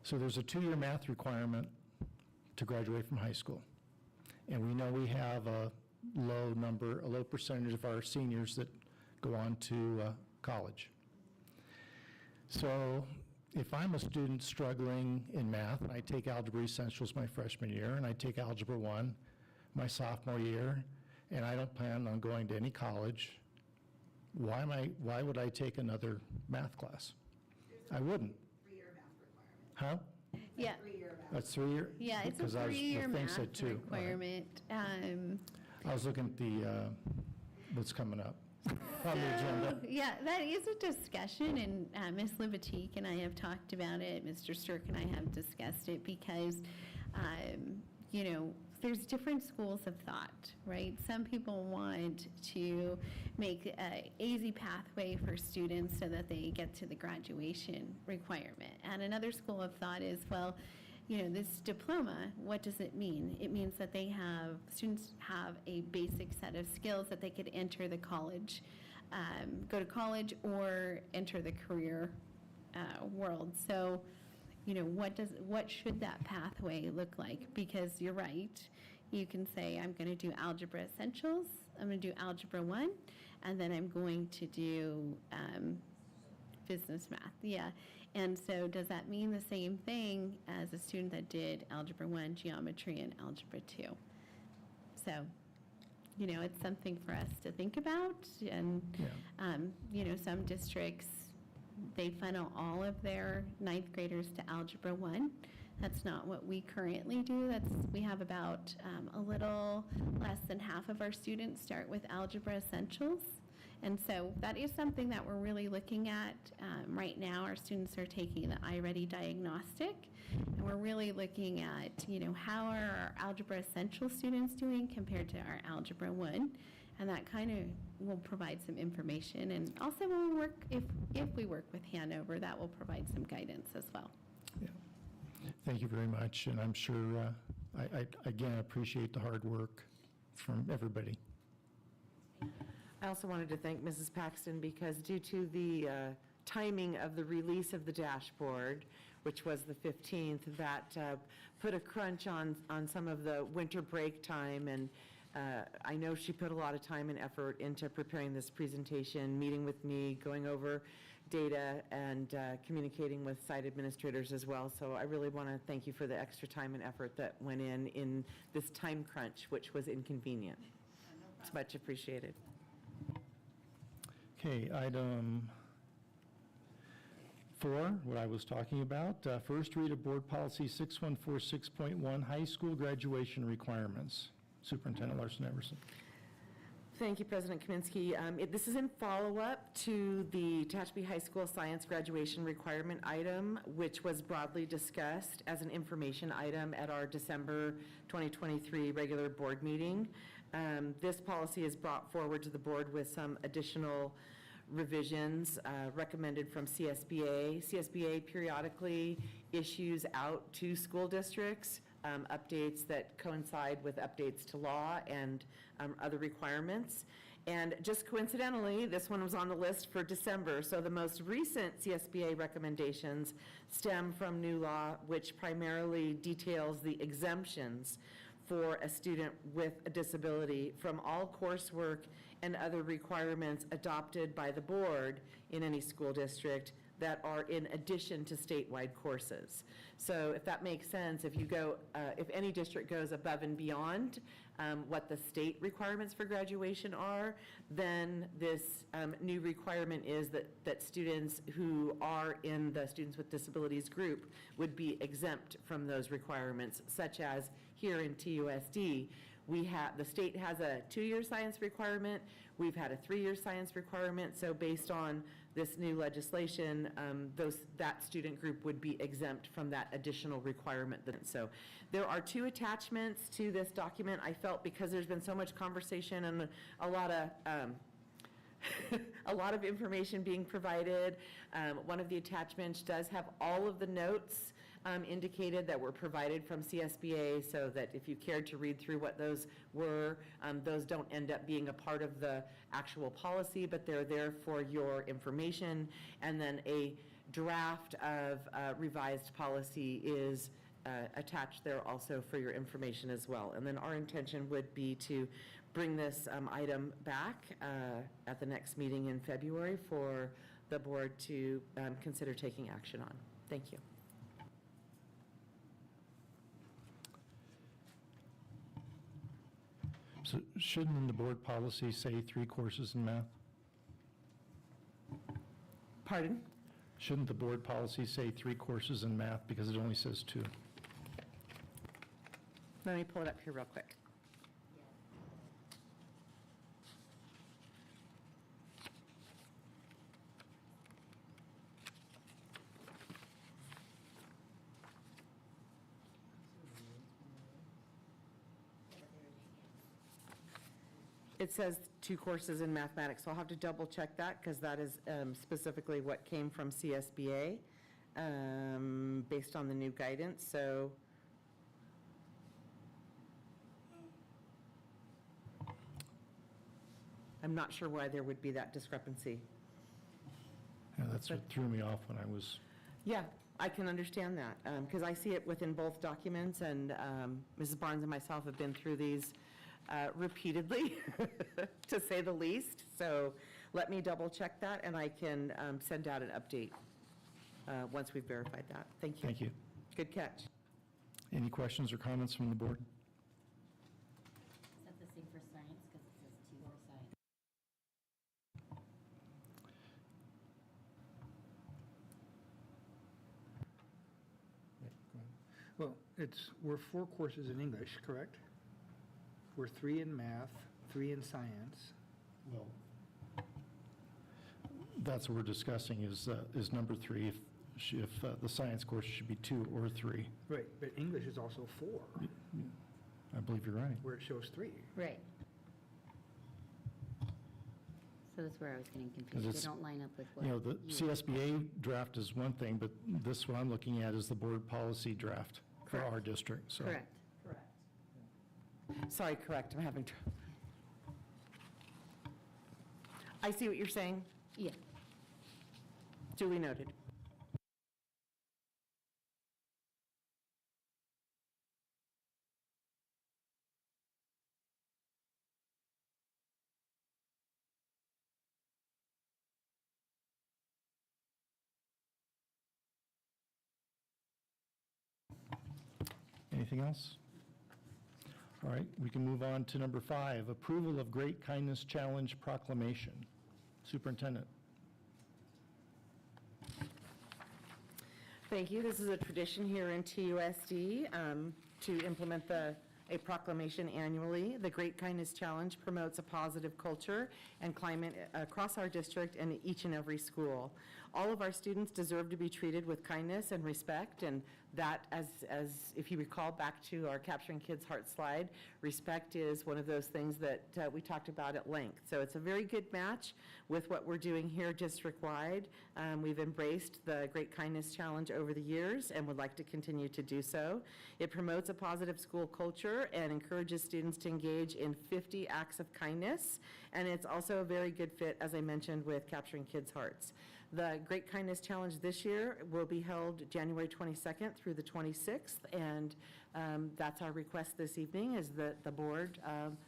So there's a 2-year math requirement to graduate from high school. And we know we have a low percentage of our seniors that go on to college. So if I'm a student struggling in math, and I take Algebra Essentials my freshman year, and I take Algebra 1 my sophomore year, and I don't plan on going to any college, why would I take another math class? I wouldn't. 3-year math requirement. Huh? Yeah. 3-year math. That's 3 year? Yeah, it's a Because I was- the 3-year thing math said 2. All right. requirement. I was looking at the, what's coming up on the agenda. Yeah, that is a discussion, and Ms. Libatique and I have talked about it, Mr. Stirk and I have discussed it, because, there's different schools of thought, right? Some people want to make an easy pathway for students so that they get to the graduation requirement. And another school of thought is, well, this diploma, what does it mean? It means that students have a basic set of skills that they could enter the college, go to college or enter the career world. So, what should that pathway look like? Because you're right, you can say, I'm going to do Algebra Essentials, I'm going to do Algebra 1, and then I'm going to do business math. Yeah. And so does that mean the same thing as a student that did Algebra 1, Geometry, and Algebra 2? So, it's something for us to think about. And, some districts, they funnel all of their 9th graders to Algebra 1. That's not what we currently do. We have about a little less than half of our students start with Algebra Essentials. And so that is something that we're really looking at right now. Our students are taking the iReady diagnostic, and we're really looking at, how are our Algebra Essential students doing compared to our Algebra 1, and that kind of will provide some information. And also when we work, if we work with Hanover, that will provide some guidance as well. Yeah. Thank you very much, and I'm sure, I again appreciate the hard work from everybody. I also wanted to thank Mrs. Paxton because due to the timing of the release of the dashboard, which was the 15th, that put a crunch on some of the winter break time. And I know she put a lot of time and effort into preparing this presentation, meeting with me, going over data, and communicating with site administrators as well. So I really want to thank you for the extra time and effort that went in this time crunch, which was inconvenient. It's much appreciated. Okay, item 4, what I was talking about. First read of Board Policy 6146.1, high school graduation requirements. Superintendent Larson-Everson. Thank you, President Kaminsky. This is in follow-up to the Tehachapi High School Science graduation requirement item, which was broadly discussed as an information item at our December 2023 regular board meeting. This policy is brought forward to the board with some additional revisions recommended from CSBA. CSBA periodically issues out to school districts updates that coincide with updates to law and other requirements. And just coincidentally, this one was on the list for December. So the most recent CSBA recommendations stem from new law, which primarily details the exemptions for a student with a disability from all coursework and other requirements adopted by the board in any school district that are in addition to statewide courses. So if that makes sense, if you go, if any district goes above and beyond what the state requirements for graduation are, then this new requirement is that students who are in the Students with Disabilities group would be exempt from those requirements, such as here in TUSD. The state has a 2-year science requirement. We've had a 3-year science requirement. So based on this new legislation, that student group would be exempt from that additional requirement. So there are 2 attachments to this document. I felt because there's been so much conversation and a lot of a lot of information being provided. One of the attachments does have all of the notes indicated that were provided from CSBA, so that if you cared to read through what those were, those don't end up being a part of the actual policy, but they're there for your information. And then a draft of revised policy is attached there also for your information as well. And then our intention would be to bring this item back at the next meeting in February for the board to consider taking action on. Thank you. So shouldn't the board policy say 3 courses in math? Pardon? Shouldn't the board policy say 3 courses in math because it only says 2? Let me pull it up here real quick. It says 2 courses in mathematics, so I'll have to double check that because that is specifically what came from CSBA based on the new guidance. So I'm not sure why there would be that discrepancy. Yeah, that's what threw me off when I was... Yeah, I can understand that because I see it within both documents, and Mrs. Barnes and myself have been through these repeatedly, to say the least. So let me double check that, and I can send out an update once we've verified that. Thank you. Thank you. Good catch. Any questions or comments from the board? Is that the same for science, because it says 2 or science? Well, we're 4 courses in English, correct? We're 3 in math, 3 in science. Well, that's what we're discussing is number 3, if the science course should be 2 or 3. Right, but English is also 4, I believe you're right. where it shows 3. Right. So that's where I was getting 'Cause confused. it's- They don't line up with what. You know, the you- CSBA draft is one thing, but this one I'm looking at is the board policy draft for our district, so. Correct. Sorry, correct. I'm having trouble. I see what you're saying. Yeah. Duly noted. Anything else? All right, we can move on to number 5, approval of Great Kindness Challenge proclamation. Superintendent. Thank you. This is a tradition here in TUSD to implement a proclamation annually. The Great Kindness Challenge promotes a positive culture and climate across our district and each and every school. All of our students deserve to be treated with kindness and respect, and that, as if you recall back to our Capturing Kids' Heart slide, respect is one of those things that we talked about at length. So it's a very good match with what we're doing here district-wide. We've embraced the Great Kindness Challenge over the years and would like to continue to do so. It promotes a positive school culture and encourages students to engage in 50 acts of kindness, and it's also a very good fit, as I mentioned, with Capturing Kids' Hearts. The Great Kindness Challenge this year will be held January 22nd through the 26th, and that's our request this evening, is that the board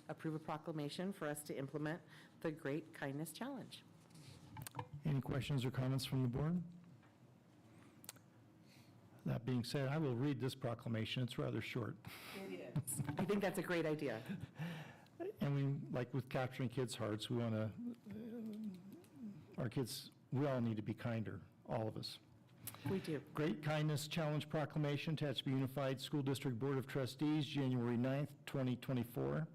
approve a proclamation for us to implement the Great Kindness Challenge. Any questions or comments from the board? That being said, I will read this proclamation. It's rather short. It is. I think that's a great idea. And we, like with Capturing Kids' Hearts, we want to, our kids, we all need to be kinder, all of us. We do. Great Kindness Challenge Proclamation, Tehachapi Unified School District Board of Trustees, January 9th, 2024.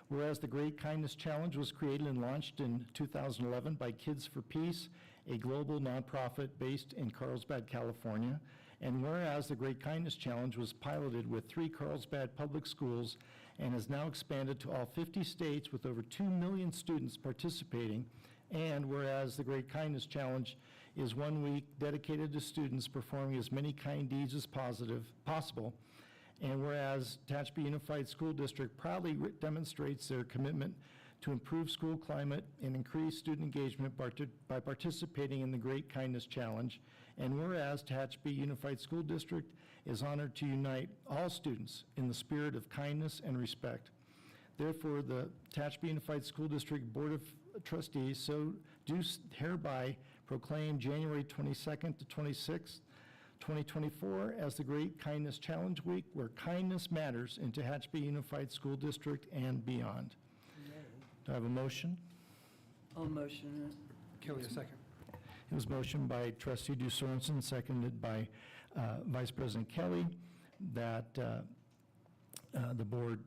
Whereas the Great Kindness Challenge was created and launched in 2011 by Kids for Peace, a global nonprofit based in Carlsbad, California. And whereas the Great Kindness Challenge was piloted with 3 Carlsbad public schools and has now expanded to all 50 states with over 2 million students participating. And whereas the Great Kindness Challenge is 1 week dedicated to students performing as many kind deeds as possible. And whereas Tehachapi Unified School District proudly demonstrates their commitment to improve school climate and increase student engagement by participating in the Great Kindness Challenge. And whereas Tehachapi Unified School District is honored to unite all students in the spirit of kindness and respect. Therefore, the Tehachapi Unified School District Board of Trustees so do hereby proclaim January 22nd to 26th, 2024 as the Great Kindness Challenge Week, where kindness matters in Tehachapi Unified School District and beyond. Do I have a motion? I'll motion it. Kelly, a second. It was motioned by Trustee DeSorensen, seconded by Vice President Kelly, that the board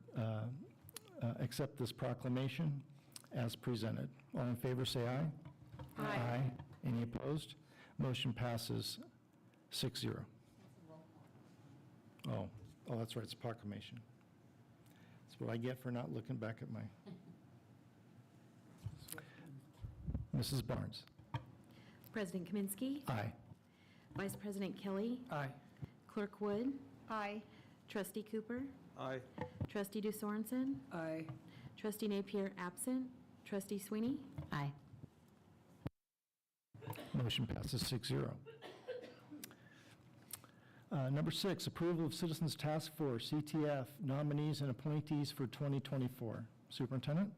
accept this proclamation as presented. All in favor, say aye. Aye. Any opposed? Motion passes 6-0. Oh, that's right, it's a proclamation. That's what I get for not looking back at my... Mrs. Barnes. President Kaminsky. Aye. Vice President Kelly. Aye. Clerk Wood. Aye. Trustee Cooper. Aye. Trustee DeSorensen. Aye. Trustee Napier absent. Trustee Sweeney. Aye. Motion passes 6-0. Number 6, approval of Citizens Task Force, CTF, nominees and appointees for 2024. Superintendent?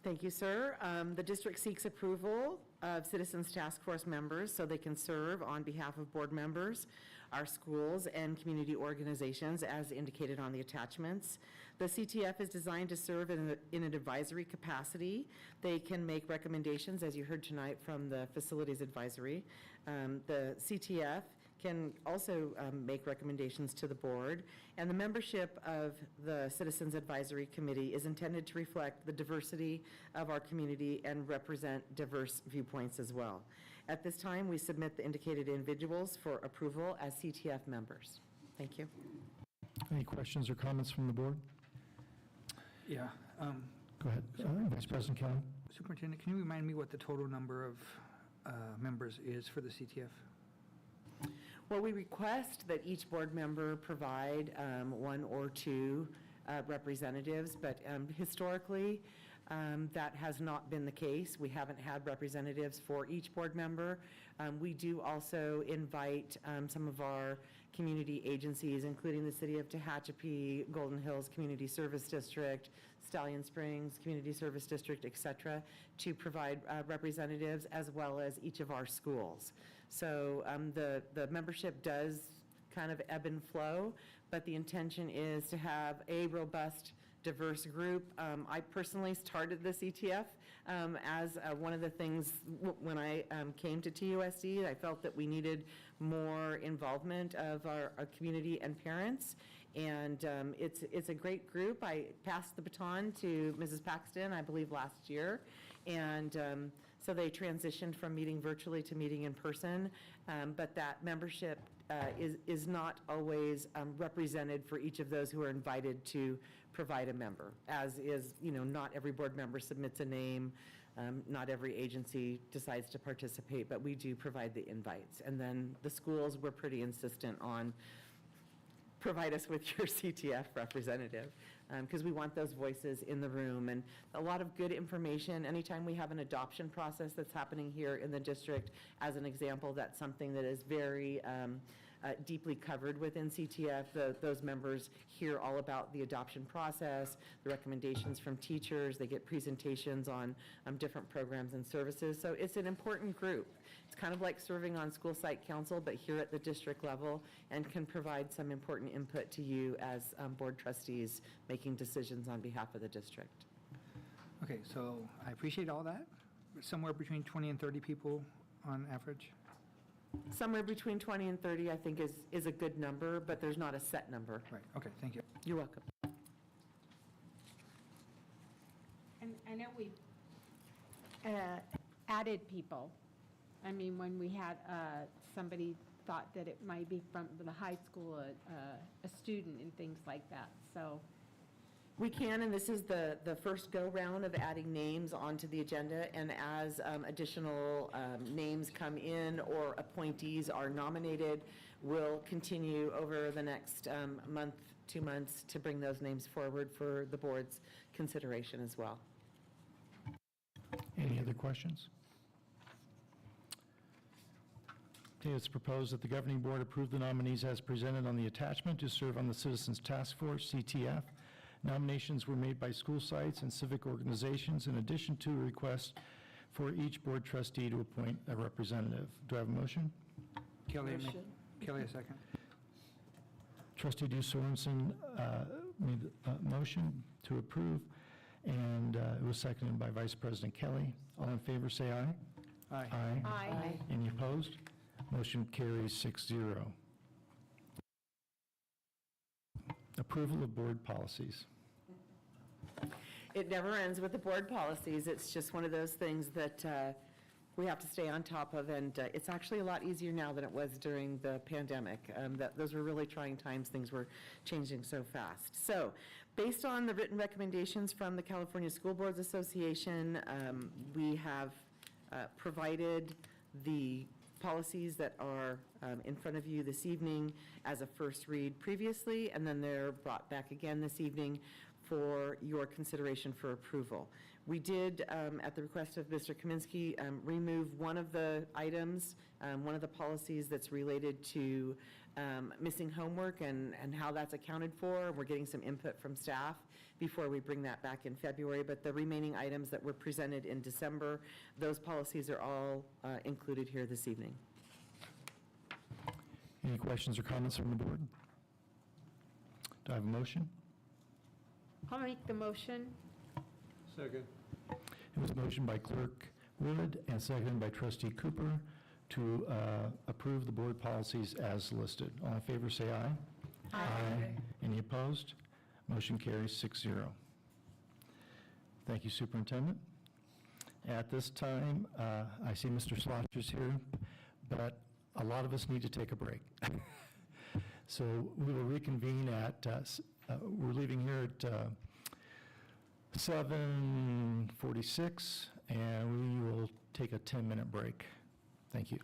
Thank you, sir. The district seeks approval of Citizens Task Force members so they can serve on behalf of board members, our schools, and community organizations as indicated on the attachments. The CTF is designed to serve in an advisory capacity. They can make recommendations, as you heard tonight from the Facilities Advisory. The CTF can also make recommendations to the board, and the membership of the Citizens Advisory Committee is intended to reflect the diversity of our community and represent diverse viewpoints as well. At this time, we submit the indicated individuals for approval as CTF members. Thank you. Any questions or comments from the board? Yeah. Go ahead. Vice President Kelly. Superintendent, can you remind me what the total number of members is for the CTF? Well, we request that each board member provide 1 or 2 representatives, but historically, That has not been the case. We haven't had representatives for each board member. We do also invite some of our community agencies, including the City of Tehachapi, Golden Hills Community Service District, Stallion Springs Community Service District, et cetera, to provide representatives, as well as each of our schools. So the membership does kind of ebb and flow, but the intention is to have a robust, diverse group. I personally started this ETF as one of the things when I came to TUSD. I felt that we needed more involvement of our community and parents, and it's a great group. I passed the baton to Mrs. Paxton, I believe, last year, and so they transitioned from meeting virtually to meeting in person, but that membership is not always represented for each of those who are invited to provide a member, as is, not every board member submits a name, not every agency decides to participate, but we do provide the invites. And then the schools, we're pretty insistent on, provide us with your CTF representative, because we want those voices in the room, and a lot of good information. Anytime we have an adoption process that's happening here in the district, as an example, that's something that is very deeply covered within CTF. Those members hear all about the adoption process, the recommendations from teachers. They get presentations on different programs and services. So it's an important group. It's kind of like serving on school site council, but here at the district level, and can provide some important input to you as board trustees making decisions on behalf of the district. Okay, so I appreciate all that. Somewhere between 20 and 30 people on average? Somewhere between 20 and 30, I think, is a good number, but there's not a set number. Right, okay, thank you. You're welcome. And I know we've added people. I mean, when we had, somebody thought that it might be from the high school, a student and things like that, so. We can, and this is the first go-round of adding names onto the agenda, and as additional names come in or appointees are nominated, we'll continue over the next month, 2 months, to bring those names forward for the board's consideration as well. Any other questions? Okay, it's proposed that the governing board approve the nominees as presented on the attachment to serve on the Citizens Task Force, CTF. Nominations were made by school sites and civic organizations, in addition to a request for each board trustee to appoint a representative. Do I have a motion? Kelly, a second. Trustee Due Sorensen made a motion to approve, and it was seconded by Vice President Kelly. All in favor, say aye. Aye. Aye. Any opposed? Motion carries 6-0. Approval of board policies. It never ends with the board policies. It's just one of those things that we have to stay on top of, and it's actually a lot easier now than it was during the pandemic. Those were really trying times. Things were changing so fast. So, based on the written recommendations from the California School Boards Association, we have provided the policies that are in front of you this evening as a first read previously, and then they're brought back again this evening for your consideration for approval. We did, at the request of Mr. Kaminsky, remove one of the items, one of the policies that's related to missing homework and how that's accounted for. We're getting some input from staff before we bring that back in February, but the remaining items that were presented in December, those policies are all included here this evening. Any questions or comments from the board? Do I have a motion? I'll make the motion. Second. It was motioned by Clerk Wood and seconded by Trustee Cooper to approve the board policies as listed. All in favor, say aye. Aye. Any opposed? Motion carries 6-0. Thank you, Superintendent. At this time, I see Mr. Slotcher's here, but a lot of us need to take a break. So we will reconvene at, we're leaving here at 7:46, and we will take a 10-minute break. Thank you.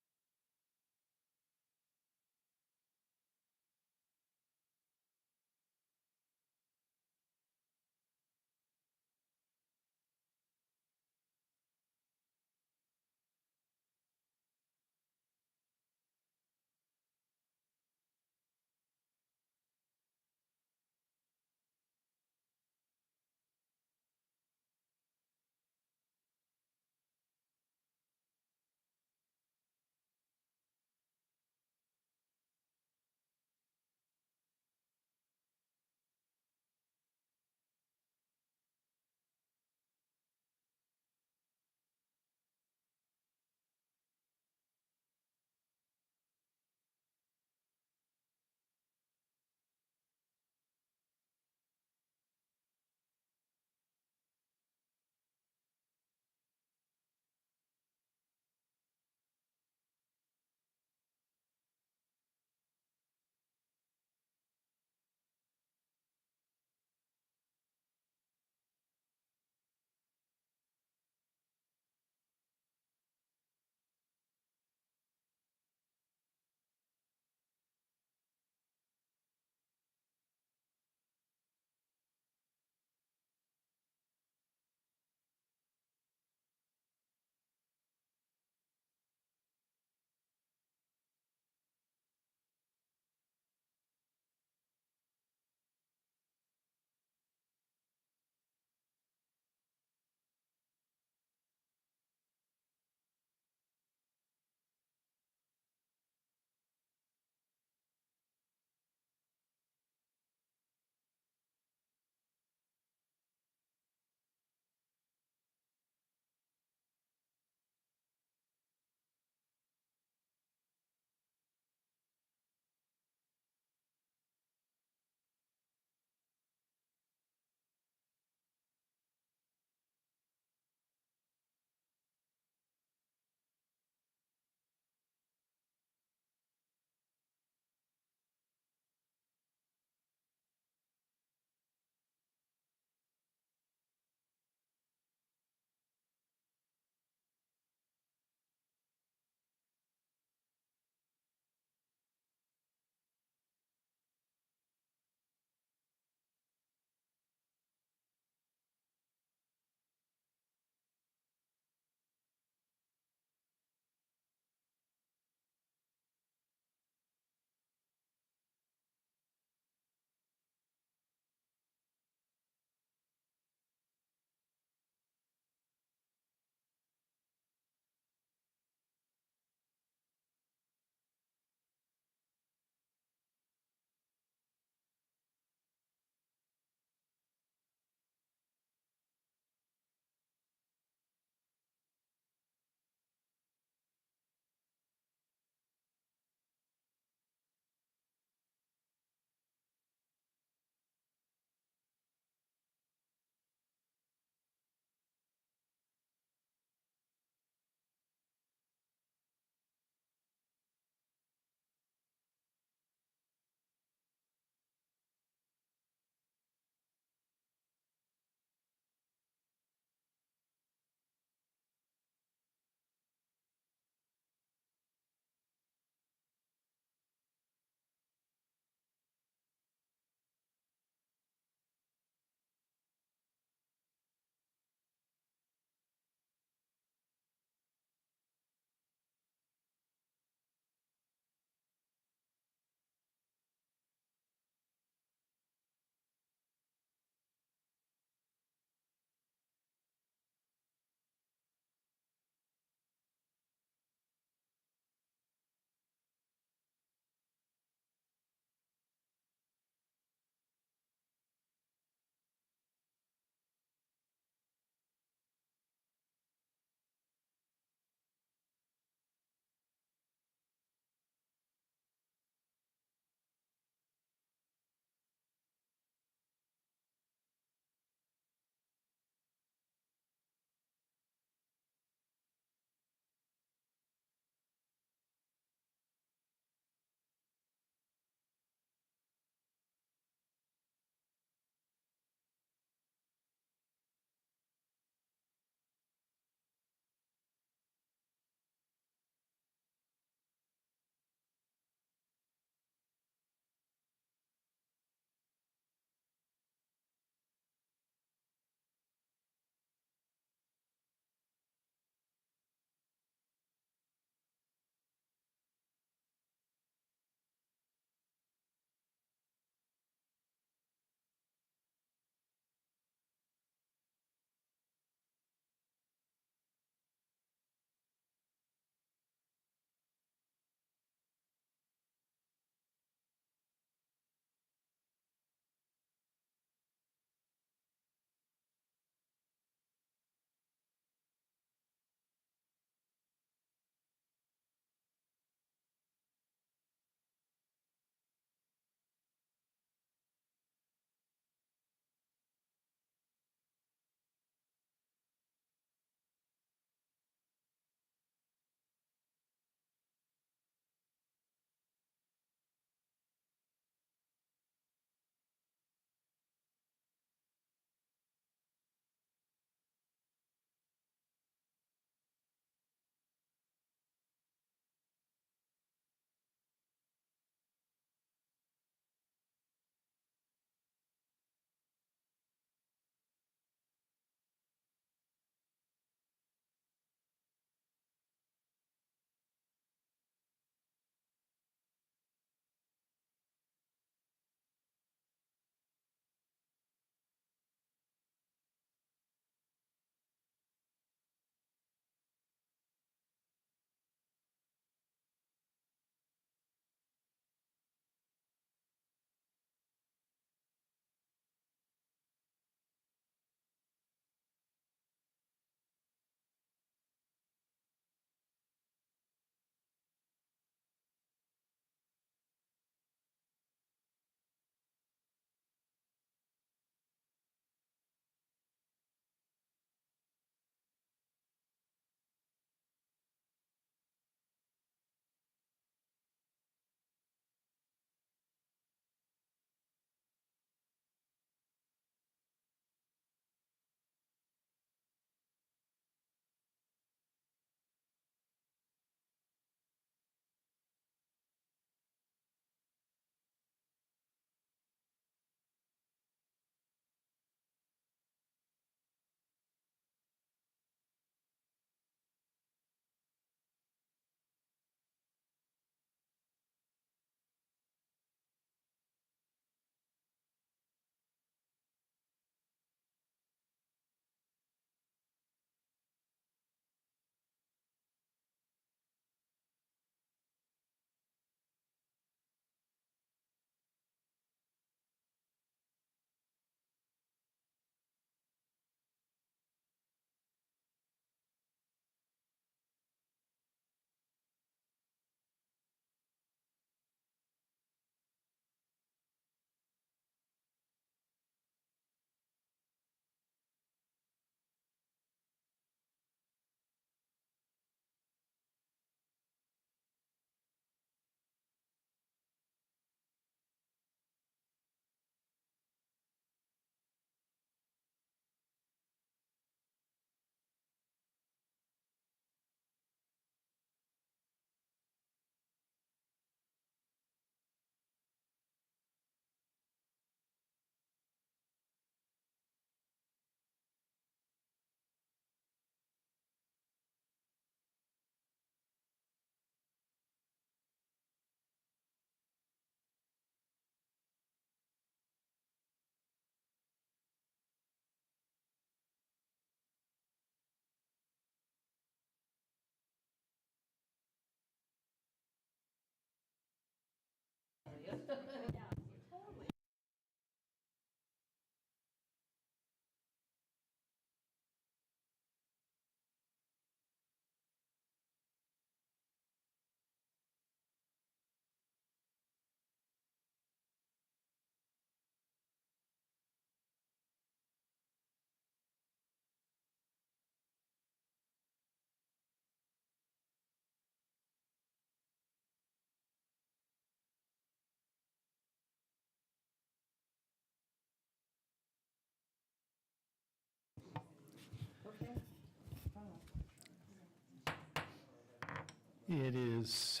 It is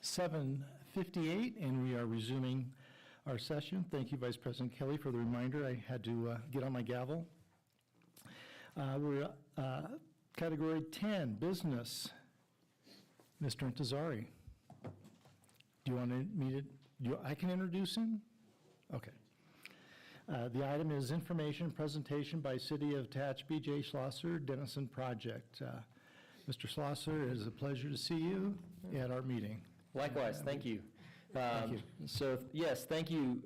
7:58, and we are resuming our session. Thank you, Vice President Kelly, for the reminder. I had to get on my gavel. We're Category 10, Business. Mr. Intezari. Do you want me to, I can introduce him? Okay. The item is information presentation by City of Tehachapi, Jay Schlosser, Dennison Project. Mr. Schlosser, it is a pleasure to see you at our meeting. Likewise, thank you. Thank you. So, yes, thank you,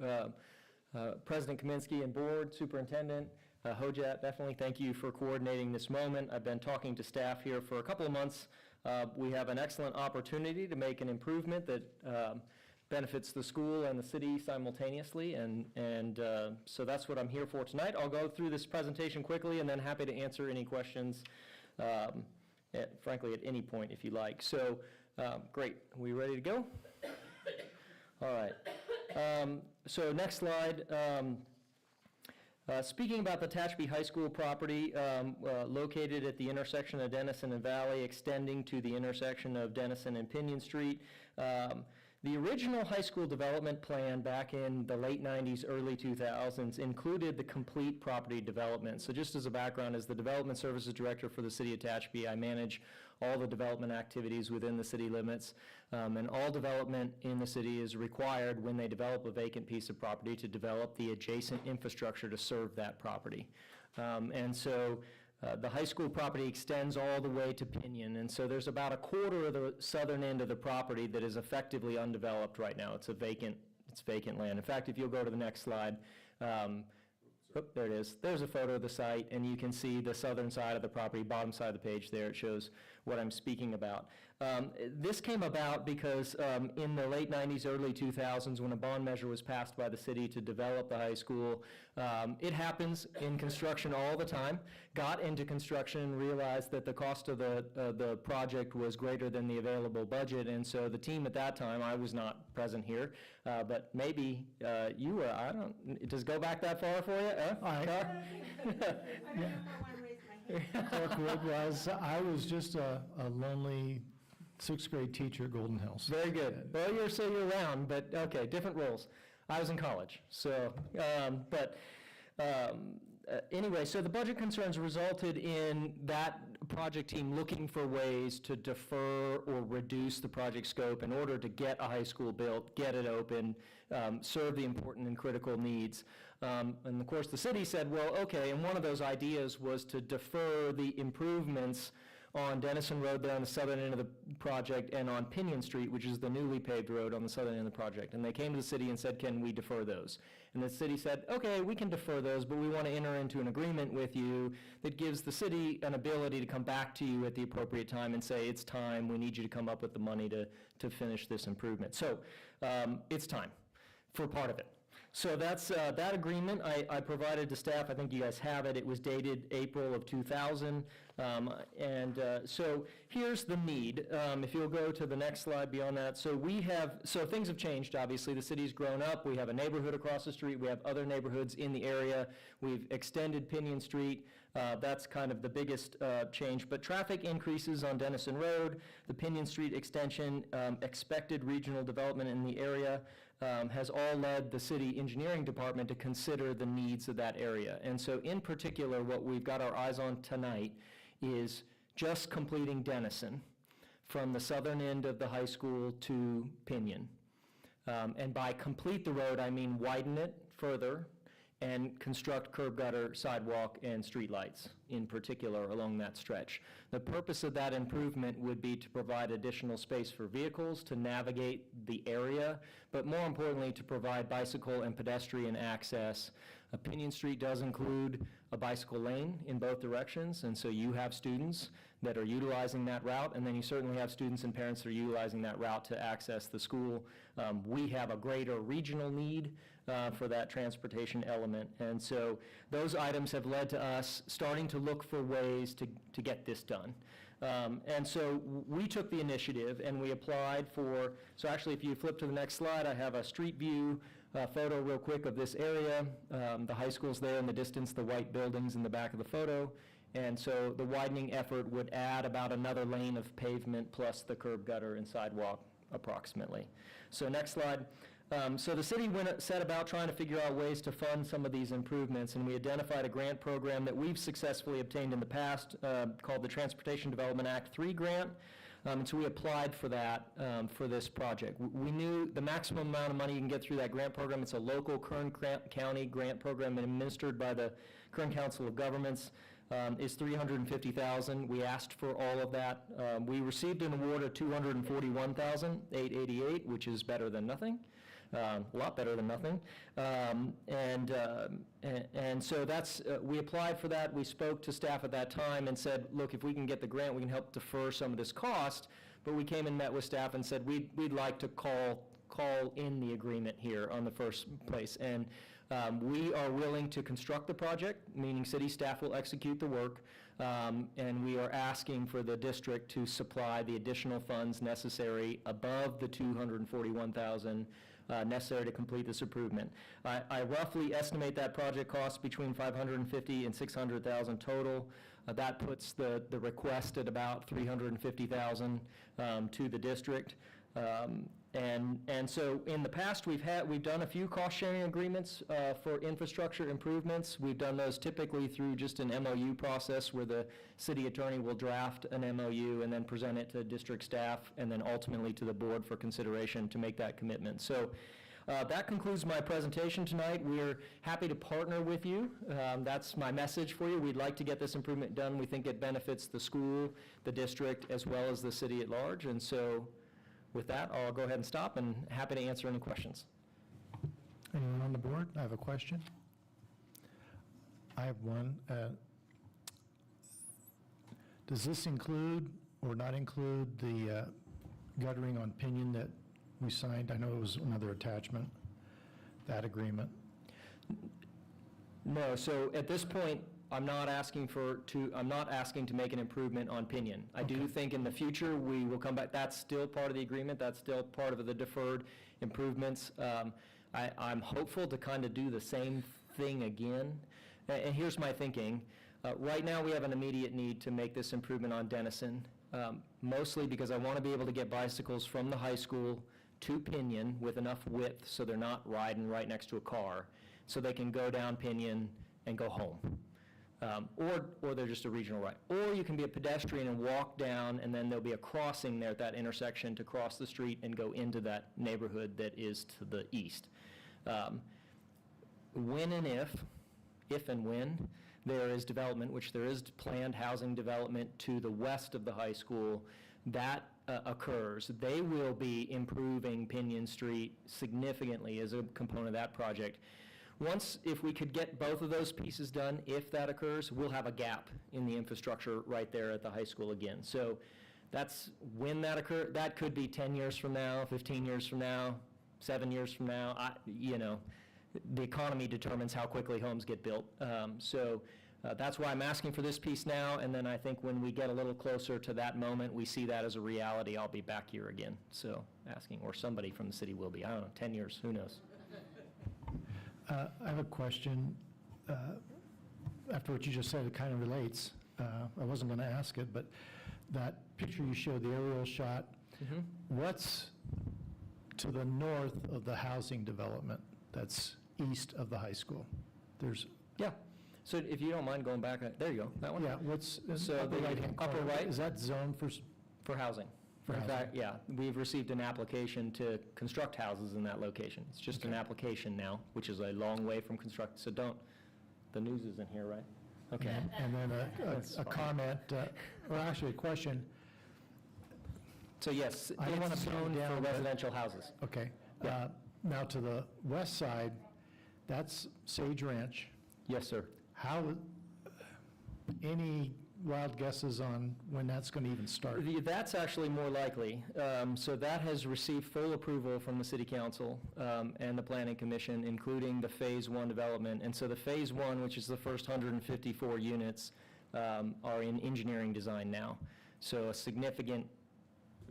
President Kaminsky and Board, Superintendent, Hojat, definitely thank you for coordinating this moment. I've been talking to staff here for a couple of months. We have an excellent opportunity to make an improvement that benefits the school and the city simultaneously, and so that's what I'm here for tonight. I'll go through this presentation quickly and then happy to answer any questions, frankly, at any point if you like. So, great. Are we ready to go? All right. So next slide. Speaking about the Tehachapi High School property located at the intersection of Dennison and Valley, extending to the intersection of Dennison and Pinion Street. The original high school development plan back in the late 90s, early 2000s included the complete property development. So just as a background, as the Development Services Director for the City of Tehachapi, I manage all the development activities within the city limits, and all development in the city is required when they develop a vacant piece of property to develop the adjacent infrastructure to serve that property. And so the high school property extends all the way to Pinion, and so there's about a quarter of the southern end of the property that is effectively undeveloped right now. It's vacant land. In fact, if you'll go to the next slide, there it is. There's a photo of the site, and you can see the southern side of the property, bottom side of the page there. It shows what I'm speaking about. This came about because in the late 90s, early 2000s, when a bond measure was passed by the city to develop the high school, it happens in construction all the time, got into construction and realized that the cost of the project was greater than the available budget, and so the team at that time, I was not present here, but maybe you were, I don't, does it go back that far for you? Clark Wood was, I was just a lonely sixth grade teacher at Golden Hills. Very good. Well, you're around, but okay, different roles. I was in college, so, anyway, so the budget concerns resulted in that project team looking for ways to defer or reduce the project scope in order to get a high school built, get it open, serve the important and critical needs. And of course, the city said, well, okay, and one of those ideas was to defer the improvements on Dennison Road there on the southern end of the project and on Pinion Street, which is the newly paved road on the southern end of the project. And they came to the city and said, can we defer those? And the city said, okay, we can defer those, but we want to enter into an agreement with you that gives the city an ability to come back to you at the appropriate time and say, it's time, we need you to come up with the money to finish this improvement. So it's time for part of it. So that's that agreement I provided to staff. I think you guys have it. It was dated April of 2000. So here's the need. If you'll go to the next slide beyond that. So things have changed, obviously. The city's grown up. We have a neighborhood across the street. We have other neighborhoods in the area. We've extended Pinion Street. That's kind of the biggest change. But traffic increases on Dennison Road. The Pinion Street extension, expected regional development in the area, has all led the city engineering department to consider the needs of that area. And so in particular, what we've got our eyes on tonight is just completing Dennison from the southern end of the high school to Pinion. And by complete the road, I mean widen it further and construct curb gutter, sidewalk, and streetlights in particular along that stretch. The purpose of that improvement would be to provide additional space for vehicles to navigate the area, but more importantly, to provide bicycle and pedestrian access. Pinion Street does include a bicycle lane in both directions, and so you have students that are utilizing that route, and then you certainly have students and parents that are utilizing that route to access the school. We have a greater regional need for that transportation element, and so those items have led to us starting to look for ways to get this done. And so we took the initiative and we applied for, so actually if you flip to the next slide, I have a street view photo real quick of this area. The high school's there in the distance, the white buildings in the back of the photo. And so the widening effort would add about another lane of pavement plus the curb gutter and sidewalk approximately. So next slide. So the city set about trying to figure out ways to fund some of these improvements, and we identified a grant program that we've successfully obtained in the past called the Transportation Development Act 3 grant. And so we applied for that for this project. We knew the maximum amount of money you can get through that grant program. It's a local Kern County grant program administered by the Kern Council of Governments. Is $350,000. We asked for all of that. We received an award of $241,888, which is better than nothing. A lot better than nothing. And so that's, we applied for that. We spoke to staff at that time and said, look, if we can get the grant, we can help defer some of this cost. But we came and met with staff and said, we'd like to call in the agreement here on the first place. And we are willing to construct the project, meaning city staff will execute the work. And we are asking for the district to supply the additional funds necessary above the $241,000 necessary to complete this improvement. I roughly estimate that project cost between $550,000 and $600,000 total. That puts the request at about $350,000 to the district. And so in the past, we've done a few cost-sharing agreements for infrastructure improvements. We've done those typically through just an MOU process where the city attorney will draft an MOU and then present it to district staff and then ultimately to the board for consideration to make that commitment. So that concludes my presentation tonight. We're happy to partner with you. That's my message for you. We'd like to get this improvement done. We think it benefits the school, the district, as well as the city at large. And so with that, I'll go ahead and stop and happy to answer any questions. Anyone on the board? I have a question. I have one. Does this include or not include the guttering on Pinion that we signed? I know it was another attachment, that agreement. No, so at this point, I'm not asking to make an improvement on Pinion. I do think in the future, we will come back. That's still part of the agreement. That's still part of the deferred improvements. I'm hopeful to kind of do the same thing again. And here's my thinking. Right now, we have an immediate need to make this improvement on Denison, mostly because I want to be able to get bicycles from the high school to Pinion with enough width so they're not riding right next to a car, so they can go down Pinion and go home. Or they're just a regional ride. Or you can be a pedestrian and walk down, and then there'll be a crossing there at that intersection to cross the street and go into that neighborhood that is to the east. When and if and when there is development, which there is planned housing development to the west of the high school, that occurs, they will be improving Pinion Street significantly as a component of that project. If we could get both of those pieces done, if that occurs, we'll have a gap in the infrastructure right there at the high school again. So that's when that occurs. That could be 10 years from now, 15 years from now, 7 years from now. The economy determines how quickly homes get built. That's why I'm asking for this piece now, and then I think when we get a little closer to that moment, we see that as a reality, I'll be back here again. So asking, or somebody from the city will be. I don't know, 10 years, who knows? I have a question. After what you just said, it kind of relates. I wasn't going to ask it, but that picture you showed, the aerial shot, what's to the north of the housing development that's east of the high school? Yeah. So if you don't mind going back, there you go, that one? Yeah, what's, So upper the right-hand upper corner, right? is that zoned For housing. For In housing. fact, yeah, we've received an application to construct houses in that location. It's just an application now, which is a long way from construct, so the news isn't here, right? Okay. And then That's a fine. comment, or actually a question. So yes, I don't wanna it's slow zoned down, for but- residential houses. Okay. Yeah. Now to the west side, that's Sage Ranch. Yes, sir. Any wild guesses on when that's going to even start? That's actually more likely. So that has received full approval from the city council and the planning commission, including the phase 1 development. And so the phase 1, which is the first 154 units, are in engineering design now. So a significant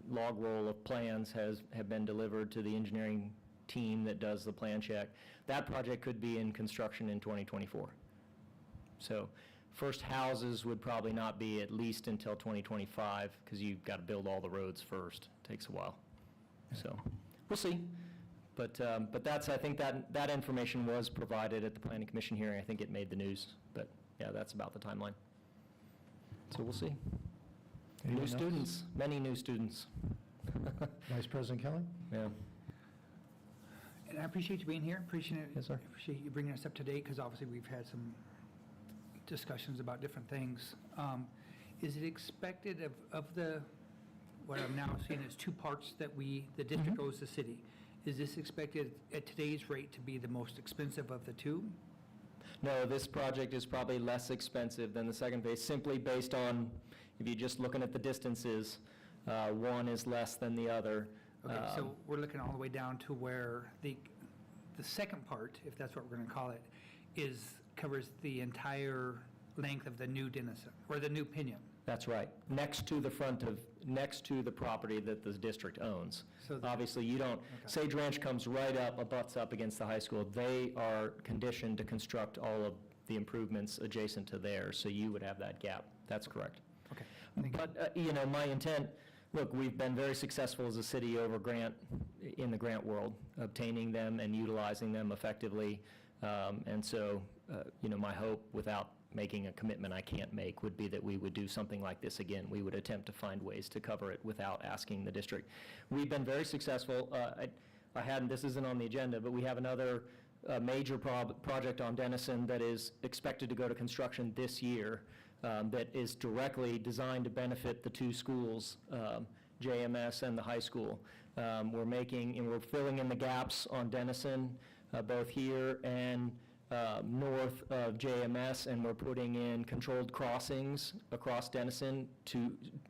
log roll of plans have been delivered to the engineering team that does the plan check. That project could be in construction in 2024. So First houses would probably not be at least until 2025, because you've got to build all the roads first. Takes a while. So, we'll see. But that's, I think that information was provided at the Planning Commission hearing. I think it made the news. But, yeah, that's about the timeline. So we'll see. Anyone New else? students, many new students. Vice President Kelly? Yeah. And I appreciate you being here, appreciate it. Yes, sir. Appreciate you bringing us up to date, because obviously we've had some discussions about different things. Is it expected of the, what I'm now seeing is two parts that the district owes the city, is this expected at today's rate to be the most expensive of the two? No, this project is probably less expensive than the second phase, simply based on, if you're just looking at the distances, one is less than the other. Okay, so we're looking all the way down to where the second part, if that's what we're going to call it, covers the entire length of the new Denison, or the new Pinion. That's right, next to the property that the district owns. So the- Obviously, you don't, Sage Ranch comes right up, abuts up against the high school. They are conditioned to construct all of the improvements adjacent to theirs, so you would have that gap. That's correct. Okay. But, my intent, look, we've been very successful as a city in the grant world, obtaining them and utilizing them effectively. And so, my hope, without making a commitment I can't make, would be that we would do something like this again. We would attempt to find ways to cover it without asking the district. We've been very successful. This isn't on the agenda, but we have another major project on Denison that is expected to go to construction this year, that is directly designed to benefit the two schools, JMS and the high school. We're filling in the gaps on Denison, both here and north of JMS, and we're putting in controlled crossings across Denison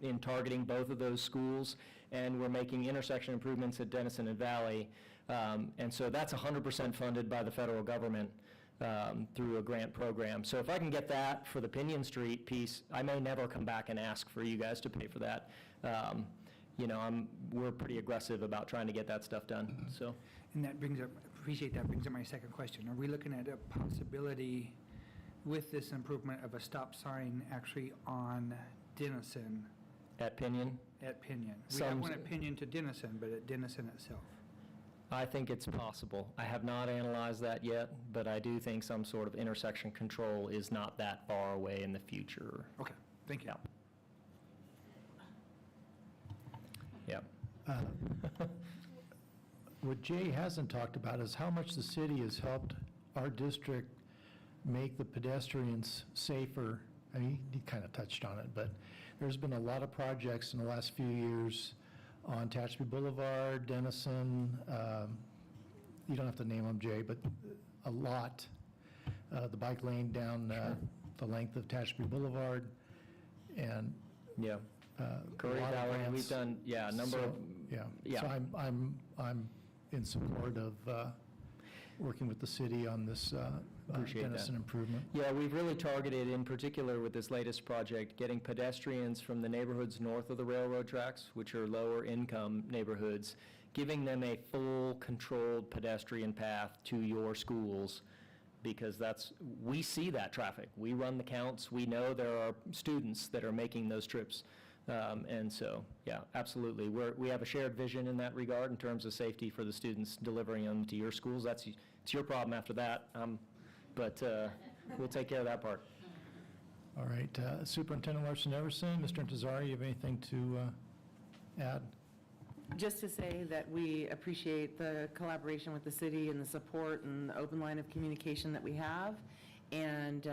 in targeting both of those schools, and we're making intersection improvements at Denison and Valley. And so that's 100% funded by the federal government through a grant program. So if I can get that for the Pinion Street piece, I may never come back and ask for you guys to pay for that. We're pretty aggressive about trying to get that stuff done, so. And that brings up my second question. Are we looking at a possibility with this improvement of a stop sign actually on Denison? At Pinion? At Pinion. We have one at Pinion to Denison, but at Denison itself. I think it's possible. I have not analyzed that yet, but I do think some sort of intersection control is not that far away in the future. Okay, thank you. Yeah. What Jay hasn't talked about is how much the city has helped our district make the pedestrians safer. I mean, he kind of touched on it, but there's been a lot of projects in the last few years on Tehachapi Boulevard, Denison, you don't have to name them, Jay, but a lot. The bike lane down the length of Tehachapi Boulevard, and yeah, Curry Valley, we've done, a number of, So I'm in support of working with the city on this Appreciate Denison that. improvement. Yeah, we've really targeted, in particular with this latest project, getting pedestrians from the neighborhoods north of the railroad tracks, which are lower income neighborhoods, giving them a full controlled pedestrian path to your schools, because we see that traffic. We run the counts. We know there are students that are making those trips. And so, yeah, absolutely. We have a shared vision in that regard in terms of safety for the students, delivering them to your schools. It's your problem after that, but we'll take care of that part. All right, Superintendent Larson-Everson, Mr. Intezari, you have anything to add? Just to say that we appreciate the collaboration with the city and the support and the open line of communication that we have. And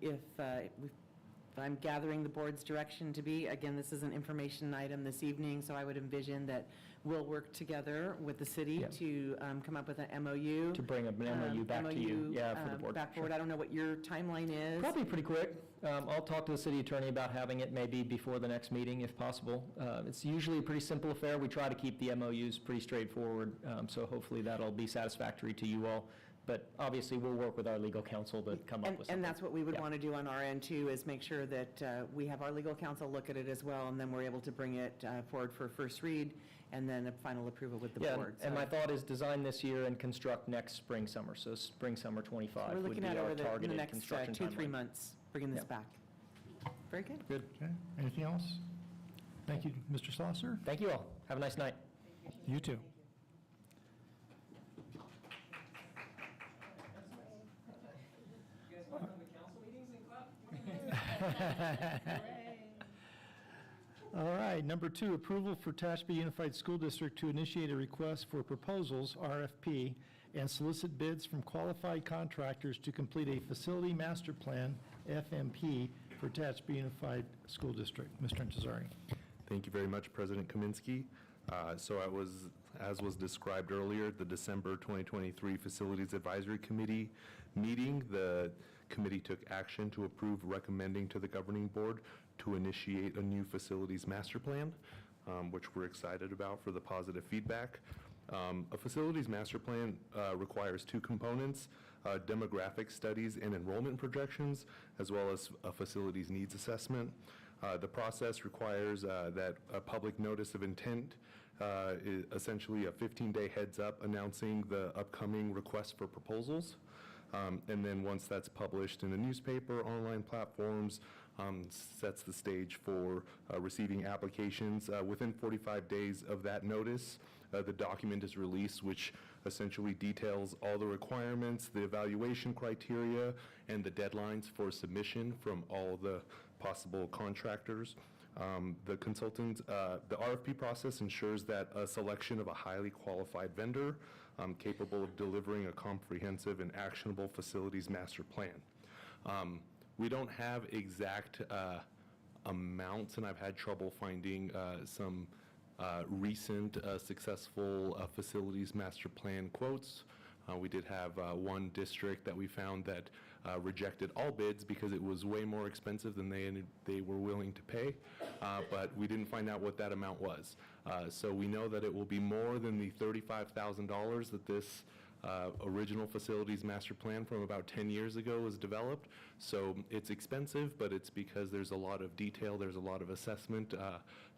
if I'm gathering the board's direction to be, again, this is an information item this evening, so I would envision that we'll work together with the city to come up with an MOU. To bring an MOU back to you, for the board. Back forward. I don't know what your timeline is. Probably pretty quick. I'll talk to the city attorney about having it maybe before the next meeting, if possible. It's usually a pretty simple affair. We try to keep the MOUs pretty straightforward, so hopefully that'll be satisfactory to you all. But obviously, we'll work with our legal counsel to come up with something. And that's what we would want to do on our end, too, is make sure that we have our legal counsel look at it as well, and then we're able to bring it forward for first read, and then a final approval with the board. And my thought is design this year and construct next spring, summer. So spring, summer '25 We're would looking be at our over the targeted next construction 2-3 timeline. months, bringing this back. Very good. Good. Okay, anything else? Thank you, Mr. Slosser. Thank you all. Have a nice night. You too. All right, number 2, approval for Tehachapi Unified School District to initiate a request for proposals, RFP, and solicit bids from qualified contractors to complete a facility master plan, FMP, for Tehachapi Unified School District. Mr. Intezari. Thank you very much, President Kaminsky. As was described earlier, the December 2023 Facilities Advisory Committee meeting, the committee took action to approve recommending to the governing board to initiate a new facilities master plan, which we're excited about for the positive feedback. A facilities master plan requires 2 components, demographic studies and enrollment projections, as well as a facilities needs assessment. The process requires that a public notice of intent, is essentially a 15-day heads up announcing the upcoming request for proposals. And then once that's published in a newspaper, online platforms, sets the stage for receiving applications. Within 45 days of that notice, the document is released, which essentially details all the requirements, the evaluation criteria, and the deadlines for submission from all the possible contractors. The RFP process ensures that a selection of a highly qualified vendor capable of delivering a comprehensive and actionable facilities master plan. We don't have exact amounts, and I've had trouble finding some recent successful facilities master plan quotes. We did have one district that we found that rejected all bids because it was way more expensive than they were willing to pay, but we didn't find out what that amount was. So we know that it will be more than the $35,000 that this original facilities master plan from about 10 years ago was developed. So it's expensive, but it's because there's a lot of detail, there's a lot of assessment.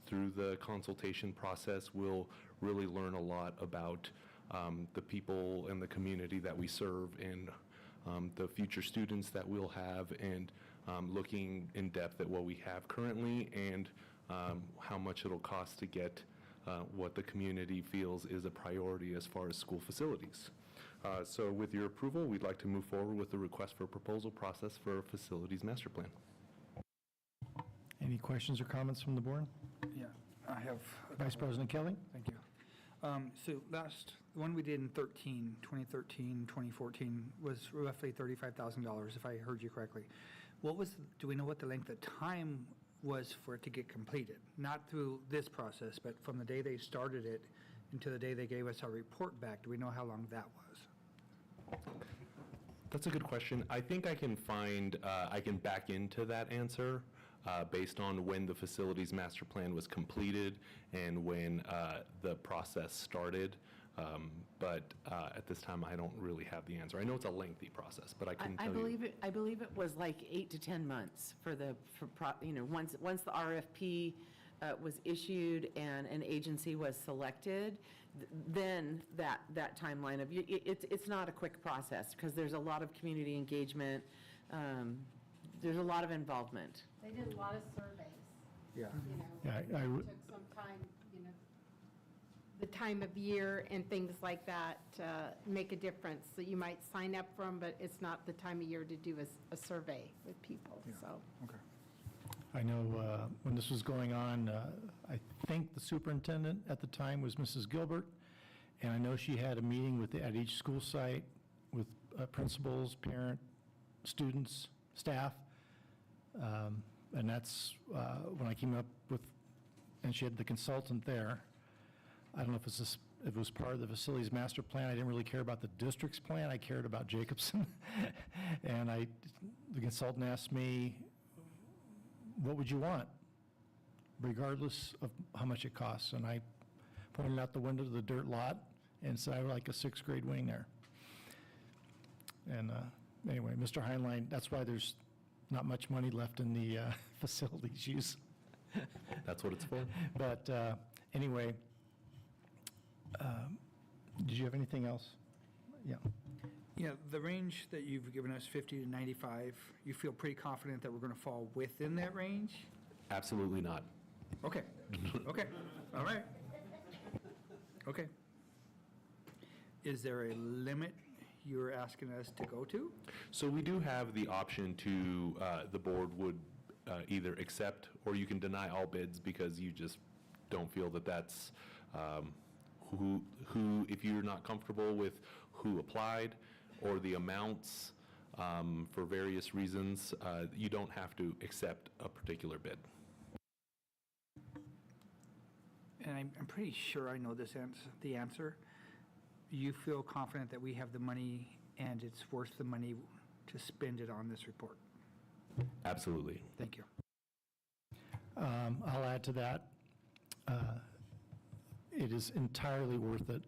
Through the consultation process, we'll really learn a lot about the people and the community that we serve and the future students that we'll have, and looking in depth at what we have currently and how much it'll cost to get what the community feels is a priority as far as school facilities. So with your approval, we'd like to move forward with the request for proposal process for a facilities master plan. Any questions or comments from the board? Yeah, I have. Vice President Kelly? Thank you. So the one we did in 2013, 2014 was roughly $35,000, if I heard you correctly. Do we know what the length of time was for it to get completed? Not through this process, but from the day they started it until the day they gave us our report back. Do we know how long that was? That's a good question. I think I can I can back into that answer based on when the facilities master plan was completed and when the process started. But at this time, I don't really have the answer. I know it's a lengthy process, but I can tell you. I believe it was like 8 to 10 months once the RFP was issued and an agency was selected, then that timeline of, it's not a quick process because there's a lot of community engagement, there's a lot of involvement. They did a lot of surveys. Yeah. Yeah, It took some time, the time of year and things like that make a difference. So you might sign up for them, but it's not the time of year to do a survey with people, so. Okay. I know when this was going on, I think the superintendent at the time was Mrs. Gilbert, and I know she had a meeting at each school site with principals, parent, students, staff, and that's when I came up with, and she had the consultant there. I don't know if it was part of the facilities master plan. I didn't really care about the district's plan. I cared about Jacobson. And the consultant asked me, what would you want, regardless of how much it costs? And I pointed out the window to the dirt lot and said I would like a 6th grade wing there. And anyway, Mr. Heinlein, that's why there's not much money left in the facilities use. That's what it's for. But anyway, did you have anything else? Yeah. Yeah, the range that you've given us, 50 to 95, you feel pretty confident that we're going to fall within that range? Absolutely not. Okay, okay, all right. Okay. Is there a limit you're asking us to go to? So we do have the option to, the board would either accept or you can deny all bids because you just don't feel that that's who, if you're not comfortable with who applied or the amounts for various reasons, you don't have to accept a particular bid. And I'm pretty sure I know the answer. You feel confident that we have the money and it's worth the money to spend it on this report? Absolutely. Thank you. I'll add to that. It is entirely worth it.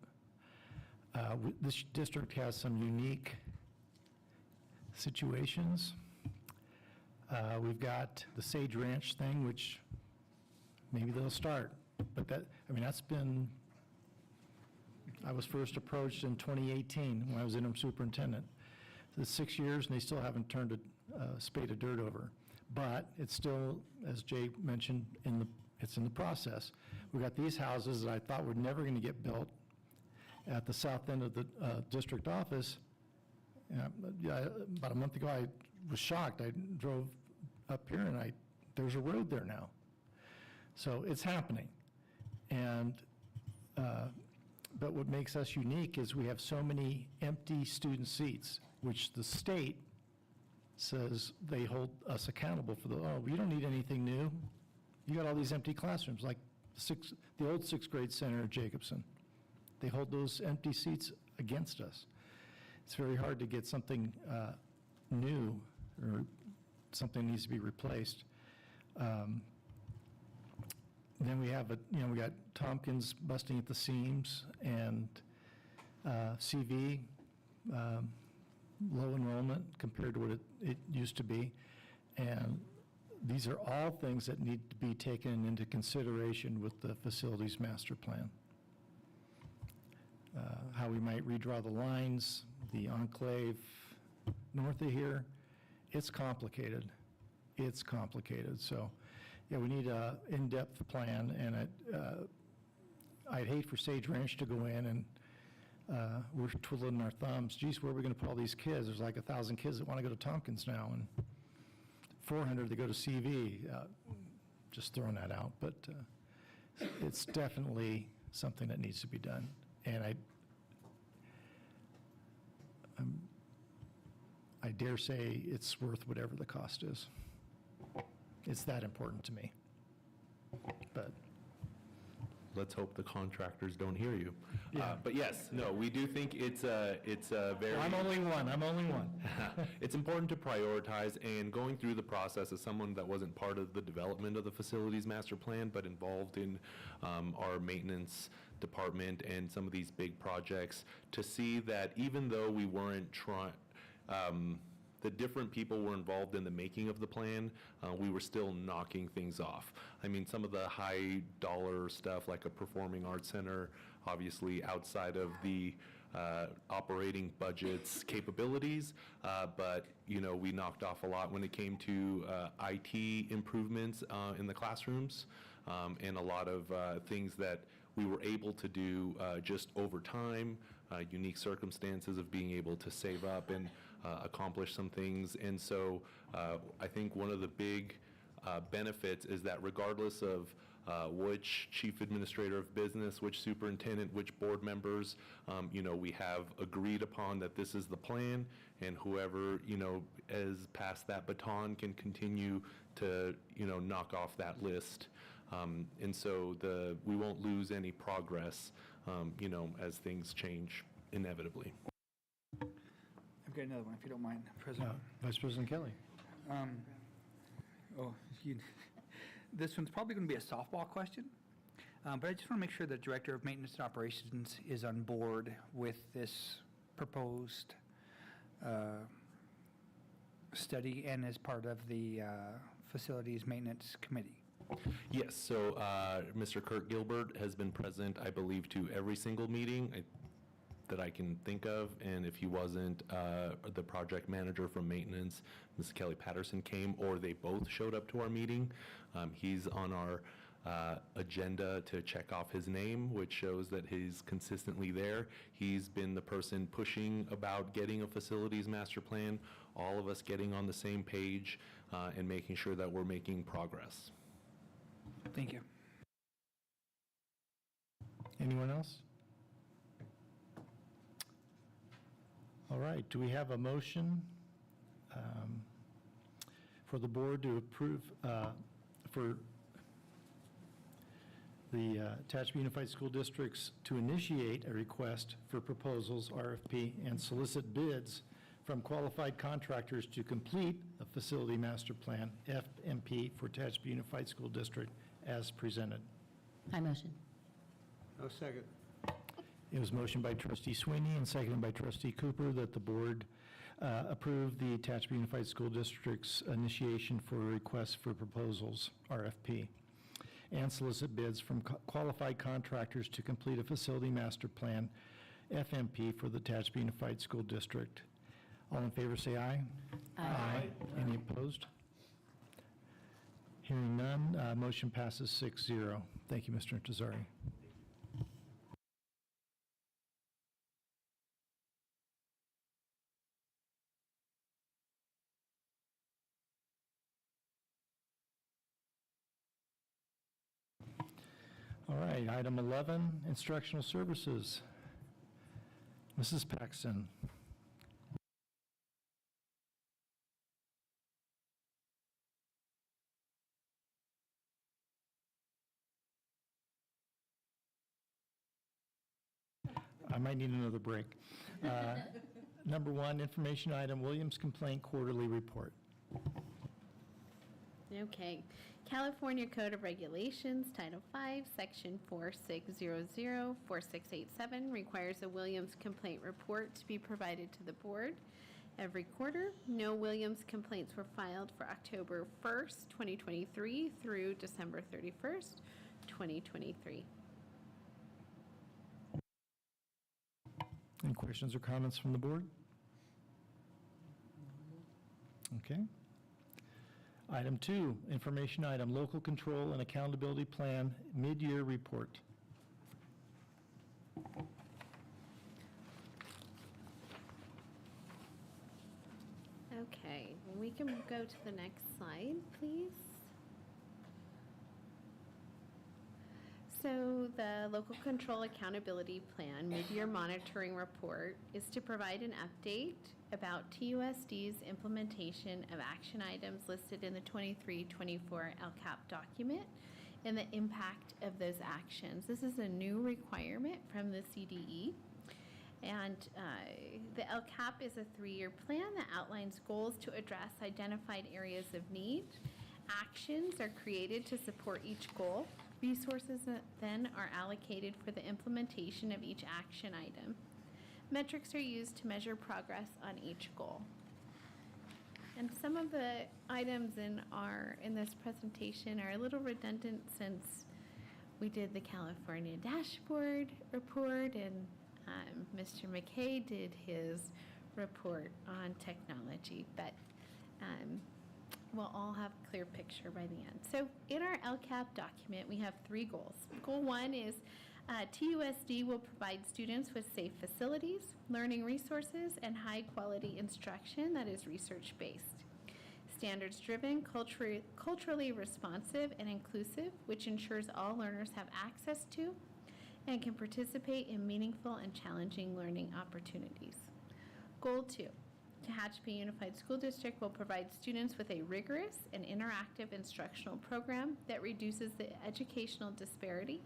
This district has some unique situations. We've got the Sage Ranch thing, which maybe they'll start. But that's been, I was first approached in 2018 when I was interim superintendent. So it's 6 years and they still haven't turned a spade of dirt over. But it's still, as Jay mentioned, it's in the process. We've got these houses that I thought were never going to get built at the south end of the district office. About a month ago, I was shocked. I drove up here and there's a road there now. So it's happening. And, but what makes us unique is we have so many empty student seats, which the state says they hold us accountable for you don't need anything new. You got all these empty classrooms, like the old sixth grade center at Jacobson. They hold those empty seats against us. It's very hard to get something new or something needs to be replaced. Then we have we got Tompkins busting at the seams and CV, low enrollment compared to what it used to be. And these are all things that need to be taken into consideration with the facilities master plan. How we might redraw the lines, the enclave north of here, it's complicated. It's complicated. So, yeah, we need an in-depth plan, and I'd hate for Sage Ranch to go in and we're twiddling our thumbs. Geez, where are we going to put all these kids? There's like 1,000 kids that want to go to Tompkins now, and 400 that go to CV. Just throwing that out, but it's definitely something that needs to be done. And I dare say it's worth whatever the cost is. It's that important to me. But Let's hope the contractors don't hear you. Yeah. But yes, no, we do think it's a very... I'm only one. It's important to prioritize, and going through the process as someone that wasn't part of the development of the facilities master plan, but involved in our maintenance department and some of these big projects, to see that even though we weren't trying, the different people were involved in the making of the plan, we were still knocking things off. I mean, some of the high dollar stuff like a performing arts center, obviously outside of the operating budget's capabilities, but we knocked off a lot when it came to IT improvements in the classrooms, and a lot of things that we were able to do just over time, unique circumstances of being able to save up and accomplish some things. And so I think one of the big benefits is that regardless of which chief administrator of business, which superintendent, which board members, we have agreed upon that this is the plan, and whoever, has passed that baton can continue to, knock off that list. And so we won't lose any progress, as things change inevitably. I've got another one, if you don't mind, President. Vice President Kelly. This one's probably going to be a softball question, but I just want to make sure the Director of Maintenance and Operations is on board with this proposed study and as part of the Facilities Maintenance Committee. Yes, so Mr. Kurt Gilbert has been present, I believe, to every single meeting. that I can think of, and if he wasn't, the project manager from maintenance, Mrs. Kelly Patterson, came, or they both showed up to our meeting. He's on our agenda to check off his name, which shows that he's consistently there. He's been the person pushing about getting a facilities master plan, all of us getting on the same page, and making sure that we're making progress. Thank you. Anyone else? All right, do we have a motion for the board to approve for the Tehachapi Unified School Districts to initiate a request for proposals, RFP, and solicit bids from qualified contractors to complete a facility master plan, FMP, for Tehachapi Unified School District as presented? I motion. No second. It was motioned by trustee Sweeney and seconded by trustee Cooper that the board approve the Tehachapi Unified School District's initiation for a request for proposals, RFP, and solicit bids from qualified contractors to complete a facility master plan, FMP, for the Tehachapi Unified School District. All in favor, say aye. Aye. Any opposed? Hearing none, motion passes 6-0. Thank you, Mr. Intezari. All right, item 11, instructional services. Mrs. Paxton. I might need another break. Number 1, information item, Williams Complaint Quarterly Report. Okay. California Code of Regulations, Title 5, Section 4600-4687 requires a Williams complaint report to be provided to the board every quarter. No Williams complaints were filed for October 1st, 2023 through December 31st, 2023. Any questions or comments from the board? Okay. Item 2, information item, Local Control and Accountability Plan Mid-Year Report. Okay, we can go to the next slide, please. So the Local Control Accountability Plan Mid-Year Monitoring Report is to provide an update about TUSD's implementation of action items listed in the 23-24 LCAP document and the impact of those actions. This is a new requirement from the CDE. And the LCAP is a 3-year plan that outlines goals to address identified areas of need. Actions are created to support each goal. Resources then are allocated for the implementation of each action item. Metrics are used to measure progress on each goal. And some of the items in this presentation are a little redundant since we did the California Dashboard report and Mr. McKay did his report on technology, but we'll all have a clear picture by the end. So in our LCAP document, we have 3 goals. Goal 1 is TUSD will provide students with safe facilities, learning resources, and high-quality instruction that is research-based. Standards-driven, culturally responsive, and inclusive, which ensures all learners have access to and can participate in meaningful and challenging learning opportunities. Goal 2. Tehachapi Unified School District will provide students with a rigorous and interactive instructional program that reduces the educational disparity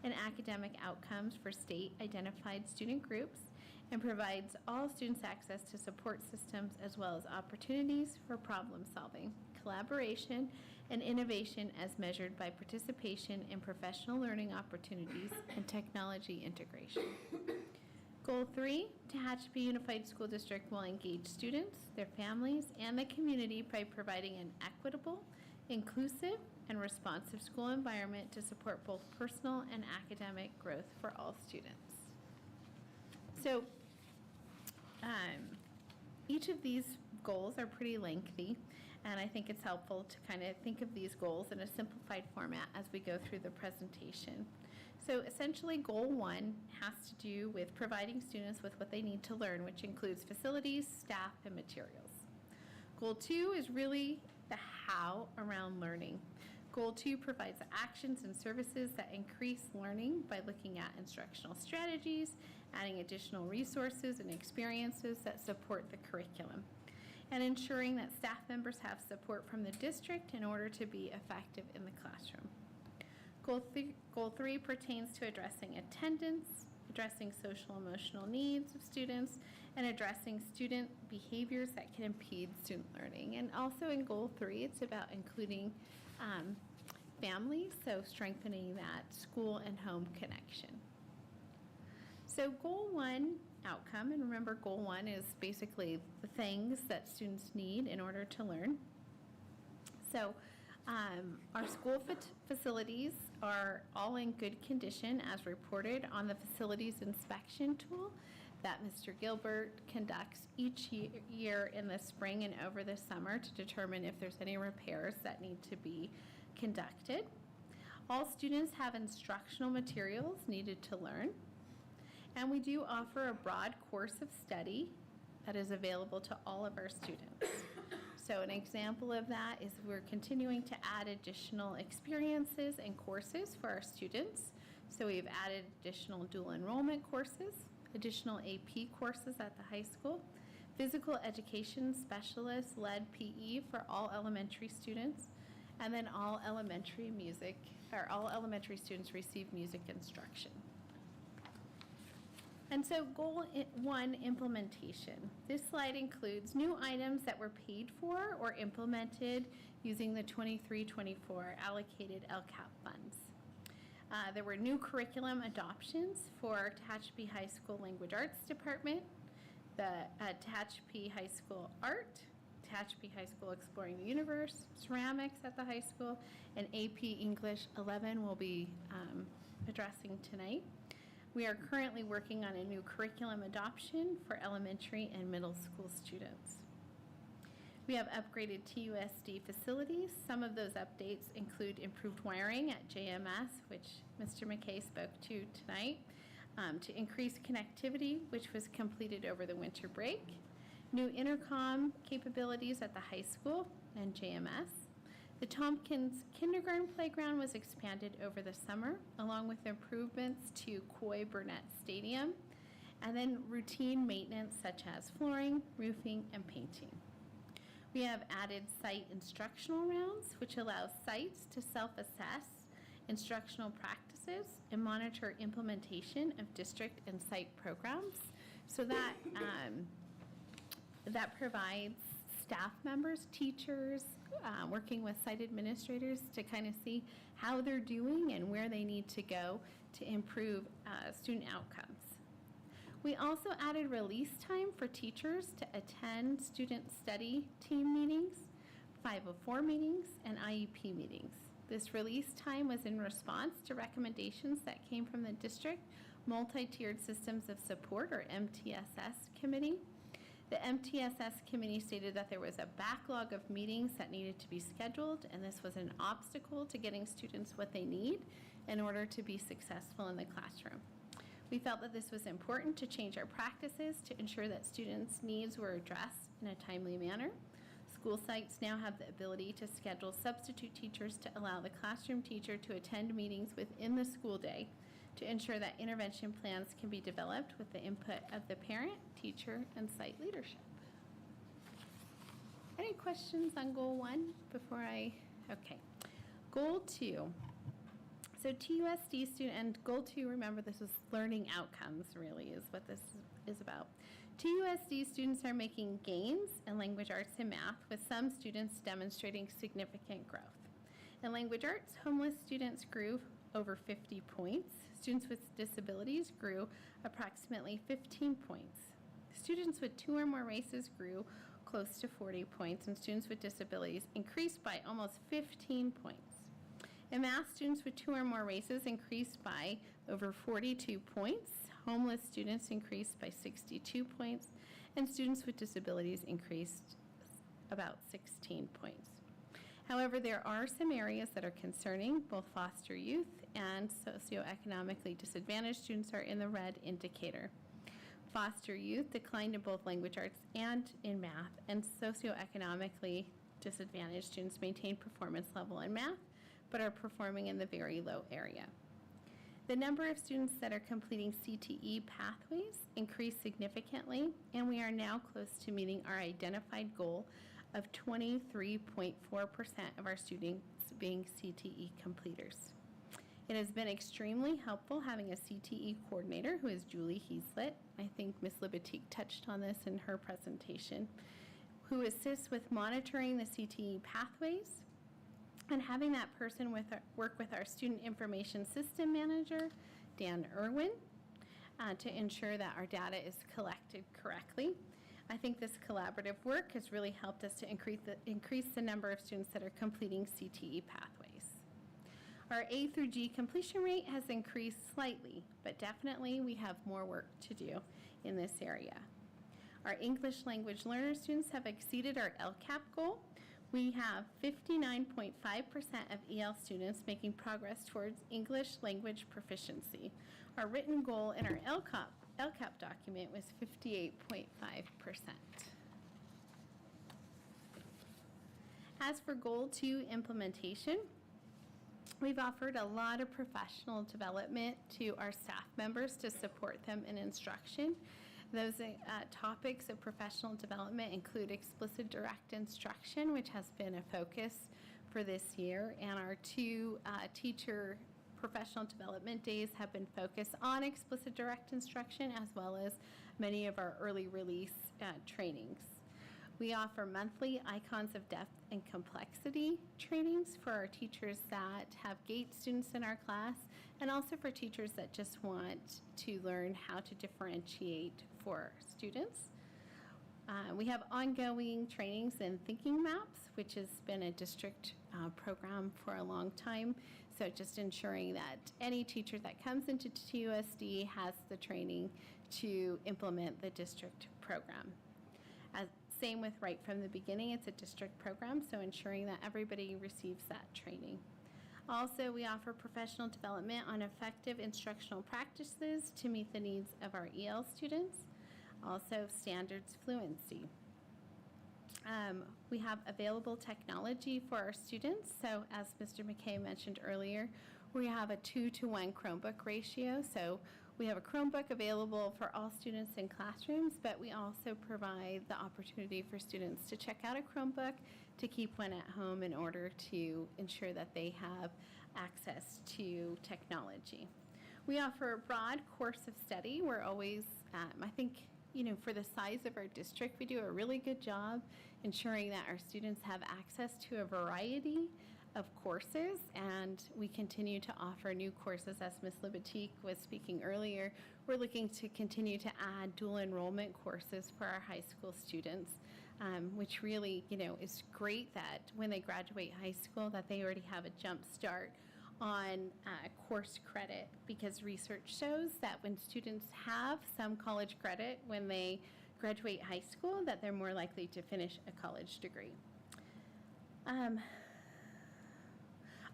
and academic outcomes for state-identified student groups and provides all students access to support systems as well as opportunities for problem solving, collaboration, and innovation as measured by participation in professional learning opportunities and technology integration. Goal 3, Tehachapi Unified School District will engage students, their families, and the community by providing an equitable, inclusive, and responsive school environment to support both personal and academic growth for all students. So each of these goals are pretty lengthy, and I think it's helpful to kind of think of these goals in a simplified format as we go through the presentation. So essentially, Goal 1 has to do with providing students with what they need to learn, which includes facilities, staff, and materials. Goal 2 is really the how around learning. Goal 2 provides actions and services that increase learning by looking at instructional strategies, adding additional resources and experiences that support the curriculum, and ensuring that staff members have support from the district in order to be effective in the classroom. Goal 3 pertains to addressing attendance, addressing social emotional needs of students, and addressing student behaviors that can impede student learning. And also in Goal 3, it's about including families, so strengthening that school and home connection. So Goal 1 outcome, and remember Goal 1 is basically the things that students need in order to learn. So our school facilities are all in good condition as reported on the facilities inspection tool that Mr. Gilbert conducts each year in the spring and over the summer to determine if there's any repairs that need to be conducted. All students have instructional materials needed to learn, and we do offer a broad course of study that is available to all of our students. So an example of that is we're continuing to add additional experiences and courses for our students. So we've added additional dual enrollment courses, additional AP courses at the high school, physical education specialist-led PE for all elementary students, and then all elementary students receive music instruction. And so Goal 1, implementation. This slide includes new items that were paid for or implemented using the 23-24 allocated LCAP funds. There were new curriculum adoptions for Tehachapi High School Language Arts Department, the Tehachapi High School Art, Tehachapi High School Exploring the Universe, ceramics at the high school, and AP English 11 will be addressing tonight. We are currently working on a new curriculum adoption for elementary and middle school students. We have upgraded TUSD facilities. Some of those updates include improved wiring at JMS, which Mr. McKay spoke to tonight, to increase connectivity, which was completed over the winter break, new intercom capabilities at the high school and JMS. The Tompkins Kindergarten Playground was expanded over the summer, along with improvements to Coy Burnett Stadium, and then routine maintenance such as flooring, roofing, and painting. We have added site instructional rounds, which allows sites to self-assess instructional practices and monitor implementation of district and site programs. So that, that provides staff members, teachers, working with site administrators to kind of see how they're doing and where they need to go to improve student outcomes. We also added release time for teachers to attend student study team meetings, 504 meetings, and IEP meetings. This release time was in response to recommendations that came from the District Multi-Tiered Systems of Support, or MTSS committee. The MTSS committee stated that there was a backlog of meetings that needed to be scheduled, and this was an obstacle to getting students what they need in order to be successful in the classroom. We felt that this was important to change our practices to ensure that students' needs were addressed in a timely manner. School sites now have the ability to schedule substitute teachers to allow the classroom teacher to attend meetings within the school day to ensure that intervention plans can be developed with the input of the parent, teacher, and site leadership. Any questions on Goal 1 before okay. Goal 2. So TUSD student, and Goal 2, remember this is learning outcomes really is what this is about. TUSD students are making gains in language arts and math, with some students demonstrating significant growth. In language arts, homeless students grew over 50 points. Students with disabilities grew approximately 15 points. Students with 2 or more races grew close to 40 points, and students with disabilities increased by almost 15 points. In math, students with 2 or more races increased by over 42 points. Homeless students increased by 62 points, and students with disabilities increased about 16 points. However, there are some areas that are concerning. Both foster youth and socioeconomically disadvantaged students are in the red indicator. Foster youth declined in both language arts and in math, and socioeconomically disadvantaged students maintain performance level in math, but are performing in the very low area. The number of students that are completing CTE pathways increased significantly, and we are now close to meeting our identified goal of 23.4% of our students being CTE completers. It has been extremely helpful having a CTE coordinator, who is Julie Heaslett. I think Ms. Libatique touched on this in her presentation, who assists with monitoring the CTE pathways, and having that person work with our student information system manager, Dan Irwin, to ensure that our data is collected correctly. I think this collaborative work has really helped us to increase the number of students that are completing CTE pathways. Our A through G completion rate has increased slightly, but definitely we have more work to do in this area. Our English language learner students have exceeded our LCAP goal. We have 59.5% of EL students making progress towards English language proficiency. Our written goal in our LCAP document was 58.5%. As for Goal 2 implementation, we've offered a lot of professional development to our staff members to support them in instruction. Those topics of professional development include explicit direct instruction, which has been a focus for this year, and our two teacher professional development days have been focused on explicit direct instruction, as well as many of our early release trainings. We offer monthly Icons of Depth and Complexity trainings for our teachers that have GATE students in our class, and also for teachers that just want to learn how to differentiate for students. We have ongoing trainings in Thinking Maps, which has been a district program for a long time. So just ensuring that any teacher that comes into TUSD has the training to implement the district program. Same with Right from the Beginning, it's a district program, so ensuring that everybody receives that training. Also, we offer professional development on effective instructional practices to meet the needs of our EL students. Also, standards fluency. We have available technology for our students. So as Mr. McKay mentioned earlier, we have a 2-to-1 Chromebook ratio. So we have a Chromebook available for all students in classrooms, but we also provide the opportunity for students to check out a Chromebook to keep one at home in order to ensure that they have access to technology. We offer a broad course of study. We're always, I think, for the size of our district, we do a really good job ensuring that our students have access to a variety of courses, and we continue to offer new courses. As Ms. Libatique was speaking earlier, we're looking to continue to add dual enrollment courses for our high school students, which really, is great that when they graduate high school that they already have a jump start on course credit, because research shows that when students have some college credit when they graduate high school, that they're more likely to finish a college degree.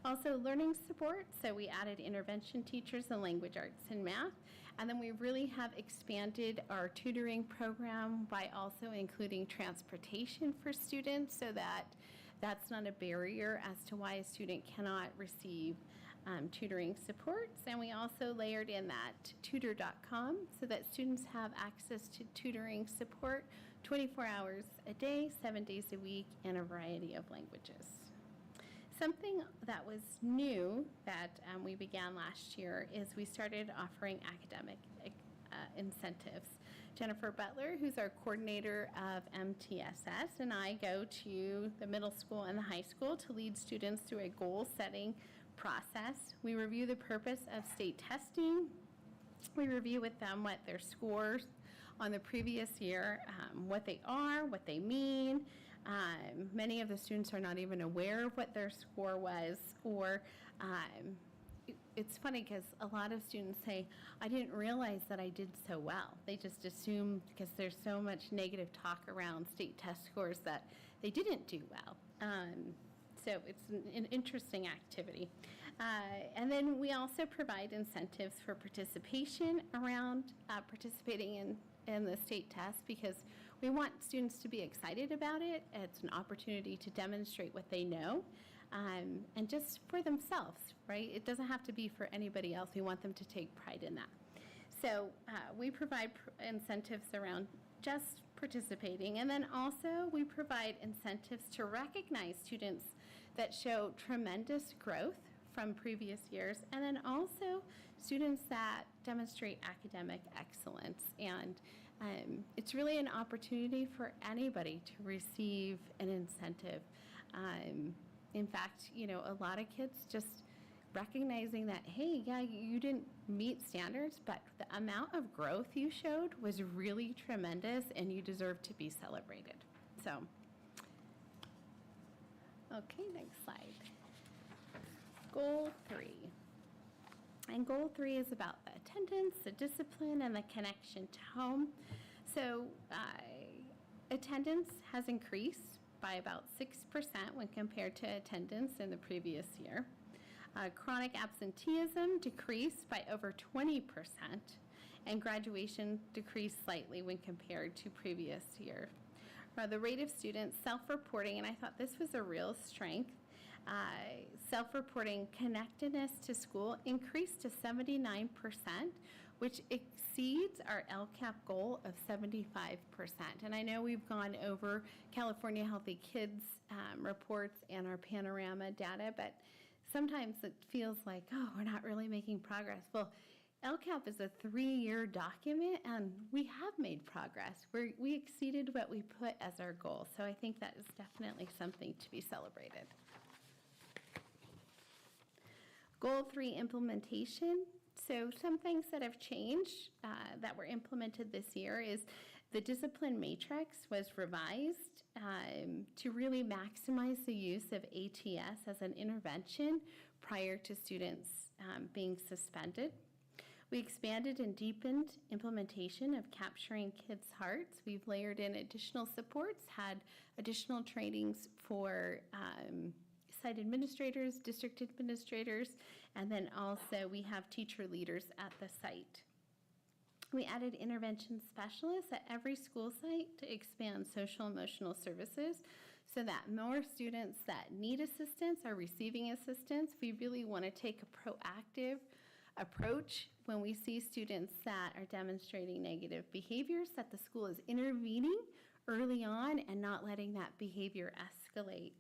Also, learning support. So we added intervention teachers in language arts and math. And then we really have expanded our tutoring program by also including transportation for students, so that that's not a barrier as to why a student cannot receive tutoring supports. And we also layered in that tutor.com so that students have access to tutoring support 24 hours a day, 7 days a week, in a variety of languages. Something that was new that we began last year is we started offering academic incentives. Jennifer Butler, who's our coordinator of MTSS, and I go to the middle school and the high school to lead students through a goal-setting process. We review the purpose of state testing. We review with them what their scores on the previous year, what they are, what they mean. Many of the students are not even aware of what their score was, or it's funny because a lot of students say, I didn't realize that I did so well. They just assume because there's so much negative talk around state test scores that they didn't do well. So it's an interesting activity. And then we also provide incentives for participation around participating in the state test because we want students to be excited about it. It's an opportunity to demonstrate what they know and just for themselves, right? It doesn't have to be for anybody else. We want them to take pride in that. So we provide incentives around just participating, and then also we provide incentives to recognize students that show tremendous growth from previous years, and then also students that demonstrate academic excellence. And it's really an opportunity for anybody to receive an incentive. In fact, you know, a lot of kids just recognizing that, hey, yeah, you didn't meet standards, but the amount of growth you showed was really tremendous and you deserve to be celebrated. So, okay, next slide. Goal 3. And goal 3 is about the attendance, the discipline, and the connection to home. So attendance has increased by about 6% when compared to attendance in the previous year. Chronic absenteeism decreased by over 20%, and graduation decreased slightly when compared to previous year. The rate of students self-reporting, and I thought this was a real strength, self-reporting connectedness to school increased to 79%, which exceeds our LCAP goal of 75%. And I know we've gone over California Healthy Kids reports and our panorama data, but sometimes it feels like, oh, we're not really making progress. Well, LCAP is a 3-year document, and we have made progress. We exceeded what we put as our goal, so I think that is definitely something to be celebrated. Goal 3 implementation. So some things that have changed that were implemented this year is the discipline matrix was revised to really maximize the use of ATS as an intervention prior to students being suspended. We expanded and deepened implementation of capturing kids' hearts. We've layered in additional supports, had additional trainings for site administrators, district administrators, and then also we have teacher leaders at the site. We added intervention specialists at every school site to expand social emotional services so that more students that need assistance are receiving assistance. We really want to take a proactive approach when we see students that are demonstrating negative behaviors, that the school is intervening early on and not letting that behavior escalate.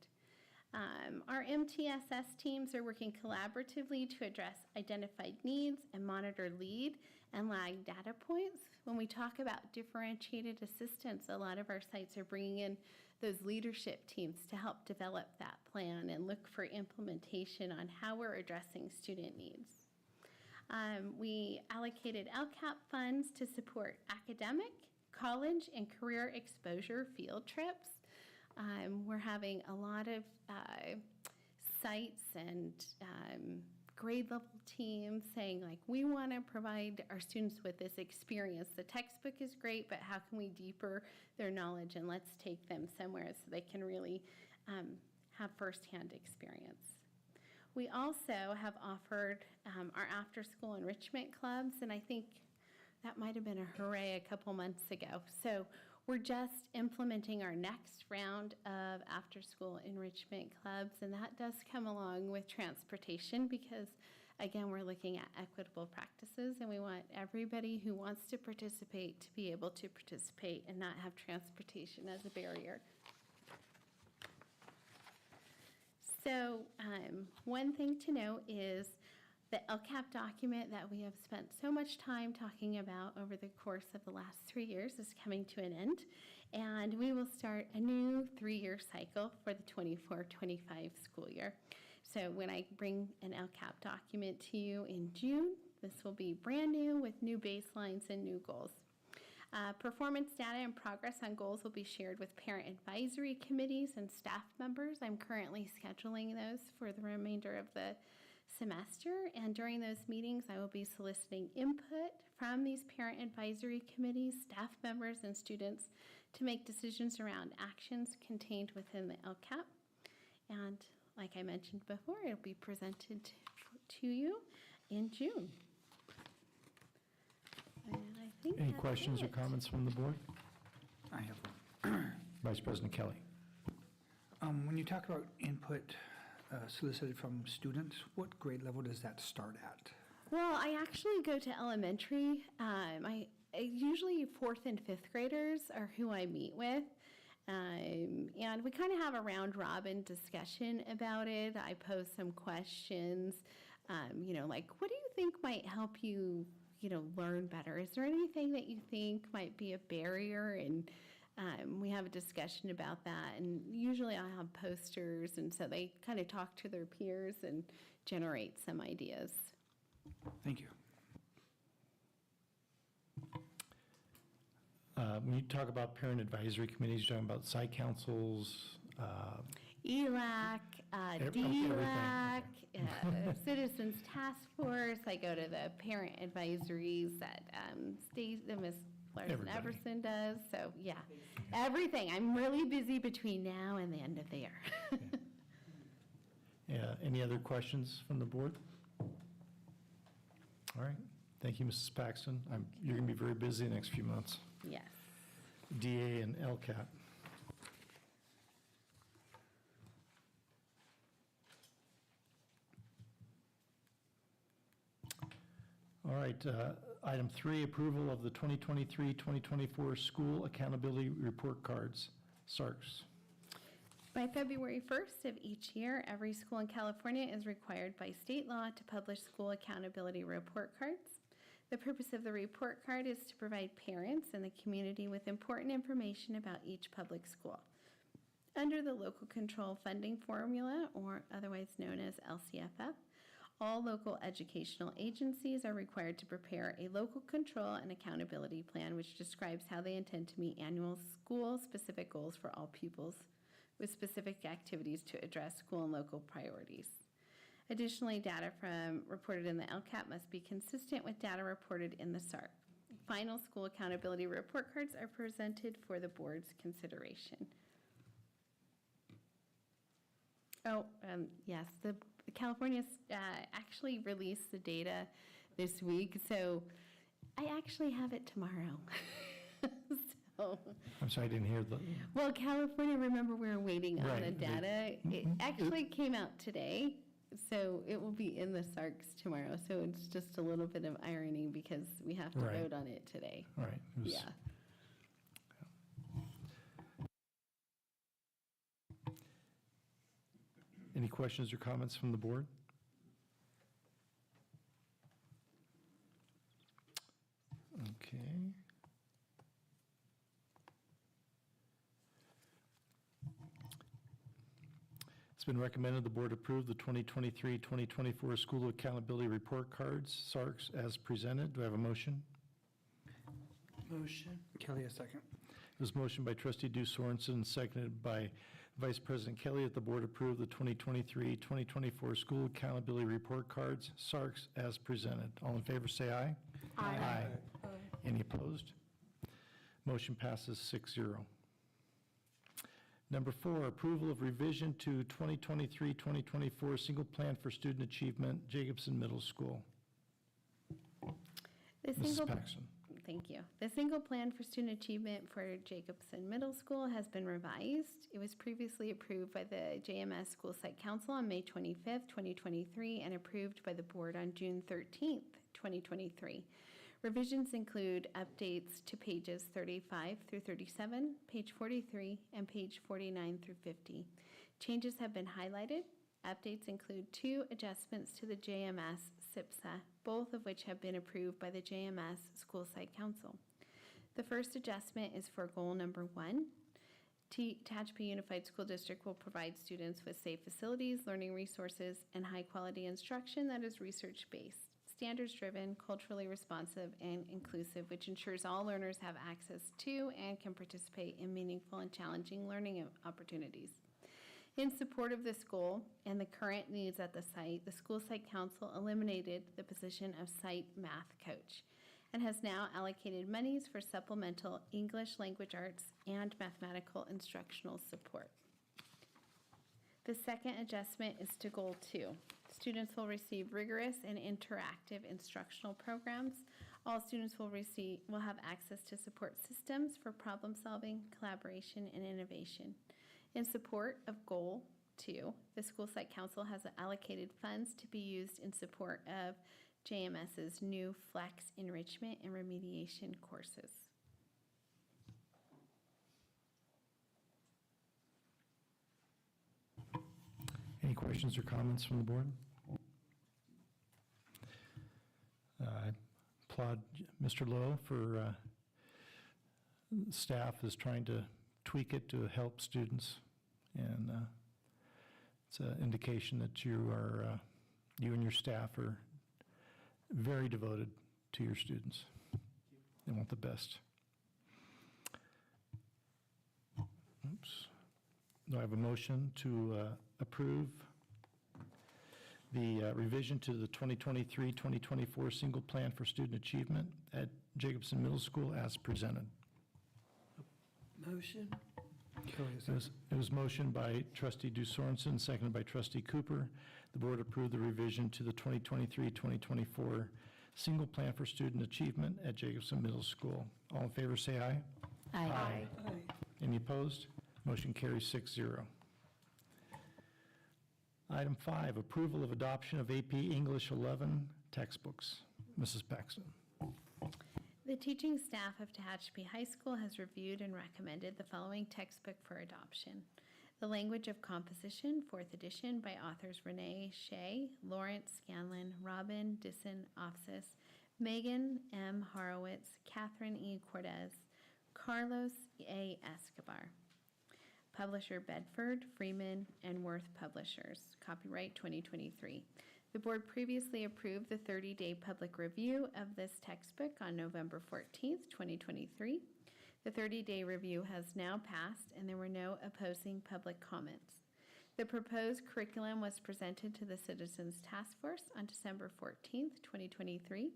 Our MTSS teams are working collaboratively to address identified needs and monitor lead and lag data points. When we talk about differentiated assistance, a lot of our sites are bringing in those leadership teams to help develop that plan and look for implementation on how we're addressing student needs. We allocated LCAP funds to support academic, college, and career exposure field trips. We're having a lot of sites and grade level teams saying, like, we want to provide our students with this experience. The textbook is great, but how can we deeper their knowledge, and let's take them somewhere so they can really have firsthand experience. We also have offered our after-school enrichment clubs, and I think that might have been a hooray a couple months ago. So we're just implementing our next round of after-school enrichment clubs, and that does come along with transportation because, again, we're looking at equitable practices, and we want everybody who wants to participate to be able to participate and not have transportation as a barrier. So one thing to note is the LCAP document that we have spent so much time talking about over the course of the last 3 years is coming to an end, and we will start a new 3-year cycle for the 24-25 school year. So when I bring an LCAP document to you in June, this will be brand new with new baselines and new goals. Performance data and progress on goals will be shared with parent advisory committees and staff members. I'm currently scheduling those for the remainder of the semester, and during those meetings, I will be soliciting input from these parent advisory committees, staff members, and students to make decisions around actions contained within the LCAP. And like I mentioned before, it'll be presented to you in June. And I think Any that's questions or it. comments from the board? I have one. Vice President Kelly. When you talk about input solicited from students, what grade level does that start at? Well, I actually go to elementary. I usually 4th and 5th graders are who I meet with. And we kind of have a round robin discussion about it. I pose some questions, like, what do you think might help you, learn better? Is there anything that you think might be a barrier? And we have a discussion about that. And usually I have posters, and so they kind of talk to their peers and generate some ideas. Thank you. When you talk about parent advisory committees, you're talking about site councils, ELAC, everything. DLAC, Citizens Task Force. I go to the parent advisories that Ms. Larson Everybody. Everson does. So, yeah, everything. I'm really busy between now and the end of the year. Yeah, any other questions from the board? All right, thank you, Mrs. Paxton. You're going to be very busy the next few months. Yes. DA and LCAP. All right, item 3, approval of the 2023-2024 School Accountability Report Cards, SARCs. By February 1st of each year, every school in California is required by state law to publish school accountability report cards. The purpose of the report card is to provide parents and the community with important information about each public school. Under the Local Control Funding Formula, or otherwise known as LCFF, all local educational agencies are required to prepare a local control and accountability plan which describes how they intend to meet annual school-specific goals for all pupils with specific activities to address school and local priorities. Additionally, data reported in the LCAP must be consistent with data reported in the SARC. Final school accountability report cards are presented for the board's consideration. Yes, the California actually released the data this week, so I actually have it tomorrow. I'm sorry, I didn't hear the... Well, California, remember we were waiting on the Right. data. It actually came out today, so it will be in the SARCs tomorrow. So it's just a little bit of irony because we have to Right. vote on it today. All right. It was- Yeah. Any questions or comments from the board? Okay. It's been recommended the board approve the 2023-2024 School Accountability Report Cards, SARCs, as presented. Do I have a motion? Motion. Kelly, a second. It was motioned by trustee Due Sorensen, seconded by Vice President Kelly, that the board approve the 2023-2024 School Accountability Report Cards, SARCs, as presented. All in favor, say aye. Aye. Any opposed? Motion passes 6-0. Number 4, approval of revision to 2023-2024 Single Plan for Student Achievement, Jacobson Middle School. Mrs. Paxton. Thank you. The single plan for student achievement for Jacobson Middle School has been revised. It was previously approved by the JMS School Site Council on May 25th, 2023, and approved by the board on June 13th, 2023. Revisions include updates to pages 35 through 37, page 43, and page 49 through 50. Changes have been highlighted. Updates include 2 adjustments to the JMS SIPSA, both of which have been approved by the JMS School Site Council. The first adjustment is for goal number 1. Tehachapi Unified School District will provide students with safe facilities, learning resources, and high-quality instruction that is research-based, standards-driven, culturally responsive, and inclusive, which ensures all learners have access to and can participate in meaningful and challenging learning opportunities. In support of this goal and the current needs at the site, the School Site Council eliminated the position of site math coach and has now allocated monies for supplemental English language arts and mathematical instructional support. The second adjustment is to Goal 2. Students will receive rigorous and interactive instructional programs. All students will have access to support systems for problem solving, collaboration, and innovation. In support of Goal 2, the School Site Council has allocated funds to be used in support of JMS's new Flex enrichment and remediation courses. Any questions or comments from the board? I applaud Mr. Lowe for staff is trying to tweak it to help students, and it's an indication that you and your staff are very devoted to your students. They want the best. Oops. Do I have a motion to approve the revision to the 2023-2024 single plan for student achievement at Jacobson Middle School as presented? Motion? It was motioned by trustee Sorensen, seconded by trustee Cooper. The board approved the revision to the 2023-2024 single plan for student achievement at Jacobson Middle School. All in favor, say aye. Aye. Aye. Any opposed? Motion carries 6-0. Item 5, approval of adoption of AP English 11 textbooks. Mrs. Paxton. The teaching staff of Tehachapi High School has reviewed and recommended the following textbook for adoption. The Language of Composition, 4th edition, by authors Renee Shea, Lawrence Scanlon, Robin Disson-Ofsis, Megan M. Horowitz, Catherine E. Cortez, Carlos A. Escobar. Publisher Bedford, Freeman, and Worth Publishers. Copyright 2023. The board previously approved the 30-day public review of this textbook on November 14th, 2023. The 30-day review has now passed, and there were no opposing public comments. The proposed curriculum was presented to the Citizens Task Force on December 14th, 2023.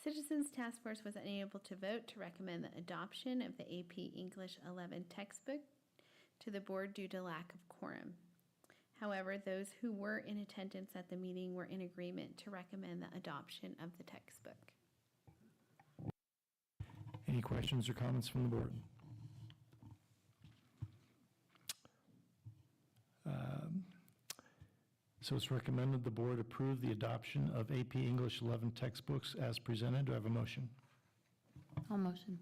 Citizens Task Force was unable to vote to recommend the adoption of the AP English 11 textbook to the board due to lack of quorum. However, those who were in attendance at the meeting were in agreement to recommend the adoption of the textbook. Any questions or comments from the board? So it's recommended the board approve the adoption of AP English 11 textbooks as presented. Do I have a motion? I'll motion.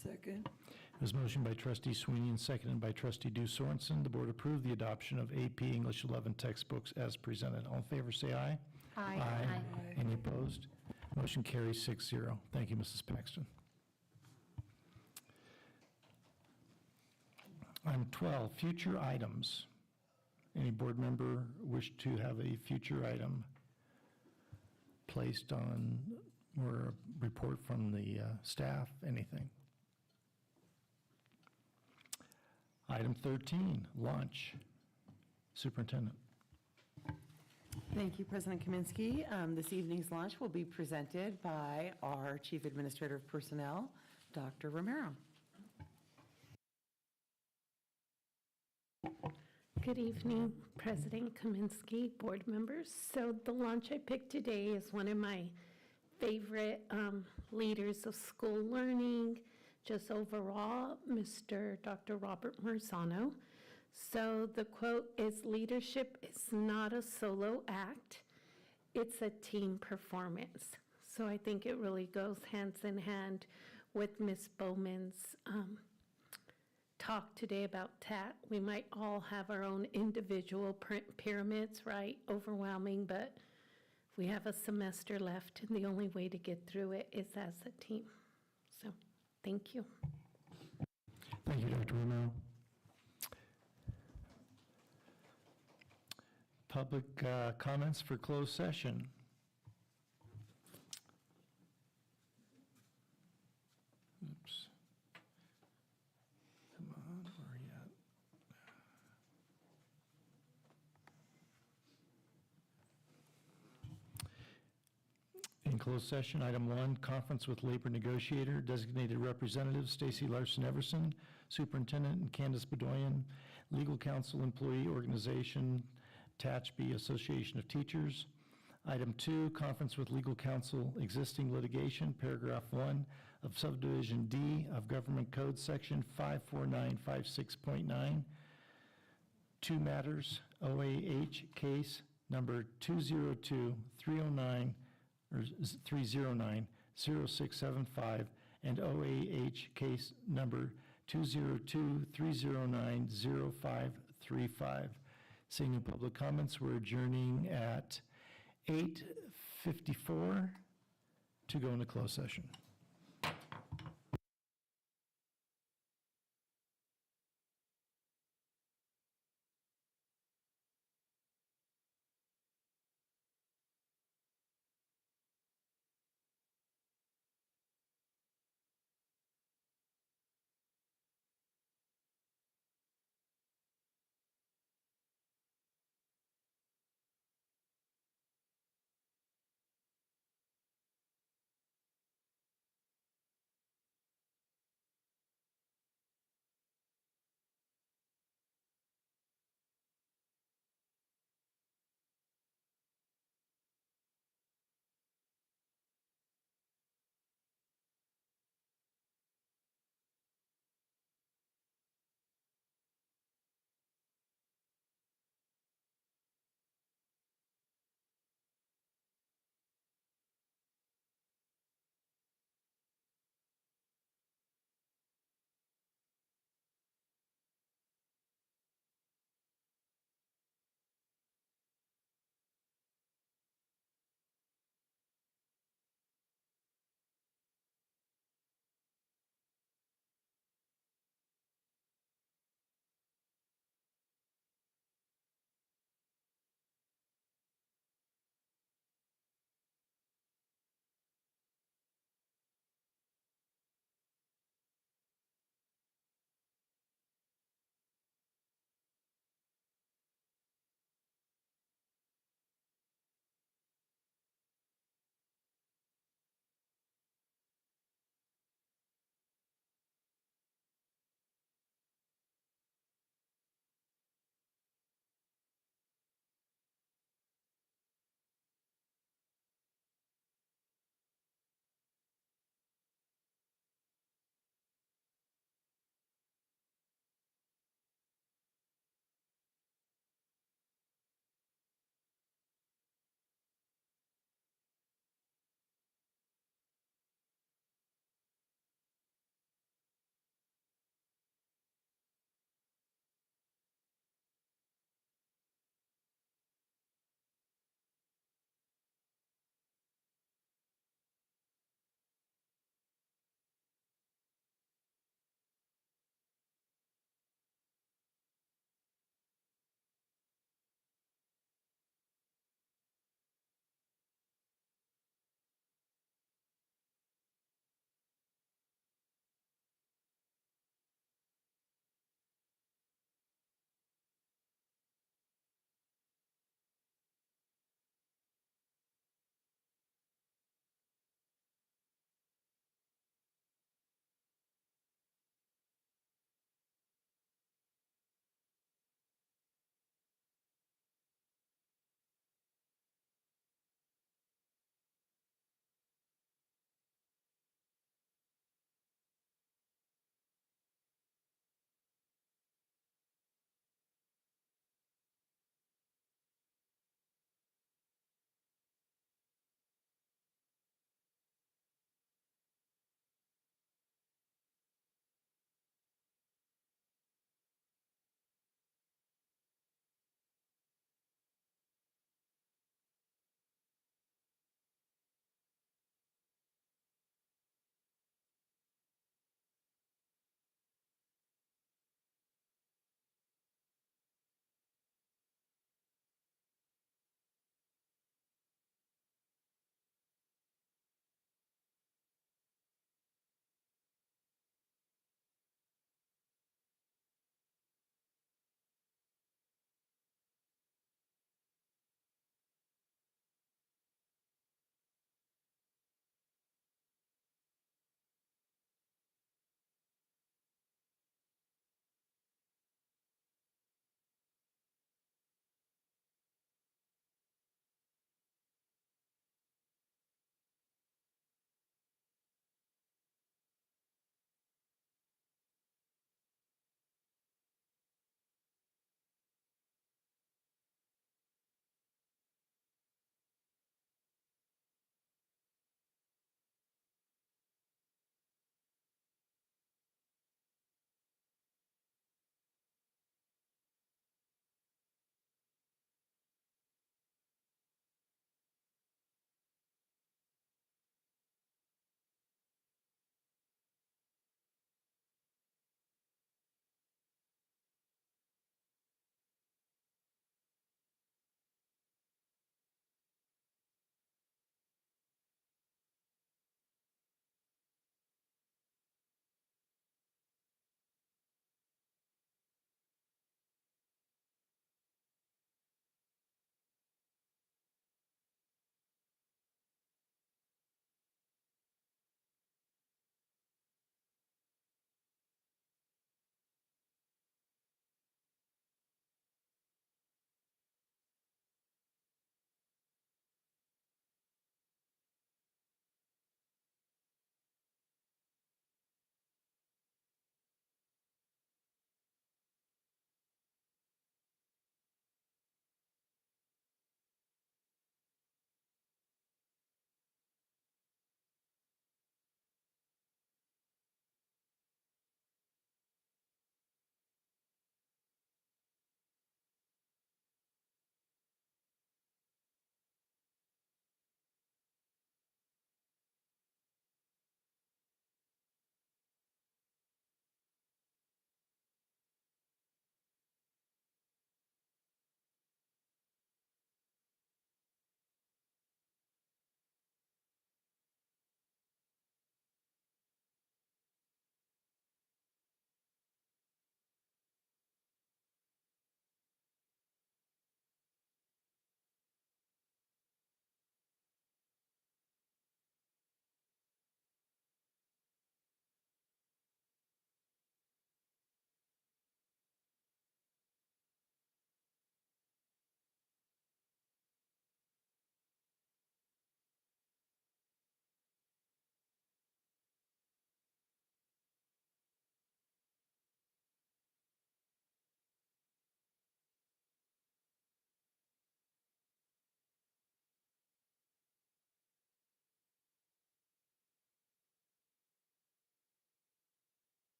Second? It was motioned by trustee Sweeney and seconded by trustee Sorensen. The board approved the adoption of AP English 11 textbooks as presented. All in favor, say aye. Aye. Any opposed? Motion carries 6-0. Thank you, Mrs. Paxton. Item 12, future items. Any board member wish to have a future item placed on, or a report from the staff, anything? Item 13, lunch. Superintendent. Thank you, President Kaminsky. This evening's lunch will be presented by our Chief Administrator of Personnel, Dr. Romero. Good evening, President Kaminsky, board members. So the lunch I picked today is one of my favorite leaders of school learning, just overall, Dr. Robert Marzano. So the quote is, "Leadership is not a solo act, it's a team performance." So I think it really goes hands in hand with Ms. Bowman's talk today about TAT. We might all have our own individual pyramids, right? Overwhelming, but we have a semester left, and the only way to get through it is as a team. So, thank you. Thank you, Dr. Romero. Public comments for closed session. Oops. Come on, where are you at? In closed session, item 1, conference with labor negotiator, designated representatives Stacy Larson Everson, superintendent, and Candace Bedoyan, legal counsel, employee organization, Teachby Association of Teachers. Item 2, conference with legal counsel, existing litigation, paragraph 1 of subdivision D of Government Code, section 54956.9. 2 matters, OAH case number 202-309, or 309-0675, and OAH case number 202-309-0535. Seeing no public comments, we're adjourning at 8:54 to go into closed session.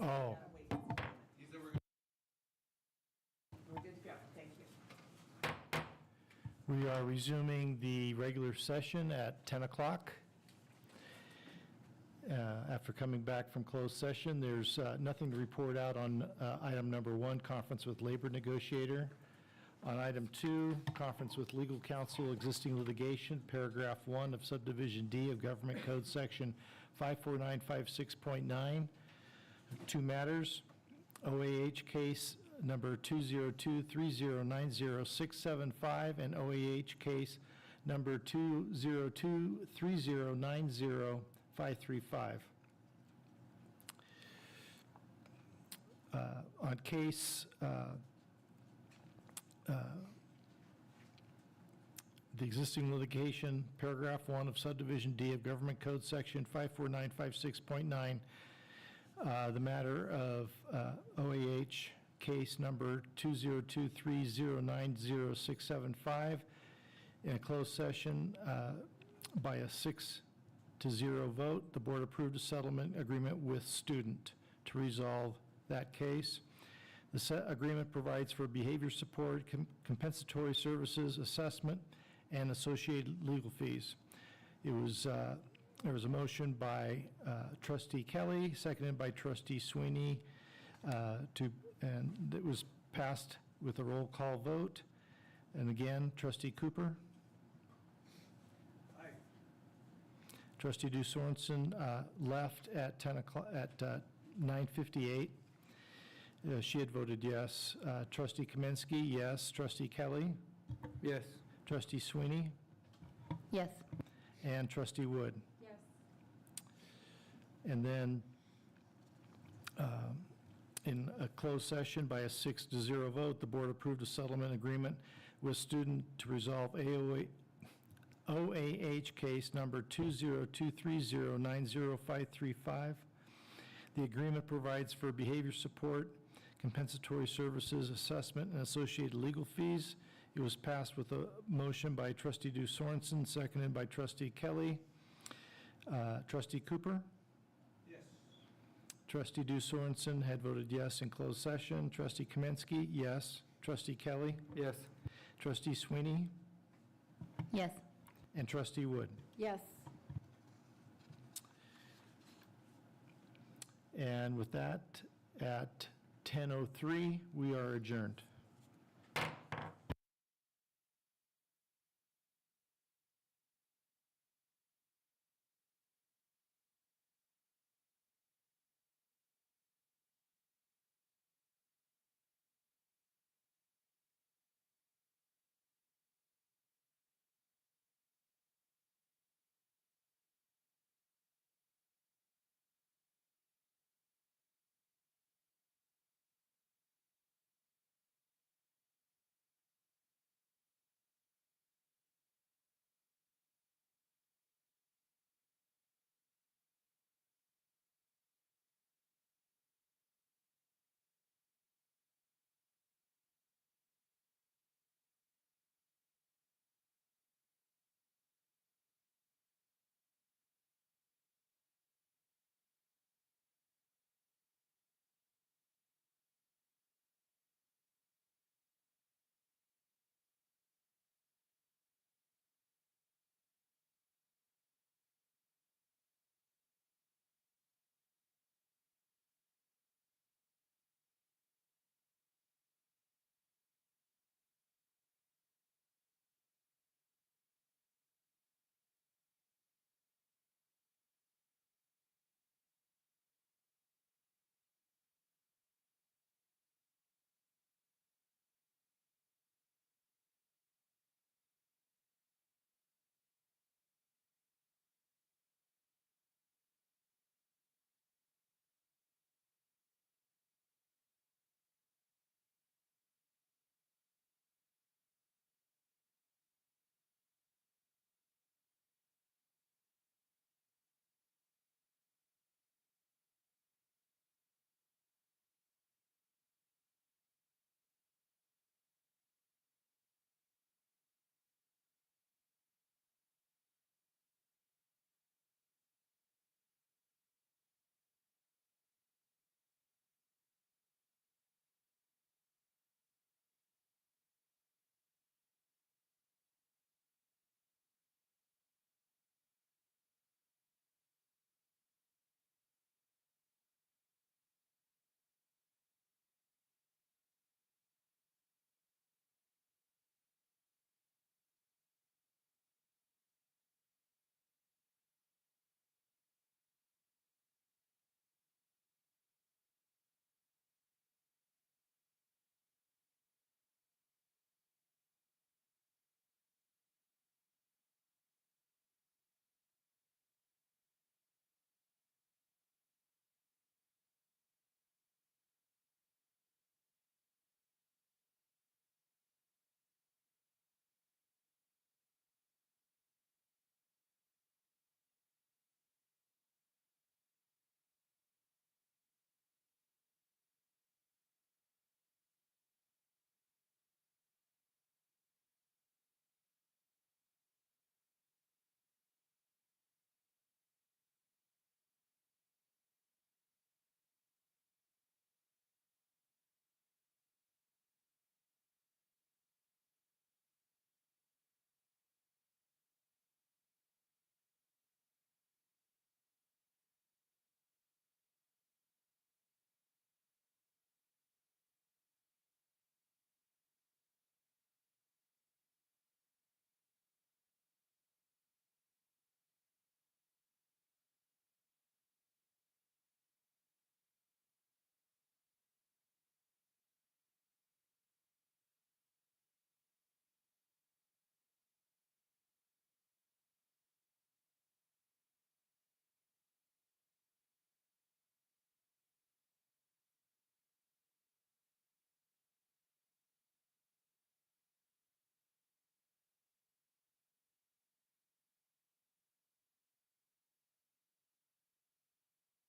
Oh. We're good to go, thank you. We are resuming the regular session at 10 o'clock. After coming back from closed session, there's nothing to report out on item number 1, conference with labor negotiator. On item 2, conference with legal counsel, existing litigation, paragraph 1 of subdivision D of Government Code Section 54956.9. 2 matters, OAH case number 2023090-675 and OAH case number 2023090-535. On case the existing litigation, paragraph 1 of subdivision D of Government Code Section 54956.9, the matter of OAH case number 2023090-675, in a closed session by a 6-0 vote, the board approved a settlement agreement with student to resolve that case. The agreement provides for behavior support, compensatory services, assessment, and associated legal fees. There was a motion by Trustee Kelly, seconded by Trustee Sweeney, and it was passed with a roll call vote. And again, Trustee Cooper. Aye. Trustee Du Sorensen left at 10 o'clock, at 9:58. She had voted yes. Trustee Kaminsky, yes. Trustee Kelly? Yes. Trustee Sweeney? Yes. And Trustee Wood? Yes. And then in a closed session by a 6-0 vote, the board approved a settlement agreement with student to resolve OAH case number 2023090-535. The agreement provides for behavior support, compensatory services, assessment, and associated legal fees. It was passed with a motion by Trustee Du Sorensen, seconded by Trustee Kelly. Trustee Cooper? Yes. Trustee Du Sorensen had voted yes in closed session. Trustee Kaminsky, yes. Trustee Kelly? Yes. Trustee Sweeney? Yes. And Trustee Wood? Yes. And with that, at 10:03, we are adjourned.